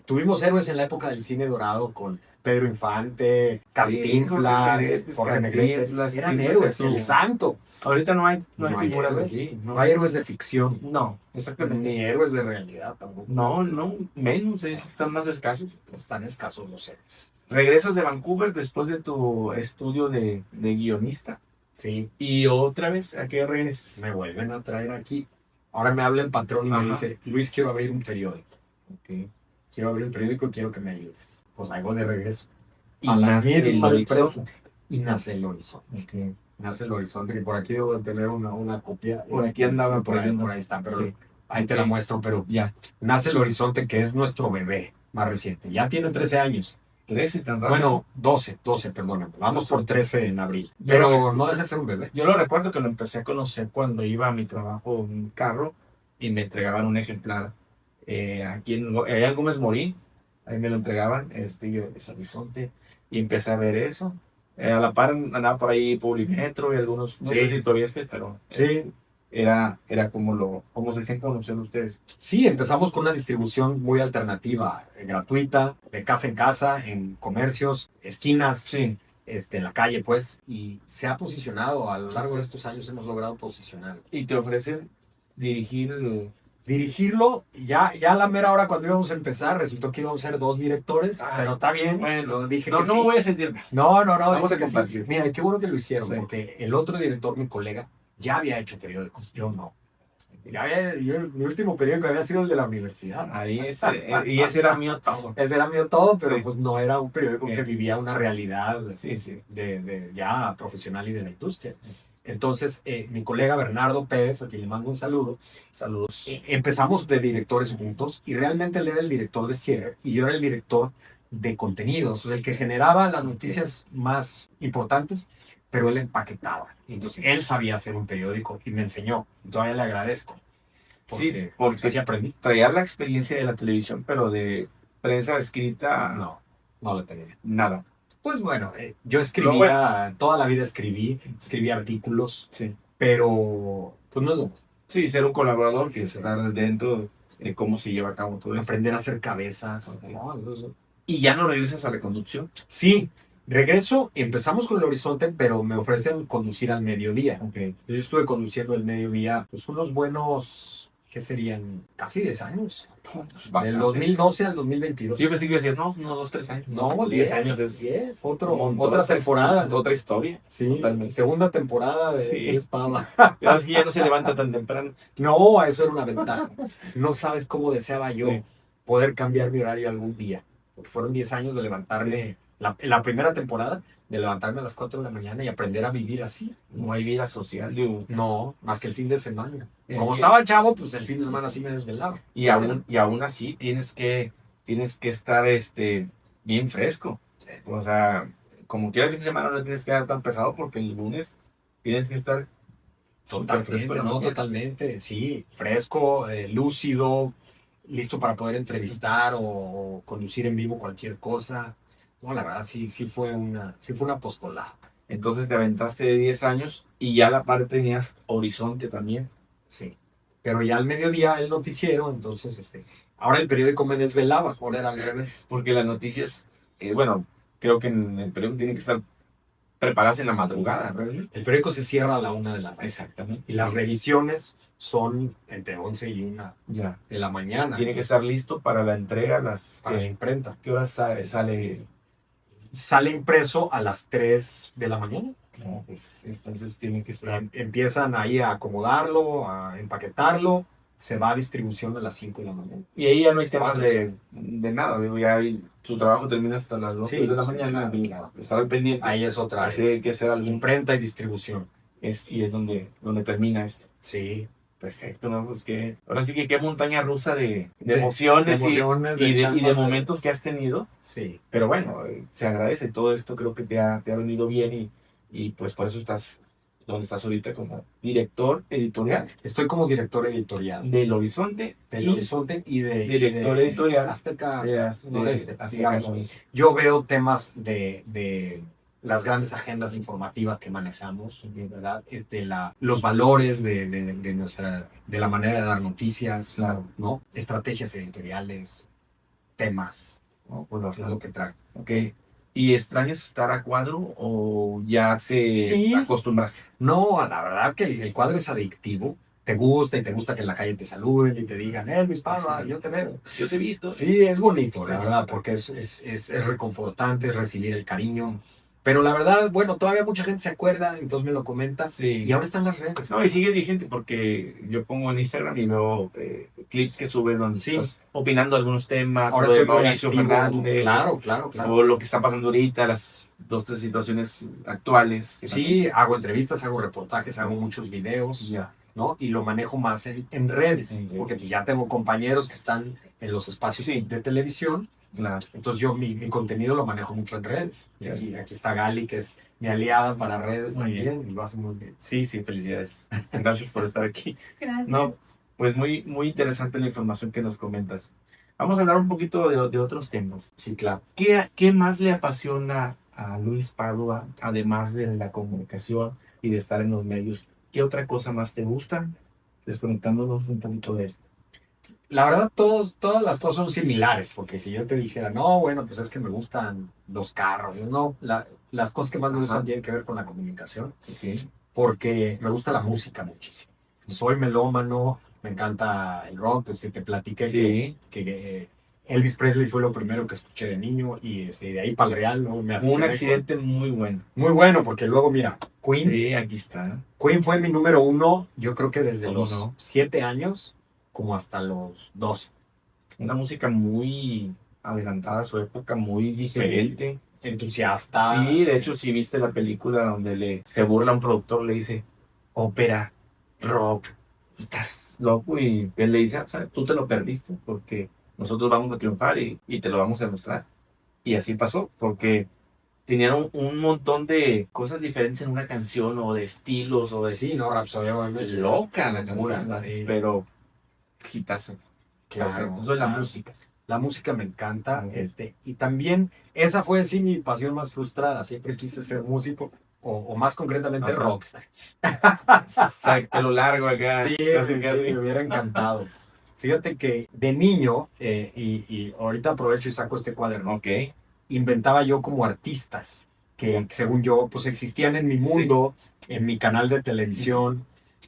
Speaker 2: Tuvimos héroes en la época del cine dorado con Pedro Infante, Cantinflas, Jorge Negrete.
Speaker 1: Cantinflas,
Speaker 2: Eran
Speaker 1: sí, pues,
Speaker 2: héroes,
Speaker 1: eso.
Speaker 2: el santo.
Speaker 1: Ahorita no hay
Speaker 2: No hay
Speaker 1: figuras
Speaker 2: héroes.
Speaker 1: así.
Speaker 2: No hay héroes de ficción,
Speaker 1: No, exactamente.
Speaker 2: ni héroes de realidad tampoco.
Speaker 1: No, menos, están más escasos.
Speaker 2: Están escasos los héroes.
Speaker 1: Regresas de Vancouver después de tu estudio de guionista
Speaker 2: Sí,
Speaker 1: y otra vez, ¿a qué regresas?
Speaker 2: me vuelven a traer aquí. Ahora me habla el patrón y me
Speaker 1: Ajá.
Speaker 2: dice, Luis, quiero abrir un periódico.
Speaker 1: Ok.
Speaker 2: Quiero abrir un periódico y quiero que me ayudes. Pues hago de regreso.
Speaker 1: Y
Speaker 2: A la
Speaker 1: nace el
Speaker 2: misma empresa.
Speaker 1: Horizonte.
Speaker 2: Y nace el horizonte.
Speaker 1: Ok.
Speaker 2: Nace el horizonte. Y por aquí debo de tener una copia.
Speaker 1: Por aquí andaba,
Speaker 2: Sí, por ahí
Speaker 1: andaba.
Speaker 2: está. Pero
Speaker 1: Sí.
Speaker 2: ahí te la
Speaker 1: Ok.
Speaker 2: muestro. Pero
Speaker 1: Ya,
Speaker 2: nace el horizonte, que es nuestro bebé más reciente. Ya tiene 13 años.
Speaker 1: 13 tan rápido.
Speaker 2: Bueno, 12, perdóname. Vamos
Speaker 1: 12.
Speaker 2: por 13 en abril.
Speaker 1: Yo
Speaker 2: Pero no deja de ser un bebé.
Speaker 1: Yo lo recuerdo que lo empecé a conocer cuando iba a mi trabajo en mi carro y me entregaban un ejemplar allá en Gómez Morín. Ahí me lo entregaban, yo, es Horizonte, y empecé a ver eso. A la par andaba por ahí Publimetro y algunos, no sé
Speaker 2: Sí.
Speaker 1: si todavía pero
Speaker 2: Sí.
Speaker 1: era como se hacían conocer ustedes.
Speaker 2: Sí, empezamos con una distribución muy alternativa, gratuita, de casa en casa, en comercios, esquinas,
Speaker 1: Sí,
Speaker 2: en la calle, pues, y se ha posicionado a lo largo de estos años, hemos logrado posicionarlo.
Speaker 1: y te ofrecen dirigir.
Speaker 2: Dirigirlo, ya a la mera hora cuando íbamos a empezar, resultó que íbamos a ser 2 directores,
Speaker 1: Ah,
Speaker 2: pero está bien,
Speaker 1: bueno,
Speaker 2: dije
Speaker 1: no,
Speaker 2: que
Speaker 1: no
Speaker 2: sí.
Speaker 1: me voy a sentir mal.
Speaker 2: No,
Speaker 1: Vamos
Speaker 2: dije
Speaker 1: a
Speaker 2: que sí.
Speaker 1: compartir.
Speaker 2: Mira, qué bueno que lo hicieron,
Speaker 1: Sí.
Speaker 2: porque el otro director, mi colega, ya había hecho periódicos, yo no. Mi último periódico había sido el de la universidad.
Speaker 1: Ahí y ese era mío todo.
Speaker 2: Ese era mío todo, pero
Speaker 1: Sí.
Speaker 2: pues no era un periódico que vivía una realidad
Speaker 1: Sí.
Speaker 2: de ya profesional y de la industria. Entonces, mi colega Bernardo Pérez, a quien le mando un saludo,
Speaker 1: Saludos.
Speaker 2: empezamos de directores juntos y realmente él era el director de cierre y yo era el director de contenidos, o sea, el que generaba las noticias más importantes, pero él empaquetaba. Entonces, él sabía hacer un periódico y me enseñó. Y todavía le agradezco.
Speaker 1: Sí, porque
Speaker 2: así aprendí.
Speaker 1: traía la experiencia de la televisión, pero de prensa escrita,
Speaker 2: No la tenía.
Speaker 1: nada.
Speaker 2: Pues bueno, yo escribía, toda la vida escribí artículos,
Speaker 1: Sí.
Speaker 2: pero pues no es lo mismo.
Speaker 1: Sí, ser un colaborador que
Speaker 2: Sí.
Speaker 1: estar dentro de cómo se lleva a cabo todo esto.
Speaker 2: Aprender a hacer cabezas.
Speaker 1: Ok.
Speaker 2: ¿No? Entonces,
Speaker 1: Y ya no regresas a la conducción.
Speaker 2: sí, regreso, empezamos con el horizonte, pero me ofrecen conducir al mediodía. Yo estuve conduciendo el mediodía, pues unos buenos, ¿qué serían? Casi 10 años. Del
Speaker 1: Bastante.
Speaker 2: 2012 al 2022.
Speaker 1: Sí, yo pensé que iba a decir, no, 2, 3 años.
Speaker 2: No,
Speaker 1: 10 años es
Speaker 2: 10,
Speaker 1: un montón.
Speaker 2: otra temporada.
Speaker 1: Otra historia.
Speaker 2: Sí,
Speaker 1: Totalmente.
Speaker 2: segunda temporada de
Speaker 1: Sí.
Speaker 2: Espada.
Speaker 1: Pero es que ya no se levanta tan temprano.
Speaker 2: No, eso era una ventaja. No sabes cómo deseaba yo
Speaker 1: Sí.
Speaker 2: poder cambiar mi horario algún día. Porque fueron 10 años de levantarme, la primera temporada, de levantarme a las 4 de la mañana y aprender a vivir así.
Speaker 1: No hay vida social, digo.
Speaker 2: No, más que el fin de semana.
Speaker 1: Eh,
Speaker 2: Como
Speaker 1: y-
Speaker 2: estaba chavo, pues el fin de semana sí me desvelaba.
Speaker 1: Y aún así tienes que estar bien fresco. O sea, como quiera el fin de semana no tienes que dar tan pesado porque el lunes tienes que estar súper fresco.
Speaker 2: Totalmente, no, totalmente. Sí, fresco, lúcido, listo para poder entrevistar o conducir en vivo cualquier cosa. No, la verdad sí fue una apostolada.
Speaker 1: Entonces te aventaste de 10 años y ya a la par tenías Horizonte también.
Speaker 2: Sí. Pero ya al mediodía el noticiero, entonces, ahora el periódico me desvelaba, ahora era al revés.
Speaker 1: Porque las noticias, bueno, creo que en el periódico tienen que estar preparadas en la madrugada, realmente.
Speaker 2: El periódico se cierra a la 1 de la mañana.
Speaker 1: Exactamente.
Speaker 2: Y las revisiones son entre 11 y 1
Speaker 1: Ya.
Speaker 2: de la mañana.
Speaker 1: Tiene que estar listo para la entrega
Speaker 2: para la imprenta.
Speaker 1: ¿Qué hora sale?
Speaker 2: Sale impreso a las 3 de la mañana.
Speaker 1: No, pues, entonces tiene que estar.
Speaker 2: Empiezan ahí a acomodarlo, a empaquetarlo. Se va a distribución a las 5 de la mañana.
Speaker 1: Y ahí ya no hay temas
Speaker 2: Cuatro,
Speaker 1: de nada. Digo, ya su trabajo termina hasta las 2
Speaker 2: Sí,
Speaker 1: de la
Speaker 2: sí,
Speaker 1: mañana.
Speaker 2: claro,
Speaker 1: Y
Speaker 2: claro.
Speaker 1: estar al pendiente.
Speaker 2: Ahí es otra.
Speaker 1: Así hay que hacer algo.
Speaker 2: Imprenta y distribución.
Speaker 1: Y es donde termina esto.
Speaker 2: Sí.
Speaker 1: Perfecto, ¿no? Pues que ahora sí que qué montaña rusa de
Speaker 2: De
Speaker 1: emociones,
Speaker 2: emociones,
Speaker 1: y de
Speaker 2: chamba.
Speaker 1: momentos que has tenido.
Speaker 2: Sí.
Speaker 1: Pero bueno, se agradece todo esto, creo que te ha venido bien y pues por eso estás donde estás ahorita como director editorial
Speaker 2: Estoy como director editorial
Speaker 1: del Horizonte
Speaker 2: del
Speaker 1: y
Speaker 2: Horizonte y
Speaker 1: director
Speaker 2: de
Speaker 1: editorial
Speaker 2: Azteca
Speaker 1: de
Speaker 2: Noreste,
Speaker 1: Azteca
Speaker 2: digamos.
Speaker 1: Noreste.
Speaker 2: Yo veo temas de las grandes agendas informativas que manejamos, ¿verdad? Los valores de nuestra, de la manera de dar noticias,
Speaker 1: Claro.
Speaker 2: ¿no? Estrategias editoriales, temas, ¿no?
Speaker 1: Pues
Speaker 2: Es lo que traigo.
Speaker 1: ok. ¿Y extrañas estar a cuadro o ya te
Speaker 2: Sí,
Speaker 1: acostumbraste?
Speaker 2: no, la verdad que el cuadro es adictivo. Te gusta y te gusta que en la calle te saluden y te digan, Luis Parra, yo te veo.
Speaker 1: Yo te he visto.
Speaker 2: Sí, es bonito, la
Speaker 1: Sí.
Speaker 2: verdad, porque es reconfortante, es recibir el cariño. Pero la verdad, bueno, todavía mucha gente se acuerda, entonces me lo comenta.
Speaker 1: Sí.
Speaker 2: Y ahora están las redes.
Speaker 1: No, y sigue vigente porque yo pongo en Instagram y veo clips que subes donde
Speaker 2: Sí.
Speaker 1: estás opinando algunos temas,
Speaker 2: Ahora
Speaker 1: lo de
Speaker 2: estoy muy
Speaker 1: Mauricio
Speaker 2: activo.
Speaker 1: Fernández,
Speaker 2: Claro, claro, claro.
Speaker 1: o lo que está pasando ahorita, las dos, tres situaciones actuales.
Speaker 2: Sí, hago entrevistas, hago reportajes, hago muchos videos,
Speaker 1: Ya.
Speaker 2: ¿no? Y lo manejo más en redes,
Speaker 1: En redes.
Speaker 2: porque pues ya tengo compañeros que están en los espacios
Speaker 1: Sí.
Speaker 2: de televisión.
Speaker 1: Claro.
Speaker 2: Entonces yo mi contenido lo manejo mucho en redes. Y aquí está Gali, que es mi aliada para redes
Speaker 1: Muy
Speaker 2: también, y lo hace muy bien.
Speaker 1: Sí, sí, felicidades. Gracias por estar aquí.
Speaker 3: Gracias.
Speaker 1: No, pues muy interesante la información que nos comentas. Vamos a hablar un poquito de otros temas.
Speaker 2: Sí, claro.
Speaker 1: ¿Qué más le apasiona a Luis Padua, además de la comunicación y de estar en los medios? ¿Qué otra cosa más te gusta? Desconectándonos un poquito de esto.
Speaker 2: La verdad, todas las cosas son similares, porque si yo te dijera, no, bueno, pues es que me gustan los carros, no, las cosas que más me gustan tienen que ver con la comunicación,
Speaker 1: Okay.
Speaker 2: porque me gusta la música muchísimo. Soy melómano, me encanta el rock, pues si te platiqué
Speaker 1: Sí.
Speaker 2: que Elvis Presley fue lo primero que escuché de niño y de ahí para el Real, ¿no? Me
Speaker 1: Fue un
Speaker 2: aficioné
Speaker 1: accidente muy bueno.
Speaker 2: muy bueno, porque luego, mira, Queen,
Speaker 1: Sí, aquí está.
Speaker 2: Queen fue mi número uno, yo creo que desde
Speaker 1: ¿Cómo
Speaker 2: los
Speaker 1: no?
Speaker 2: 7 años como hasta los 12.
Speaker 1: Una música muy adelantada a su época, muy diferente.
Speaker 2: Entusiasta.
Speaker 1: Sí, de hecho, si viste la película donde se burla a un productor, le dice, ópera, rock, estás loco. Y él le dice, "¿Sabes? Tú te lo perdiste porque nosotros vamos a triunfar y te lo vamos a mostrar". Y así pasó, porque tenían un montón de cosas diferentes en una canción o de estilos o de...
Speaker 2: Sí, no, Rapsodia Bohemia es
Speaker 1: Loca la
Speaker 2: locura,
Speaker 1: canción,
Speaker 2: sí.
Speaker 1: pero hitazo.
Speaker 2: Claro,
Speaker 1: Eso es la
Speaker 2: claro.
Speaker 1: música.
Speaker 2: La música me encanta,
Speaker 1: Ok.
Speaker 2: y también esa fue sí mi pasión más frustrada, siempre quise ser músico, o más concretamente
Speaker 1: Ajá.
Speaker 2: rockstar.
Speaker 1: Exacto, pelo largo acá.
Speaker 2: Sí,
Speaker 1: casi,
Speaker 2: sí,
Speaker 1: casi.
Speaker 2: me hubiera encantado. Fíjate que de niño, y ahorita aprovecho y saco este cuaderno,
Speaker 1: Ok.
Speaker 2: inventaba yo como artistas que según yo pues existían en mi mundo, en mi canal de televisión.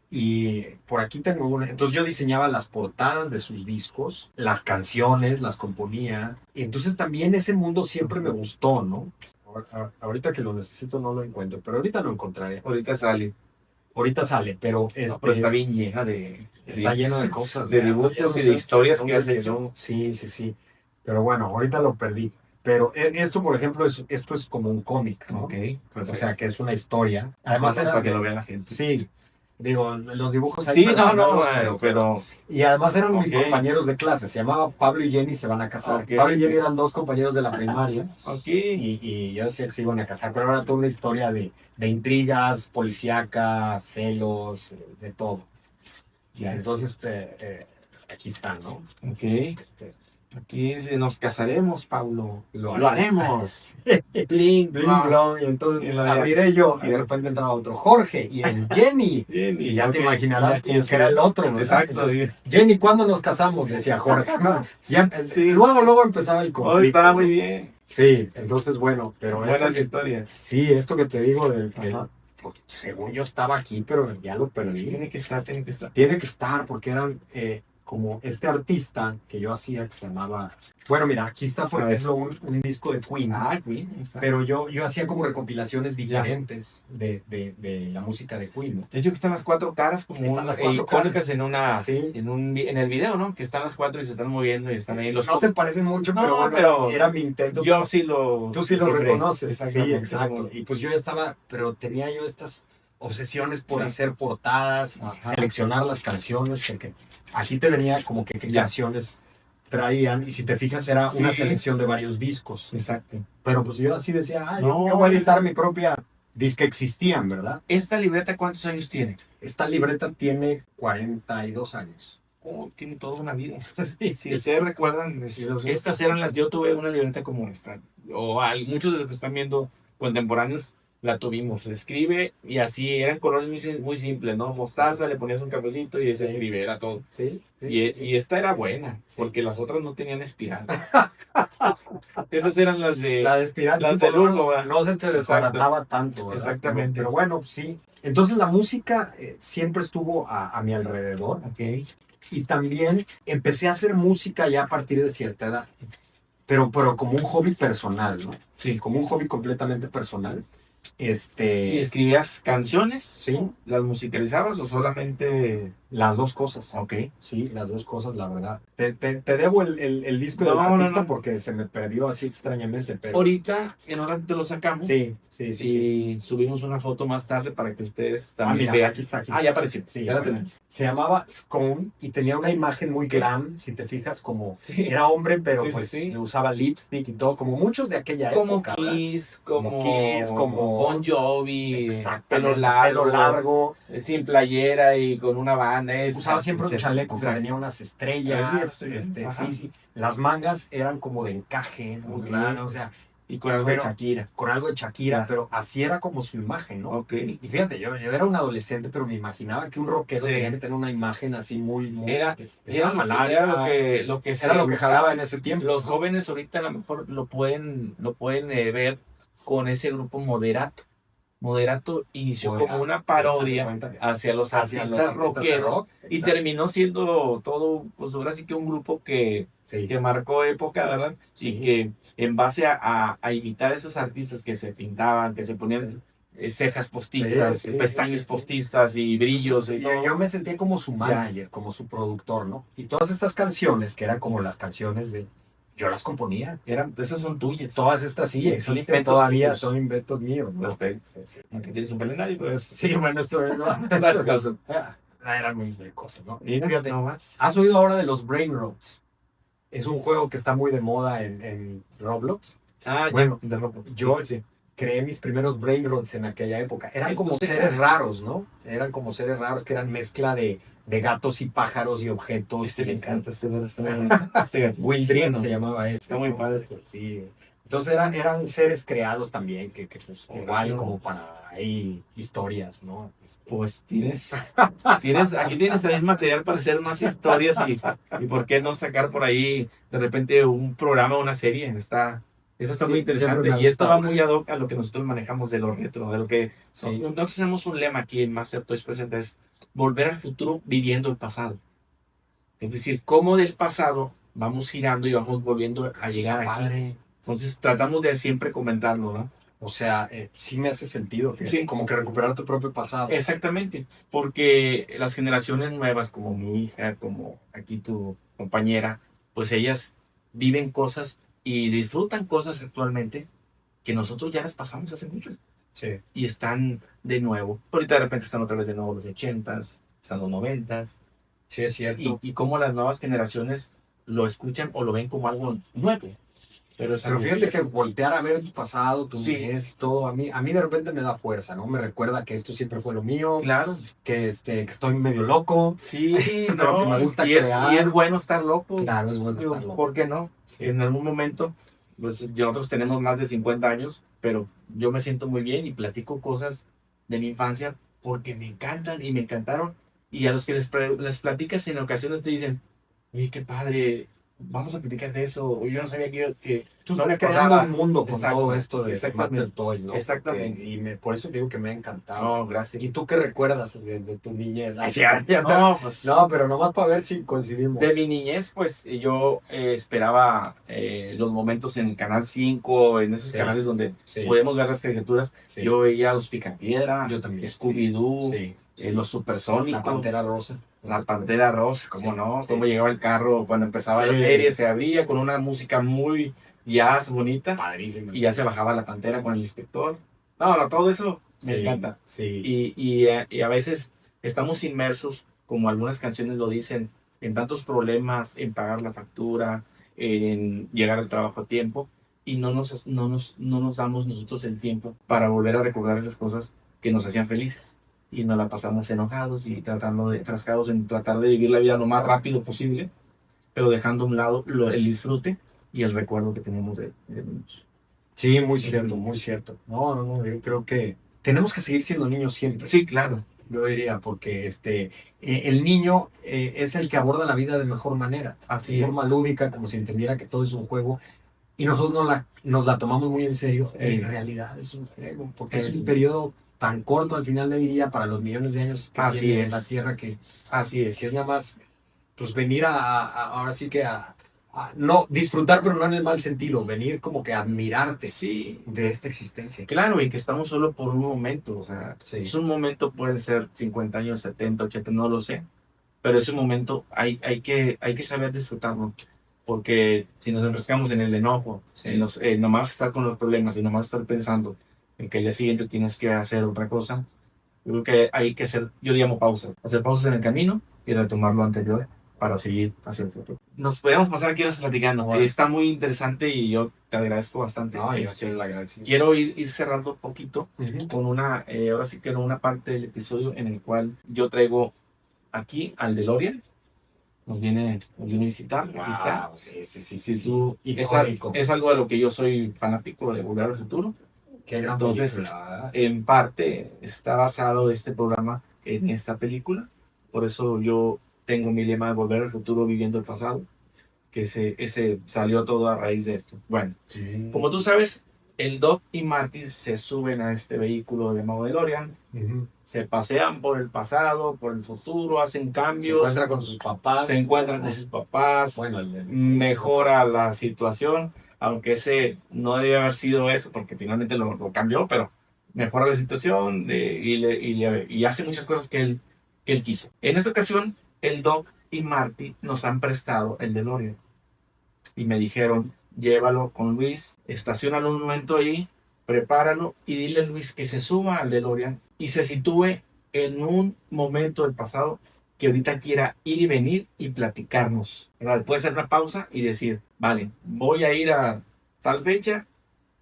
Speaker 2: Y por aquí tengo una. Entonces yo diseñaba las portadas de sus discos, las canciones, las componía. Y entonces también ese mundo siempre me gustó, ¿no? Ahorita que lo necesito no lo encuentro, pero ahorita lo encontraré.
Speaker 1: Ahorita sale.
Speaker 2: Ahorita sale, pero
Speaker 1: No, pero está bien llena
Speaker 2: está lleno de cosas.
Speaker 1: de
Speaker 2: ¿verdad?
Speaker 1: dibujos
Speaker 2: Ya no
Speaker 1: y
Speaker 2: sé
Speaker 1: de historias que
Speaker 2: dónde
Speaker 1: has
Speaker 2: quedó.
Speaker 1: hecho.
Speaker 2: Sí, sí, sí. Pero bueno, ahorita lo perdí. Pero esto, por ejemplo, esto es como un cómic, ¿no?
Speaker 1: Ok.
Speaker 2: O sea, que es una historia. Además,
Speaker 1: Además,
Speaker 2: era
Speaker 1: para que lo vea la gente.
Speaker 2: Sí, digo, los dibujos ahí
Speaker 1: Sí,
Speaker 2: medio
Speaker 1: no,
Speaker 2: malos,
Speaker 1: pero
Speaker 2: Y además eran mis
Speaker 1: Ok.
Speaker 2: compañeros de clase. Se llamaba Pablo y Jenny se van a casar.
Speaker 1: Ok,
Speaker 2: Pablo y Jenny
Speaker 1: ok.
Speaker 2: eran dos compañeros de la primaria.
Speaker 1: Ok.
Speaker 2: Y yo decía que se iban a casar. Pero era toda una historia de intrigas, policíacas, celos, de todo.
Speaker 1: Ya.
Speaker 2: Entonces, aquí están, ¿no?
Speaker 1: Ok.
Speaker 2: Este,
Speaker 1: Aquí dice, nos casaremos, Pablo.
Speaker 2: Lo
Speaker 1: Lo haremos. Bling,
Speaker 2: Bling
Speaker 1: blong.
Speaker 2: blong, y entonces
Speaker 1: Y lo de-
Speaker 2: abriré yo, y de repente entraba otro Jorge, y el Jenny.
Speaker 1: Bien,
Speaker 2: Y ya te
Speaker 1: ok,
Speaker 2: imaginarás
Speaker 1: ya
Speaker 2: quién
Speaker 1: sé.
Speaker 2: era el otro, ¿verdad?
Speaker 1: Exacto.
Speaker 2: Entonces,
Speaker 1: Sí.
Speaker 2: Jenny, ¿cuándo nos casamos? Decía Jorge. ¿no? Ya,
Speaker 1: Sí,
Speaker 2: luego empezaba el conflicto.
Speaker 1: Oh, estaba muy
Speaker 2: ¿no?
Speaker 1: bien.
Speaker 2: Sí, entonces bueno, pero
Speaker 1: Buenas historias.
Speaker 2: sí, esto que te digo,
Speaker 1: Ajá.
Speaker 2: porque según yo estaba aquí, pero ya lo perdí.
Speaker 1: Tiene que estar, tiene que estar.
Speaker 2: Tiene que estar, porque eran como este artista que yo hacía que se llamaba. Bueno, mira, aquí está, por
Speaker 1: A ver.
Speaker 2: ejemplo, un disco de Queen.
Speaker 1: Ah, Queen, ahí está.
Speaker 2: Pero yo hacía como recopilaciones diferentes de la música de Queen, ¿no?
Speaker 1: De hecho, que están las cuatro caras como
Speaker 2: Están las cuatro
Speaker 1: icónicas
Speaker 2: caras.
Speaker 1: en
Speaker 2: Sí.
Speaker 1: en el video, ¿no? Que están las cuatro y se están moviendo y están ahí los...
Speaker 2: No se parecen mucho,
Speaker 1: No,
Speaker 2: pero bueno,
Speaker 1: pero
Speaker 2: era mi intento.
Speaker 1: Yo sí lo...
Speaker 2: Tú sí lo
Speaker 1: descifré.
Speaker 2: reconoces. Sí,
Speaker 1: Exactamente.
Speaker 2: exacto. Y pues yo ya estaba, pero tenía yo estas obsesiones por
Speaker 1: Sí.
Speaker 2: hacer portadas, y
Speaker 1: Ajá.
Speaker 2: seleccionar las canciones, porque aquí te venía como que qué
Speaker 1: Ya.
Speaker 2: canciones traían, y si te fijas era
Speaker 1: Sí,
Speaker 2: una
Speaker 1: sí.
Speaker 2: selección de varios discos.
Speaker 1: Exacto.
Speaker 2: Pero pues yo así decía,
Speaker 1: No.
Speaker 2: yo voy a editar mi propia Dice que existían, ¿verdad?
Speaker 1: ¿Esta libreta cuántos años tiene?
Speaker 2: Esta libreta tiene 42 años.
Speaker 1: Oh, tiene toda una vida.
Speaker 2: Sí,
Speaker 1: Si ustedes recuerdan, estas eran yo tuve una libreta como esta, muchos de los que están viendo contemporáneos la tuvimos. Se escribe y así eran colores muy simples, ¿no? Mostaza, le ponías un cafecito y se escribe, era todo.
Speaker 2: Sí.
Speaker 1: Y esta era buena, porque las otras no tenían espiral. Esas eran las de...
Speaker 2: La de espiral.
Speaker 1: Las de Lurgo, ¿verdad?
Speaker 2: No se te desbarataba tanto, ¿verdad?
Speaker 1: Exactamente.
Speaker 2: Pero bueno, sí. Entonces la música siempre estuvo a mi alrededor.
Speaker 1: Ok.
Speaker 2: Y también empecé a hacer música ya a partir de cierta edad. Pero como un hobby personal, ¿no?
Speaker 1: Sí.
Speaker 2: Como un hobby completamente personal.
Speaker 1: ¿Y escribías canciones?
Speaker 2: Sí.
Speaker 1: ¿Las musicalizabas o solamente...?
Speaker 2: Las dos cosas.
Speaker 1: Ok.
Speaker 2: Sí, las dos cosas, la verdad. Te debo el disco
Speaker 1: No,
Speaker 2: del artista
Speaker 1: no.
Speaker 2: porque se me perdió así extrañamente. Pero...
Speaker 1: Ahorita, en un ratito lo sacamos.
Speaker 2: Sí.
Speaker 1: Y subimos una foto más tarde para que ustedes también
Speaker 2: mira,
Speaker 1: vean.
Speaker 2: aquí está.
Speaker 1: Ya apareció.
Speaker 2: Sí,
Speaker 1: ya la
Speaker 2: bueno.
Speaker 1: tenemos.
Speaker 2: Se llamaba Scone y tenía una imagen muy glam, si te fijas, como
Speaker 1: Sí.
Speaker 2: era hombre, pero
Speaker 1: Sí,
Speaker 2: pues
Speaker 1: sí.
Speaker 2: le usaba lipstick y todo, como muchos de aquella
Speaker 1: Como
Speaker 2: época.
Speaker 1: Kiss,
Speaker 2: Como Kiss, como
Speaker 1: Bon Jovi,
Speaker 2: exactamente,
Speaker 1: pelo largo, sin playera y con una banda.
Speaker 2: Usaba siempre un chaleco que
Speaker 1: Exacto.
Speaker 2: tenía unas estrellas,
Speaker 1: Ajá.
Speaker 2: sí. Las mangas eran como de encaje, muy
Speaker 1: Ok.
Speaker 2: claro, o sea,
Speaker 1: Y con algo de Shakira.
Speaker 2: con algo de Shakira,
Speaker 1: Ya.
Speaker 2: pero así era como su imagen, ¿no?
Speaker 1: Ok.
Speaker 2: Y fíjate, yo era un adolescente, pero me imaginaba que un rockero
Speaker 1: Sí.
Speaker 2: tenía que tener una imagen así muy
Speaker 1: Era
Speaker 2: estrafalaria.
Speaker 1: lo que
Speaker 2: Era lo que jalaba en ese tiempo.
Speaker 1: Los jóvenes ahorita a lo mejor lo pueden ver con ese grupo Moderato. Moderato inició como una parodia hacia los artistas rockeros y terminó siendo todo, pues ahora sí que un grupo que marcó época, ¿verdad?
Speaker 2: Sí.
Speaker 1: Y que en base a imitar a esos artistas que se pintaban, que se ponían cejas postizas, pestañas postizas y brillos. Y todo.
Speaker 2: Yo me sentía como su manager, como su productor, ¿no? Y todas estas canciones, que eran como las canciones de... Yo las componía.
Speaker 1: Esas son tuyas.
Speaker 2: Todas estas sí
Speaker 1: Son
Speaker 2: existen
Speaker 1: inventos
Speaker 2: todavía,
Speaker 1: tuyos.
Speaker 2: son inventos míos, ¿no?
Speaker 1: Perfecto. Aquí tienes un plenario, pues.
Speaker 2: Sí, bueno, esto no.
Speaker 1: Las cosas.
Speaker 2: Eran muy cosas, ¿no?
Speaker 1: Y fíjate,
Speaker 2: ¿has oído ahora de los Brain Rots? Es un juego que está muy de moda en Roblox.
Speaker 1: Bueno, de Roblox.
Speaker 2: Yo creé mis primeros Brain Rots en aquella época. Eran como seres raros, ¿no? Eran como seres raros que eran mezcla de gatos y pájaros y objetos.
Speaker 1: Me encanta este gato.
Speaker 2: Wildren se llamaba este.
Speaker 1: Está muy padre.
Speaker 2: Sí. Entonces eran seres creados también, que pues, igual como para ahí historias, ¿no?
Speaker 1: Pues aquí tienes también material para hacer más historias y por qué no sacar por ahí de repente un programa o una serie. Eso está muy interesante y esto va muy ad hoc a lo que nosotros manejamos de lo retro, de lo que nosotros tenemos un lema aquí en Master Toys Presenta, es volver al futuro viviendo el pasado. Es decir, cómo del pasado vamos girando y vamos volviendo a llegar aquí. Padre. Entonces tratamos de siempre comentarlo, ¿no?
Speaker 2: O sea, sí me hace sentido, sí. Como que recuperar tu propio pasado. Exactamente,
Speaker 1: porque las generaciones nuevas, como mi hija, como aquí tu compañera, pues ellas viven cosas y disfrutan cosas actualmente que nosotros ya las pasamos hace mucho.
Speaker 2: Sí.
Speaker 1: Y están de nuevo. Ahorita de repente están otra vez de nuevo los 80s, están los 90s.
Speaker 2: Sí, es cierto.
Speaker 1: Y cómo las nuevas generaciones lo escuchan o lo ven como algo nuevo. Pero
Speaker 2: fíjate que voltear a ver tu pasado, tu niñez y todo, a mí de repente me da fuerza, ¿no? Me recuerda que esto siempre fue lo mío.
Speaker 1: Claro.
Speaker 2: Que estoy medio loco.
Speaker 1: Sí,
Speaker 2: pero que me gusta crear.
Speaker 1: Y es bueno estar loco.
Speaker 2: Claro, es bueno estar loco.
Speaker 1: ¿Por qué no? Sí. En algún momento, pues nosotros tenemos más de 50 años, pero yo me siento muy bien y platico cosas de mi infancia porque me encantan y me encantaron. Y a los que les platicas en ocasiones te dicen, oye, qué padre, vamos a platicar de eso. Yo no sabía que
Speaker 2: tú no me creando un mundo con todo esto de Master Toys, ¿no?
Speaker 1: Exactamente.
Speaker 2: Y por eso digo que me ha encantado.
Speaker 1: No, gracias.
Speaker 2: ¿Y tú qué recuerdas de tu niñez?
Speaker 1: No,
Speaker 2: pero nomás para ver si coincidimos.
Speaker 1: De mi niñez, pues yo esperaba los momentos en el Canal 5, en esos canales donde podemos ver las caricaturas. Sí. Yo veía Los Picapiedra, Scooby-Doo, Los Supersónicos.
Speaker 2: La Pantera Rosa.
Speaker 1: La Pantera Rosa, ¿cómo no? Cómo llegaba el carro cuando empezaba la serie, se abría con una música muy jazz, bonita.
Speaker 2: Padrísimo.
Speaker 1: Y ya se bajaba la pantera con el inspector. No, todo eso me encanta.
Speaker 2: Sí.
Speaker 1: Y a veces estamos inmersos, como algunas canciones lo dicen, en tantos problemas, en pagar la factura, en llegar al trabajo a tiempo, y no nos damos nosotros el tiempo para volver a recordar esas cosas que nos hacían felices. Y nos la pasamos enojados y tratando de, enfrascados en tratar de vivir la vida lo más rápido posible, pero dejando a un lado el disfrute y el recuerdo que tenemos de niños.
Speaker 2: Sí, muy cierto, muy cierto. No, no, no, yo creo que tenemos que seguir siendo niños siempre.
Speaker 1: Sí, claro.
Speaker 2: Yo diría, porque el niño es el que aborda la vida de mejor manera,
Speaker 1: Así
Speaker 2: de forma
Speaker 1: es.
Speaker 2: lúdica, como si entendiera que todo es un juego, y nosotros nos la tomamos muy en serio, y en realidad es un juego, porque es un periodo tan corto al final del día para los millones de años que
Speaker 1: Así
Speaker 2: tiene
Speaker 1: es.
Speaker 2: la Tierra, que
Speaker 1: Así es.
Speaker 2: es nada más pues venir ahora sí que no disfrutar, pero no en el mal sentido, venir como que a admirarte
Speaker 1: Sí,
Speaker 2: de esta existencia.
Speaker 1: claro, y que estamos solo por un momento, o sea,
Speaker 2: Sí.
Speaker 1: es un momento, puede ser 50 años, 70, 80, no lo sé, pero ese momento hay que saber disfrutarlo, porque si nos enfrascamos en el enojo,
Speaker 2: Sí.
Speaker 1: nomás estar con los problemas y nomás estar pensando en que al día siguiente tienes que hacer otra cosa, yo creo que hay que hacer, yo le llamo pausa, hacer pausas en el camino y retomar lo anterior para seguir hacia el futuro. Nos podemos pasar aquí horas platicando.
Speaker 2: Bueno.
Speaker 1: Está muy interesante y yo te agradezco bastante.
Speaker 2: No, yo soy el agradecido.
Speaker 1: Quiero ir cerrando un poquito
Speaker 2: Ujú.
Speaker 1: con ahora sí que una parte del episodio en el cual yo traigo aquí al DeLorean. Nos viene a visitar. Aquí está.
Speaker 2: Wow, sí,
Speaker 1: Si tú,
Speaker 2: icónico.
Speaker 1: es algo de lo que yo soy fanático de Volver al Futuro.
Speaker 2: Qué gran
Speaker 1: Entonces,
Speaker 2: película.
Speaker 1: en parte está basado este programa en esta película. Por eso yo tengo mi lema de Volver al Futuro viviendo el pasado, que ese salió todo a raíz de esto. Bueno,
Speaker 2: Sí.
Speaker 1: como tú sabes, el Doc y Marty se suben a este vehículo llamado DeLorean, se pasean por el pasado, por el futuro, hacen
Speaker 2: Se
Speaker 1: cambios,
Speaker 2: encuentra con sus papás.
Speaker 1: se encuentran con sus papás,
Speaker 2: Bueno,
Speaker 1: mejora la situación, aunque ese no debe haber sido eso, porque finalmente lo cambió, pero mejora la situación y hace muchas cosas que él quiso. En esta ocasión, el Doc y Marty nos han prestado el DeLorean y me dijeron, llévalo con Luis, estacionalo un momento ahí, prepáralo y dile a Luis que se suba al DeLorean y se sitúe en un momento del pasado que ahorita quiera ir y venir y platicarnos. Puede hacer una pausa y decir, vale, voy a ir a tal fecha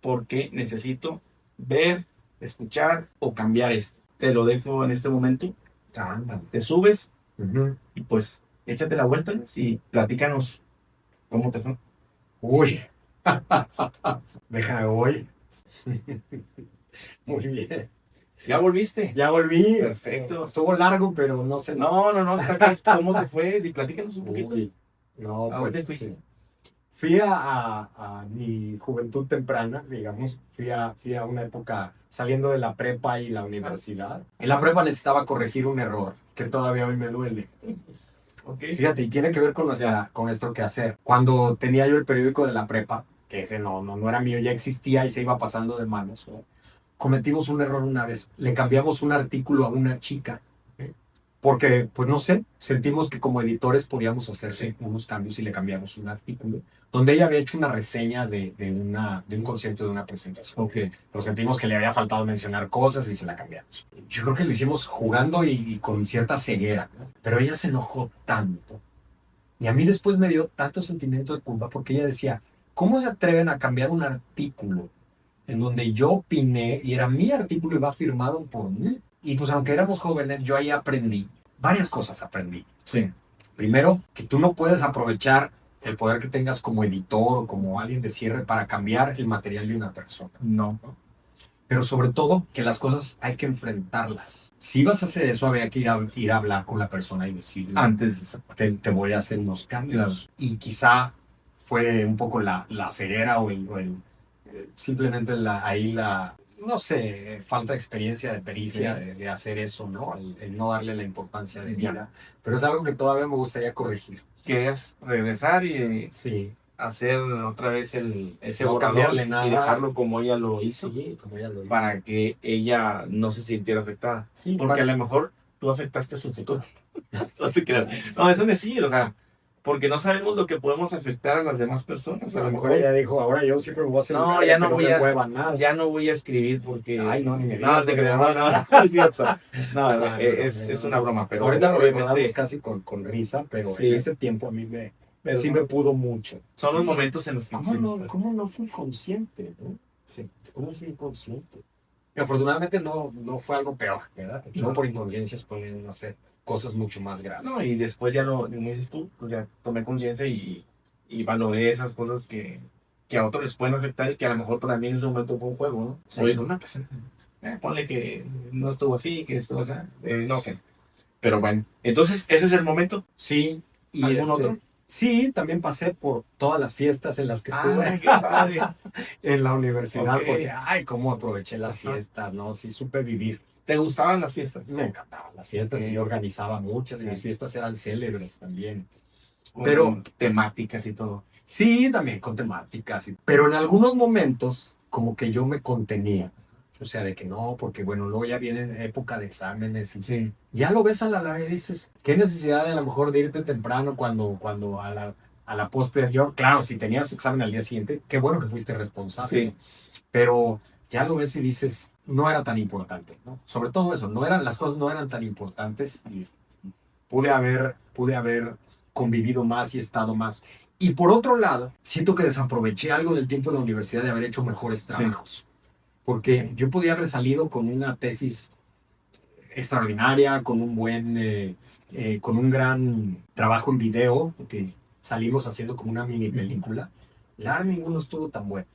Speaker 1: porque necesito ver, escuchar o cambiar esto. Te lo dejo en este momento. Te subes y pues échate la vuelta Luis, y platícanos cómo te fue.
Speaker 2: Uy. Déjame voy. Muy bien.
Speaker 1: ¿Ya volviste?
Speaker 2: Ya volví.
Speaker 1: Perfecto.
Speaker 2: Estuvo largo, pero no sé.
Speaker 1: No, está acá. ¿Cómo te fue? Platícanos un poquito.
Speaker 2: Uy. No,
Speaker 1: ¿A
Speaker 2: pues
Speaker 1: dónde fuiste?
Speaker 2: fui a mi juventud temprana, digamos. Fui a una época saliendo de la prepa y la universidad. En la prepa necesitaba corregir un error que todavía hoy me duele.
Speaker 1: Okay.
Speaker 2: Fíjate, y tiene que ver con nuestro quehacer. Cuando tenía yo el periódico de la prepa, que ese no era mío, ya existía y se iba pasando de manos, ¿no? Cometimos un error una vez. Le cambiamos un artículo a una chica. Porque, pues no sé, sentimos que como editores podíamos hacer unos cambios y le cambiamos un artículo donde ella había hecho una reseña de un concierto, de una presentación.
Speaker 1: Okay.
Speaker 2: Pero sentimos que le había faltado mencionar cosas y se la cambiamos. Yo creo que lo hicimos jugando y con cierta ceguera, ¿no? Pero ella se enojó tanto. Y a mí después me dio tanto sentimiento de culpa porque ella decía, ¿cómo se atreven a cambiar un artículo en donde yo opiné y era mi artículo y va firmado por mí? Y pues aunque éramos jóvenes, yo ahí aprendí, varias cosas aprendí.
Speaker 1: Sí.
Speaker 2: Primero, que tú no puedes aprovechar el poder que tengas como editor o como alguien de cierre para cambiar el material de una persona.
Speaker 1: No.
Speaker 2: Pero sobre todo, que las cosas hay que enfrentarlas. Si vas a hacer eso, había que ir a hablar con la persona y decirle,
Speaker 1: Antes
Speaker 2: te voy a hacer unos cambios. Claro. Y quizá fue un poco la ceguera o simplemente no sé, falta de experiencia, de pericia, de hacer eso, ¿no? El no darle la importancia de vida. Pero es algo que todavía me gustaría corregir.
Speaker 1: ¿Querías regresar y hacer otra vez ese borrador y dejarlo como ella lo hizo?
Speaker 2: Sí, como ella lo hizo.
Speaker 1: Para que ella no se sintiera afectada.
Speaker 2: Sí,
Speaker 1: porque a lo mejor tú afectaste su futuro. No te creas. No, eso no es decir, o sea, porque no sabemos lo que podemos afectar a las demás personas. A lo mejor
Speaker 2: ella dijo, ahora yo siempre me voy a hacer
Speaker 1: ya no voy a escribir porque...
Speaker 2: Ay, no, ni me digas.
Speaker 1: No, te creo, no, es cierto. No, es una broma, pero
Speaker 2: ahorita lo recordamos casi con risa, pero en ese tiempo a mí
Speaker 1: pero
Speaker 2: sí
Speaker 1: no.
Speaker 2: me pudo mucho.
Speaker 1: Son los momentos en los que
Speaker 2: ¿Cómo no fui consciente, no? Sí, ¿cómo fui consciente? Y afortunadamente no fue algo peor, ¿verdad? Porque luego por inconsciencias pueden hacer cosas mucho más graves.
Speaker 1: No, y después ya lo, como dices tú, pues ya tomé conciencia y valoré esas cosas que a otros les pueden afectar y que a lo mejor para mí en ese momento fue un juego, ¿no?
Speaker 2: Sí.
Speaker 1: Oye, no pasa nada. Ponle que no estuvo así, que estuvo así, no sé. Pero bueno, entonces ese es el momento.
Speaker 2: Sí, y
Speaker 1: ¿Algún otro?
Speaker 2: sí, también pasé por todas las fiestas en las que estuve
Speaker 1: Ah, qué padre.
Speaker 2: en la universidad,
Speaker 1: Ok.
Speaker 2: porque, ay, cómo aproveché las
Speaker 1: Ajá.
Speaker 2: fiestas, ¿no? Sí, supe vivir.
Speaker 1: ¿Te gustaban las fiestas?
Speaker 2: Me encantaban las fiestas y
Speaker 1: Ok.
Speaker 2: yo organizaba muchas y
Speaker 1: Ok.
Speaker 2: mis fiestas eran célebres también.
Speaker 1: Pero
Speaker 2: Pero
Speaker 1: temáticas y todo.
Speaker 2: sí, también con temáticas, pero en algunos momentos como que yo me contenía. O sea, de que no, porque bueno, luego ya viene época de exámenes y
Speaker 1: Sí.
Speaker 2: ya lo ves a la larga y dices, ¿qué necesidad de a lo mejor de irte temprano cuando a la posterior? Claro, si tenías examen al día siguiente, qué bueno que fuiste responsable.
Speaker 1: Sí.
Speaker 2: ¿No? Pero ya lo ves y dices, no era tan importante, ¿no? Sobre todo eso, las cosas no eran tan importantes y pude haber convivido más y estado más. Y por otro lado, siento que desaproveché algo del tiempo de la universidad de haber hecho mejores trabajos. Porque yo podía haber salido con una tesis extraordinaria, con un gran trabajo en video, que salimos haciendo como una mini película. La verdad, ninguno estuvo tan bueno.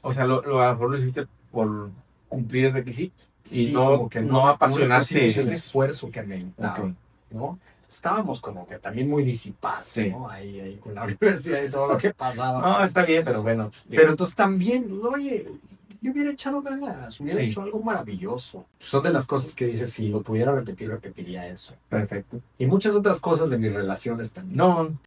Speaker 1: O sea, a lo mejor lo hiciste por cumplir el requisito y
Speaker 2: Sí, como que
Speaker 1: no
Speaker 2: no le pusimos el
Speaker 1: apasionarte.
Speaker 2: esfuerzo que ameritaba,
Speaker 1: Ok.
Speaker 2: ¿no? Estábamos como que también muy disipados,
Speaker 1: Sí.
Speaker 2: ¿no? Ahí con la universidad y todo lo que pasaba.
Speaker 1: No, está bien, pero bueno.
Speaker 2: Pero entonces también, oye, yo hubiera echado ganas, hubiera
Speaker 1: Sí.
Speaker 2: hecho algo maravilloso. Son de las cosas que dices, si lo pudiera repetir, repetiría eso.
Speaker 1: Perfecto.
Speaker 2: Y muchas otras cosas de mis relaciones también.
Speaker 1: No,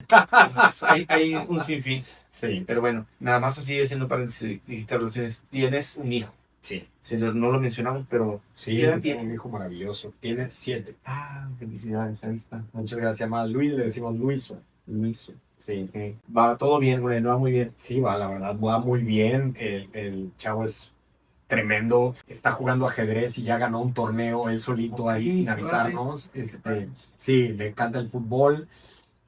Speaker 1: hay un sinfín.
Speaker 2: Sí,
Speaker 1: Pero bueno, nada más así haciendo paréntesis, dijiste relaciones. Tienes un hijo.
Speaker 2: sí,
Speaker 1: Si no lo mencionamos, pero
Speaker 2: sí,
Speaker 1: ¿qué edad
Speaker 2: tengo
Speaker 1: tiene?
Speaker 2: un hijo maravilloso. Tiene 7.
Speaker 1: Ah, felicidades, ahí está.
Speaker 2: Muchas gracias, se llama Luis, le decimos Luiso.
Speaker 1: Luis.
Speaker 2: Sí.
Speaker 1: Ok. Va todo bien, güey, va muy bien.
Speaker 2: Sí, va, la verdad, va muy bien. El chavo es tremendo. Está jugando ajedrez y ya ganó un torneo él solito
Speaker 1: Ok,
Speaker 2: ahí sin avisarnos. Sí, le encanta el fútbol.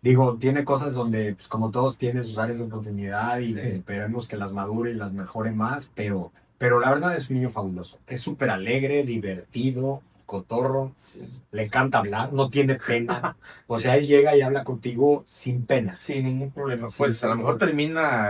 Speaker 2: Digo, tiene cosas donde, pues como todos, tiene sus áreas de oportunidad y
Speaker 1: Sí.
Speaker 2: esperemos que las madure y las mejore más, pero la verdad es un niño fabuloso. Es súper alegre, divertido, cotorro,
Speaker 1: Sí.
Speaker 2: le encanta hablar, no tiene pena. O sea, él llega y habla contigo sin pena.
Speaker 1: Sin ningún problema.
Speaker 2: Sí,
Speaker 1: Pues a lo
Speaker 2: sin
Speaker 1: mejor
Speaker 2: problema.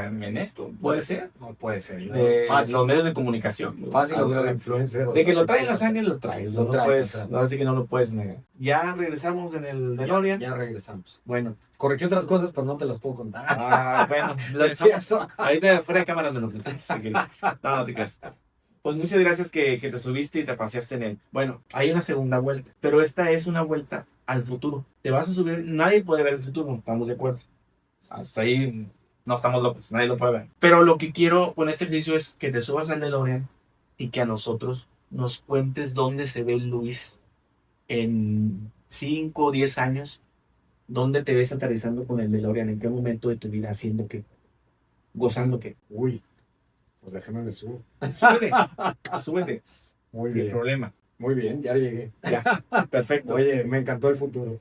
Speaker 1: termina en esto, puede ser.
Speaker 2: No puede ser.
Speaker 1: De
Speaker 2: Fácil.
Speaker 1: los medios de comunicación.
Speaker 2: Fácil lo veo de
Speaker 1: De
Speaker 2: influencer.
Speaker 1: que lo trae en la sangre, lo traes.
Speaker 2: Lo
Speaker 1: No
Speaker 2: trae,
Speaker 1: puedes,
Speaker 2: lo trae.
Speaker 1: ahora sí que no lo puedes negar. Ya regresamos en el DeLorean.
Speaker 2: Ya regresamos.
Speaker 1: Bueno,
Speaker 2: Corregí otras cosas, pero no te las puedo contar.
Speaker 1: bueno, lo dejamos. Ahorita fuera de cámara me lo cuentas, si quieres. No te creas. Pues muchas gracias que te subiste y te paseaste en él. Bueno, hay una segunda vuelta, pero esta es una vuelta al futuro. Te vas a subir, nadie puede ver el futuro, estamos de acuerdo. Hasta ahí no estamos locos, nadie lo puede ver. Pero lo que quiero con este ejercicio es que te subas al DeLorean y que a nosotros nos cuentes dónde se ve Luis en 5 o 10 años. ¿Dónde te ves aterrizando con el DeLorean? ¿En qué momento de tu vida haciendo qué? ¿Gozando qué?
Speaker 2: Uy, pues déjame me subo.
Speaker 1: Súbete, súbete,
Speaker 2: Muy
Speaker 1: sin
Speaker 2: bien.
Speaker 1: problema.
Speaker 2: Muy bien, ya llegué.
Speaker 1: Ya, perfecto.
Speaker 2: Oye, me encantó el futuro.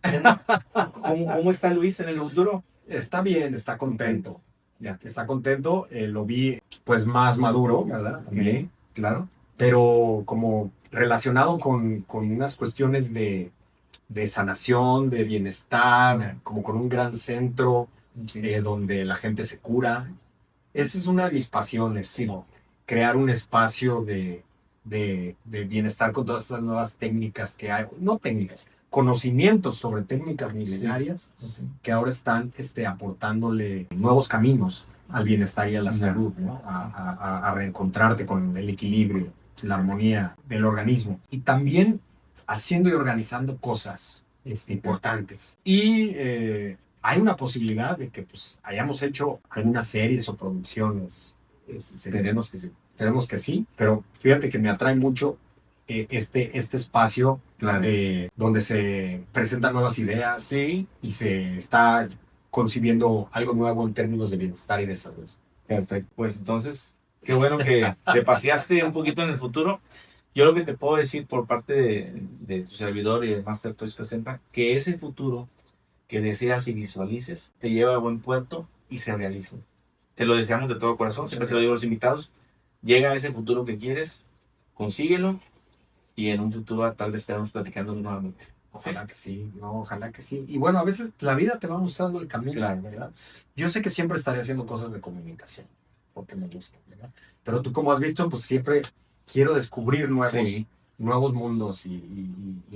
Speaker 1: ¿Cómo está Luis en el futuro?
Speaker 2: Está bien, está contento.
Speaker 1: Ya.
Speaker 2: Está contento, lo vi pues más maduro, ¿verdad? También.
Speaker 1: Claro.
Speaker 2: Pero como relacionado con unas cuestiones de sanación, de bienestar,
Speaker 1: Ya.
Speaker 2: como con un gran centro donde la gente se cura. Esa es una de mis pasiones,
Speaker 1: Sí.
Speaker 2: ¿no? Crear un espacio de bienestar con todas estas nuevas técnicas que hay, no técnicas, conocimientos sobre técnicas milenarias que ahora están aportándole nuevos caminos al bienestar y a la
Speaker 1: Ya.
Speaker 2: salud, ¿no? A reencontrarte con el equilibrio, la armonía del organismo. Y también haciendo y organizando cosas importantes. Y hay una posibilidad de que pues, hayamos hecho algunas series o producciones.
Speaker 1: Esperemos que sí.
Speaker 2: Esperemos que sí, pero fíjate que me atrae mucho este espacio
Speaker 1: Claro.
Speaker 2: donde se presentan nuevas ideas
Speaker 1: Sí.
Speaker 2: y se está concibiendo algo nuevo en términos de bienestar y de salud.
Speaker 1: Perfecto. Pues entonces, qué bueno que te paseaste un poquito en el futuro. Yo lo que te puedo decir por parte de tu servidor y de Master Toys Presenta, que ese futuro que deseas y visualices te lleve a buen puerto y se realice. Te lo deseamos de todo corazón, siempre se lo digo a los invitados. Llega a ese futuro que quieres, consíguelo y en un futuro tal vez estaremos platicando nuevamente.
Speaker 2: Ojalá que sí, no, ojalá que sí. Y bueno, a veces la vida te va mostrando el camino,
Speaker 1: Claro.
Speaker 2: ¿verdad? Yo sé que siempre estaré haciendo cosas de comunicación, porque me gusta, ¿verdad? Pero tú, como has visto, pues siempre quiero descubrir
Speaker 1: Sí,
Speaker 2: nuevos mundos y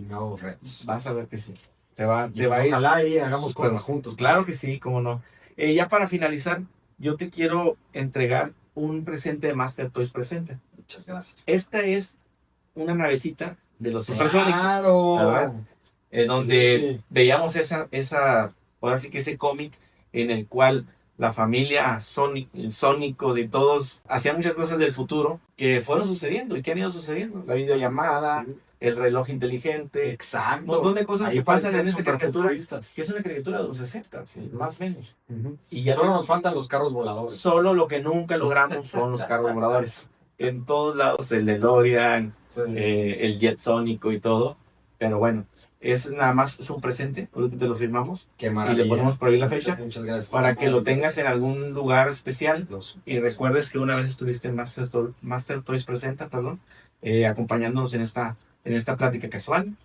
Speaker 2: nuevos retos.
Speaker 1: vas a ver que sí.
Speaker 2: Y
Speaker 1: Te va a ir.
Speaker 2: ojalá y hagamos
Speaker 1: Súper.
Speaker 2: cosas juntos.
Speaker 1: Claro que sí, cómo no. Ya para finalizar, yo te quiero entregar un presente de Master Toys Presenta.
Speaker 2: Muchas gracias.
Speaker 1: Esta es una navecita de los supersónicos, ¿verdad?
Speaker 2: ¡Claro!
Speaker 1: Donde
Speaker 2: Sí.
Speaker 1: veíamos ahora sí que ese cómic en el cual la familia Sónicos y todos hacían muchas cosas del futuro que fueron sucediendo y que han ido sucediendo. La videollamada,
Speaker 2: Sí.
Speaker 1: el reloj inteligente,
Speaker 2: Exacto.
Speaker 1: un montón de cosas
Speaker 2: Ahí
Speaker 1: que pasan
Speaker 2: parecen
Speaker 1: en esta caricatura,
Speaker 2: superfuturistas.
Speaker 1: que es una caricatura de los 60, sí, más o menos.
Speaker 2: Ujú.
Speaker 1: Y ya
Speaker 2: Solo nos faltan los carros voladores.
Speaker 1: solo lo que nunca logramos son los carros voladores. En todos lados el DeLorean,
Speaker 2: Sí.
Speaker 1: el jet sónico y todo. Pero bueno, es nada más es un presente. Ahorita te lo firmamos
Speaker 2: Qué
Speaker 1: y
Speaker 2: maravilla.
Speaker 1: le ponemos por ahí la fecha
Speaker 2: Muchas gracias.
Speaker 1: para que lo tengas en algún lugar especial.
Speaker 2: Los-
Speaker 1: Y recuerdes que una vez estuviste en Master Toys Presenta, perdón, acompañándonos en esta plática casual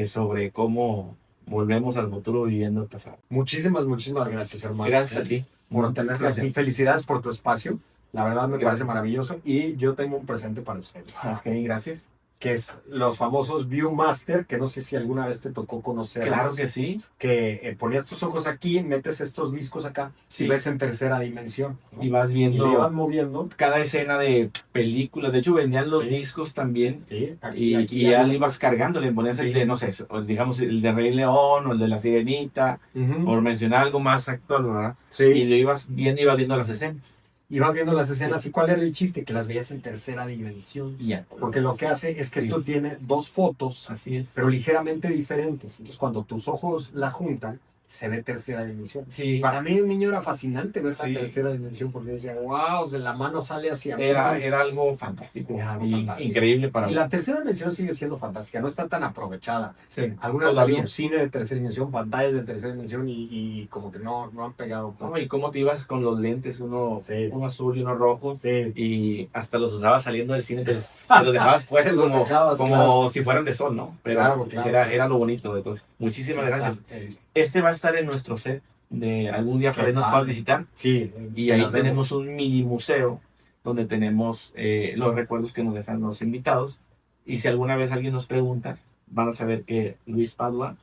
Speaker 1: sobre cómo volvemos al futuro viviendo el pasado.
Speaker 2: Muchísimas gracias, hermano.
Speaker 1: Gracias a ti.
Speaker 2: Por tenerme
Speaker 1: Gracias.
Speaker 2: aquí. Felicidades por tu espacio. La verdad me
Speaker 1: Gracias.
Speaker 2: parece maravilloso. Y yo tengo un presente para ustedes,
Speaker 1: Ok, gracias.
Speaker 2: que es los famosos Viewmaster, que no sé si alguna vez te tocó conocer.
Speaker 1: Claro que sí.
Speaker 2: Que ponías tus ojos aquí, metes estos discos acá
Speaker 1: Sí.
Speaker 2: y ves en tercera dimensión, ¿no?
Speaker 1: Y vas
Speaker 2: Y le ibas
Speaker 1: viendo
Speaker 2: moviendo.
Speaker 1: cada escena de películas. De hecho, vendían los
Speaker 2: Sí.
Speaker 1: discos también.
Speaker 2: Sí,
Speaker 1: Y ya le ibas cargando, le ponías el
Speaker 2: Sí.
Speaker 1: de, no sé, digamos el de Rey León o el de La Sirenita,
Speaker 2: Ujú.
Speaker 1: por mencionar algo más actual, ¿verdad?
Speaker 2: Sí.
Speaker 1: Y lo ibas viendo las escenas.
Speaker 2: Ibas viendo las escenas. ¿Y cuál era el chiste? Que las veías en tercera dimensión.
Speaker 1: Y ya.
Speaker 2: Porque lo que hace es que
Speaker 1: Sí.
Speaker 2: esto tiene dos fotos,
Speaker 1: Así es.
Speaker 2: pero ligeramente diferentes. Entonces, cuando tus ojos la juntan, se ve tercera dimensión.
Speaker 1: Sí.
Speaker 2: Para mí, un niño era fascinante ver
Speaker 1: Sí.
Speaker 2: la tercera dimensión, porque decía, wow, la mano sale hacia mí.
Speaker 1: Era algo fantástico.
Speaker 2: Era algo
Speaker 1: y
Speaker 2: fantástico.
Speaker 1: Increíble para
Speaker 2: Y
Speaker 1: mí.
Speaker 2: la tercera dimensión sigue siendo fantástica, no está tan aprovechada.
Speaker 1: Sí,
Speaker 2: Algunas vez
Speaker 1: todavía.
Speaker 2: había un cine de tercera dimensión, pantallas de tercera dimensión y como que no han pegado
Speaker 1: No,
Speaker 2: mucho.
Speaker 1: y cómo te ibas con los lentes, uno azul y uno rojo.
Speaker 2: Sí.
Speaker 1: Y hasta los usabas saliendo del cine, te los dejabas puestos
Speaker 2: Los
Speaker 1: como,
Speaker 2: dejabas,
Speaker 1: como
Speaker 2: claro.
Speaker 1: si fueran de sol, ¿no? Pero
Speaker 2: Claro.
Speaker 1: era lo bonito de todo. Muchísimas gracias.
Speaker 2: Está,
Speaker 1: Este va a estar en nuestro set de algún día
Speaker 2: Qué
Speaker 1: que nos
Speaker 2: padre.
Speaker 1: puedas visitar.
Speaker 2: sí.
Speaker 1: Y
Speaker 2: se
Speaker 1: ahí
Speaker 2: las debo.
Speaker 1: tenemos un mini museo donde tenemos los recuerdos que nos dejan los invitados. Y si alguna vez alguien nos pregunta, van a saber que Luis Padua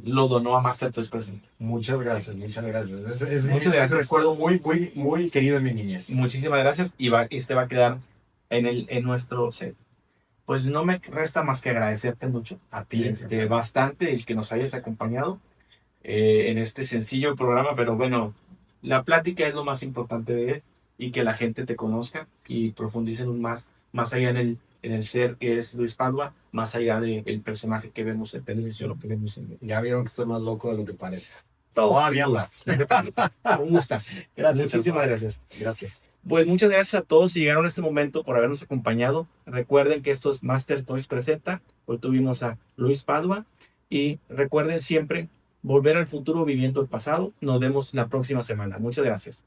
Speaker 1: lo donó a Master Toys Present.
Speaker 2: Muchas gracias, muchas gracias.
Speaker 1: Muchas gracias.
Speaker 2: Es un recuerdo muy querido en mi niñez.
Speaker 1: Muchísimas gracias y este va a quedar en nuestro set. Pues no me resta más que agradecerte mucho.
Speaker 2: A ti.
Speaker 1: Bastante el que nos hayas acompañado en este sencillo programa, pero bueno, la plática es lo más importante de él y que la gente te conozca y profundice más allá en el ser que es Luis Padua, más allá del personaje que vemos en televisión o que vemos en
Speaker 2: Ya vieron que estoy más loco de lo que parece.
Speaker 1: Todavía más. Un gustazo.
Speaker 2: Gracias.
Speaker 1: Muchísimas
Speaker 2: hermano.
Speaker 1: gracias.
Speaker 2: Gracias.
Speaker 1: Pues muchas gracias a todos si llegaron a este momento por habernos acompañado. Recuerden que esto es Master Toys Presenta. Hoy tuvimos a Luis Padua y recuerden siempre volver al futuro viviendo el pasado. Nos vemos la próxima semana. Muchas gracias.